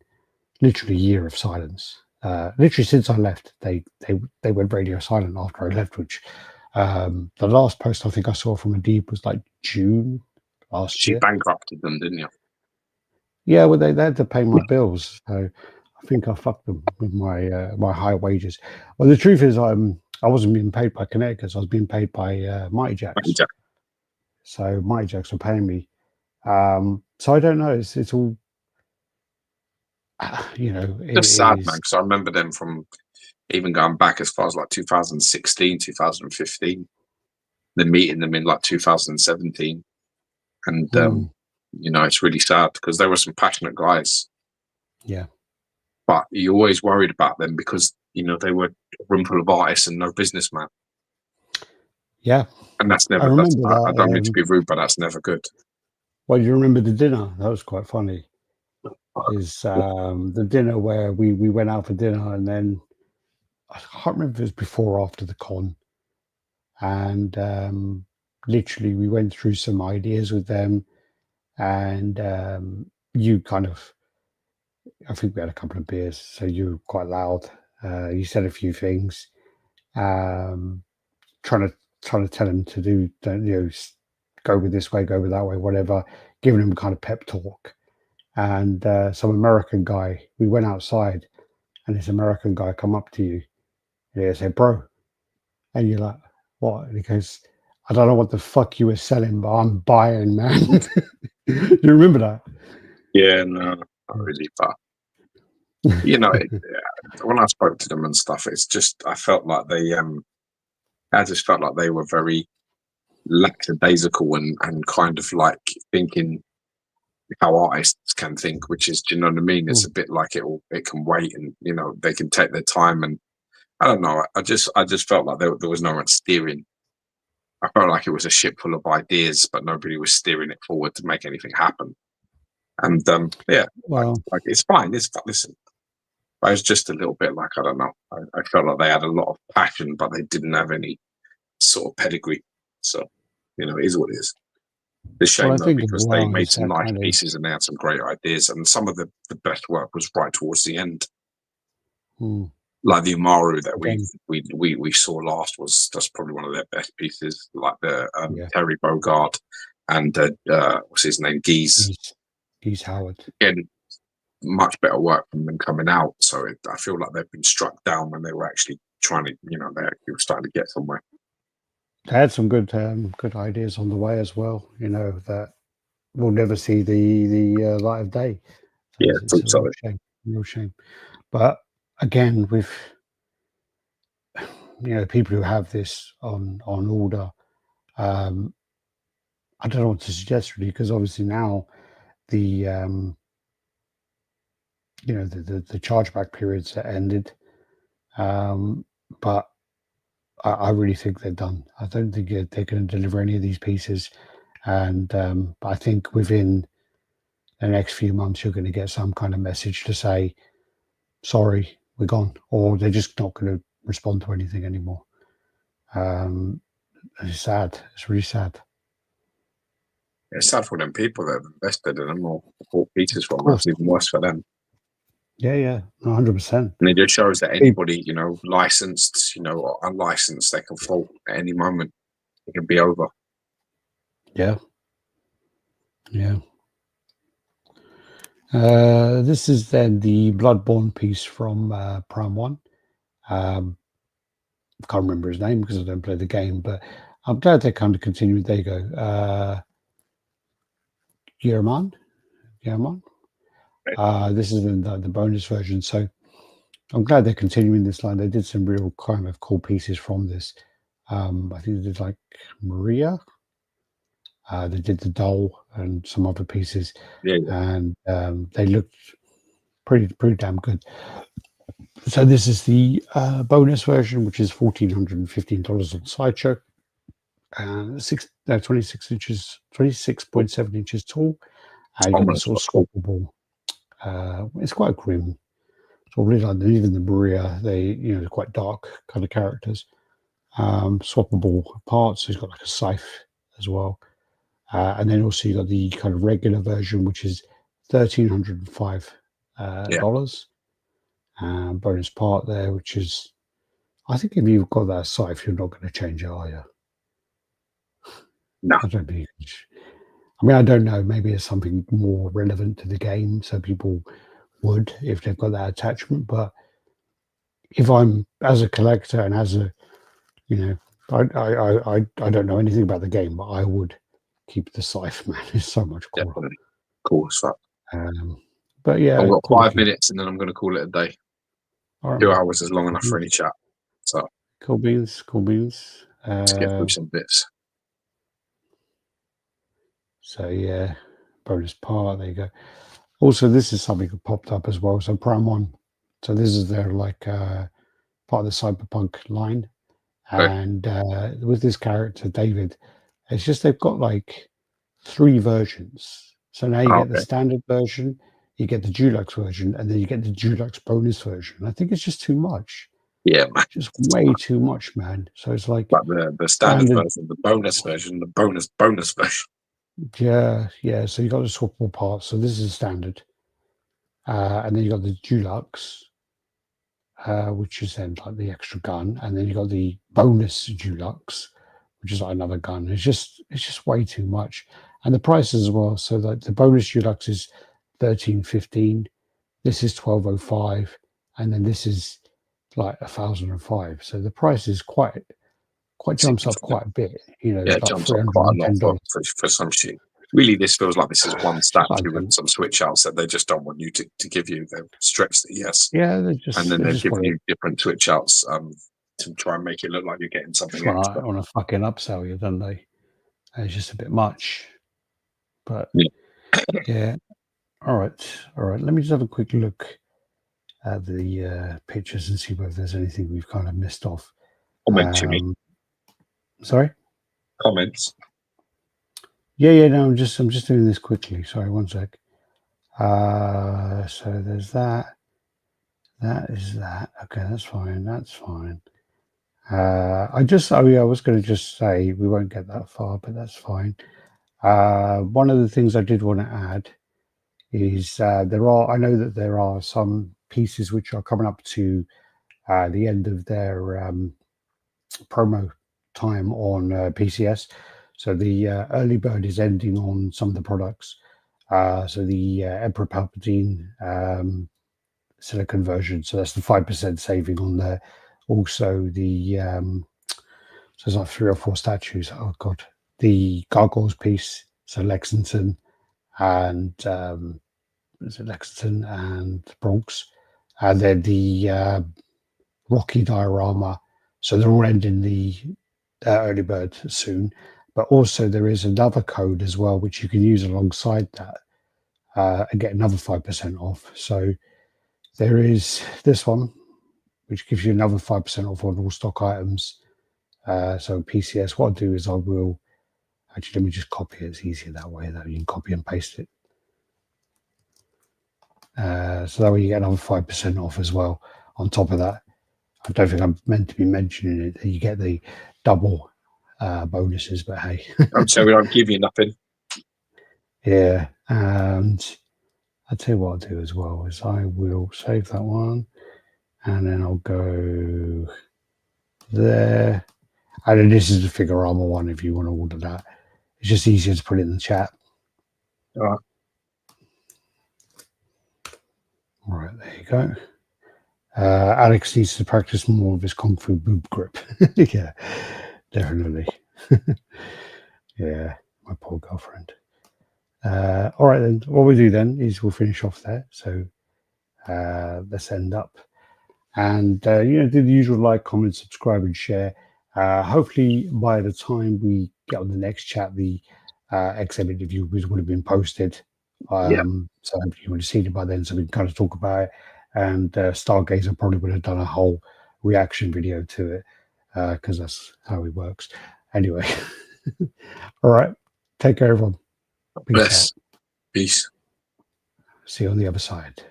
S2: literally a year of silence. Literally since I left, they went radio silent after I left. Which the last post I think I saw from Adib was like June last year.
S1: She bankrupted them, didn't you?
S2: Yeah, well, they had to pay my bills, so I think I fucked them with my my high wages. Well, the truth is, I wasn't being paid by Connecticut. I was being paid by Mighty Jacks. So Mighty Jacks were paying me. So I don't know. It's all, you know.
S1: It's sad, man, because I remember them from even going back as far as like 2016, 2015. Then meeting them in like 2017, and you know, it's really sad because they were some passionate guys.
S2: Yeah.
S1: But you always worried about them because, you know, they were a room full of artists and no businessman.
S2: Yeah.
S1: And that's never, I don't mean to be rude, but that's never good.
S2: Well, you remember the dinner? That was quite funny. Is the dinner where we went out for dinner, and then I can't remember if it was before or after the con. And literally we went through some ideas with them, and you kind of, I think we had a couple of beers, so you were quite loud. You said a few things, trying to tell him to do, you know, go with this way, go with that way, whatever, giving him kind of pep talk. And some American guy, we went outside, and this American guy come up to you, and he said, "Bro," and you're like, "What?" And he goes, "I don't know what the fuck you were selling, but I'm buying, man." You remember that?
S1: Yeah, no, not really. But you know, when I spoke to them and stuff, it's just I felt like I just felt like they were very lackadaisical and kind of like thinking how artists can think, which is, do you know what I mean? It's a bit like it can wait, and you know, they can take their time, and I don't know. I just felt like there was no one steering. I felt like it was a ship full of ideas, but nobody was steering it forward to make anything happen. And yeah,
S2: Well,
S1: like it's fine. Listen, I was just a little bit like, I don't know. I felt like they had a lot of passion, but they didn't have any sort of pedigree. So, you know, it is what it is. It's a shame though, because they made some nice pieces and they had some great ideas, and some of the best work was right towards the end. Like the Umaru that we saw last was just probably one of their best pieces. Like the Terry Bogard and what's his name, Geese
S2: Howard.
S1: Again, much better work from them coming out. So I feel like they've been struck down when they were actually trying to, you know, they were starting to get somewhere.
S2: They had some good ideas on the way as well, you know, that will never see the light of day. So
S1: yeah,
S2: it's a real shame. But again, with, you know, people who have this on order, I don't know what to suggest really, because obviously now the you know, the chargeback periods are ended, but I really think they're done. I don't think they're going to deliver any of these pieces, and but I think within the next few months you're going to get some kind of message to say, sorry, we're gone, or they're just not going to respond to anything anymore. It's sad. It's really sad.
S1: It's sad for them people that have invested in them or bought pieces from them. It's even worse for them.
S2: Yeah, 100%.
S1: And it just shows that anybody, you know, licensed, you know, or unlicensed, they can fall at any moment. It can be over.
S2: Yeah. This is then the Bloodborne piece from Prime 1. I can't remember his name because I don't play the game, but I'm glad they're kind of continuing. There you go. Yearman. This is the bonus version. So I'm glad they're continuing this line. They did some real kind of cool pieces from this. I think they did like Maria. They did the doll and some other pieces, and they looked pretty damn good. So this is the bonus version, which is $1,415 on Sideshow, and 26 inches, 26.7 inches tall. And you've got the sort of swappable. It's quite grim. So really like even the Maria, they're quite dark kind of characters. Swappable parts. So he's got like a scythe as well. And then also you got the kind of regular version, which is $1,305. Bonus part there, which is, I think if you've got that scythe, you're not going to change it, are you?
S1: No.
S2: I don't think. I mean, I don't know. Maybe it's something more relevant to the game, so people would if they've got that attachment. But if I'm as a collector and as a, I don't know anything about the game, but I would keep the scythe, man. It's so much cooler.
S1: Definitely. Cool as fuck.
S2: But yeah,
S1: I've got 5 minutes and then I'm going to call it a day.
S2: Right,
S1: 2 hours is long enough for any chat. So
S2: cool beans.
S1: let's get through some bits. So
S2: yeah, bonus part. There you go. Also, this is something that popped up as well. So Prime One. So this is their part of the Cyberpunk line, and with this character David, it's just they've got like 3 versions. So now you get the standard version, you get the deluxe version, and then you get the deluxe bonus version. I think it's just too much.
S1: Yeah, man.
S2: Just way too much, man. So it's like
S1: the standard version, the bonus version, the bonus version.
S2: Yeah. So you got the swappable parts. So this is standard, and then you got the deluxe, which is then like the extra gun, and then you got the bonus deluxe, which is like another gun. It's just way too much, and the prices as well. So like the bonus deluxe is $1,315. This is $1,205, and then this is like $1,005. So the price is quite jumps up quite a bit.
S1: It jumps up quite a lot for some shit. Really, this feels like this is one statue with some switch outs that they just don't want you to give you. They've stretched it, yes.
S2: Yeah,
S1: and then they've given you different switch outs to try and make it look like you're getting something extra.
S2: On a fucking upsell you, don't they? It's just a bit much. But yeah. All right. Let me just have a quick look at the pictures and see whether there's anything we've kind of missed off.
S1: Comment to me.
S2: Sorry?
S1: Comments.
S2: Yeah, no, I'm just doing this quickly. Sorry, one sec. So there's that. That is that. Okay, that's fine. I was going to just say we won't get that far, but that's fine. One of the things I did want to add is I know that there are some pieces which are coming up to the end of their promo time on PCS. So the early bird is ending on some of the products. So the Emperor Palpatine silicon version. So that's the 5% saving on there. Also the so there's like 3 or 4 statues. Oh god, the Gargoyles piece. So Lexington and Bronx, and then the Rocky diorama. So they're all ending the early bird soon. But also there is another code as well, which you can use alongside that and get another 5% off. So there is this one, which gives you another 5% off on all stock items. So PCS, what I'll do is I will, actually, let me just copy it. It's easier that way, that you can copy and paste it. So that way you get another 5% off as well. On top of that, I don't think I'm meant to be mentioning it. You get the double bonuses, but hey.
S1: So we don't give you nothing.
S2: Yeah, and I'll tell you what I'll do as well is I will save that one, and then I'll go there. And then this is the figure armor one if you want to order that. It's just easier to put it in the chat.
S1: All
S2: right, there you go. Alex needs to practice more of his Kung Fu boob grip. Yeah, definitely. Yeah, my poor girlfriend. All right, then. What we'll do then is we'll finish off there. So let's end up. And, do the usual like, comment, subscribe, and share. Hopefully, by the time we get on the next chat, the XM interview would have been posted. So you would have seen it by then, so we can kind of talk about it. And Stargazer probably would have done a whole reaction video to it, because that's how it works. Anyway, all right. Take care, everyone. Peace out.
S1: Peace.
S2: See you on the other side.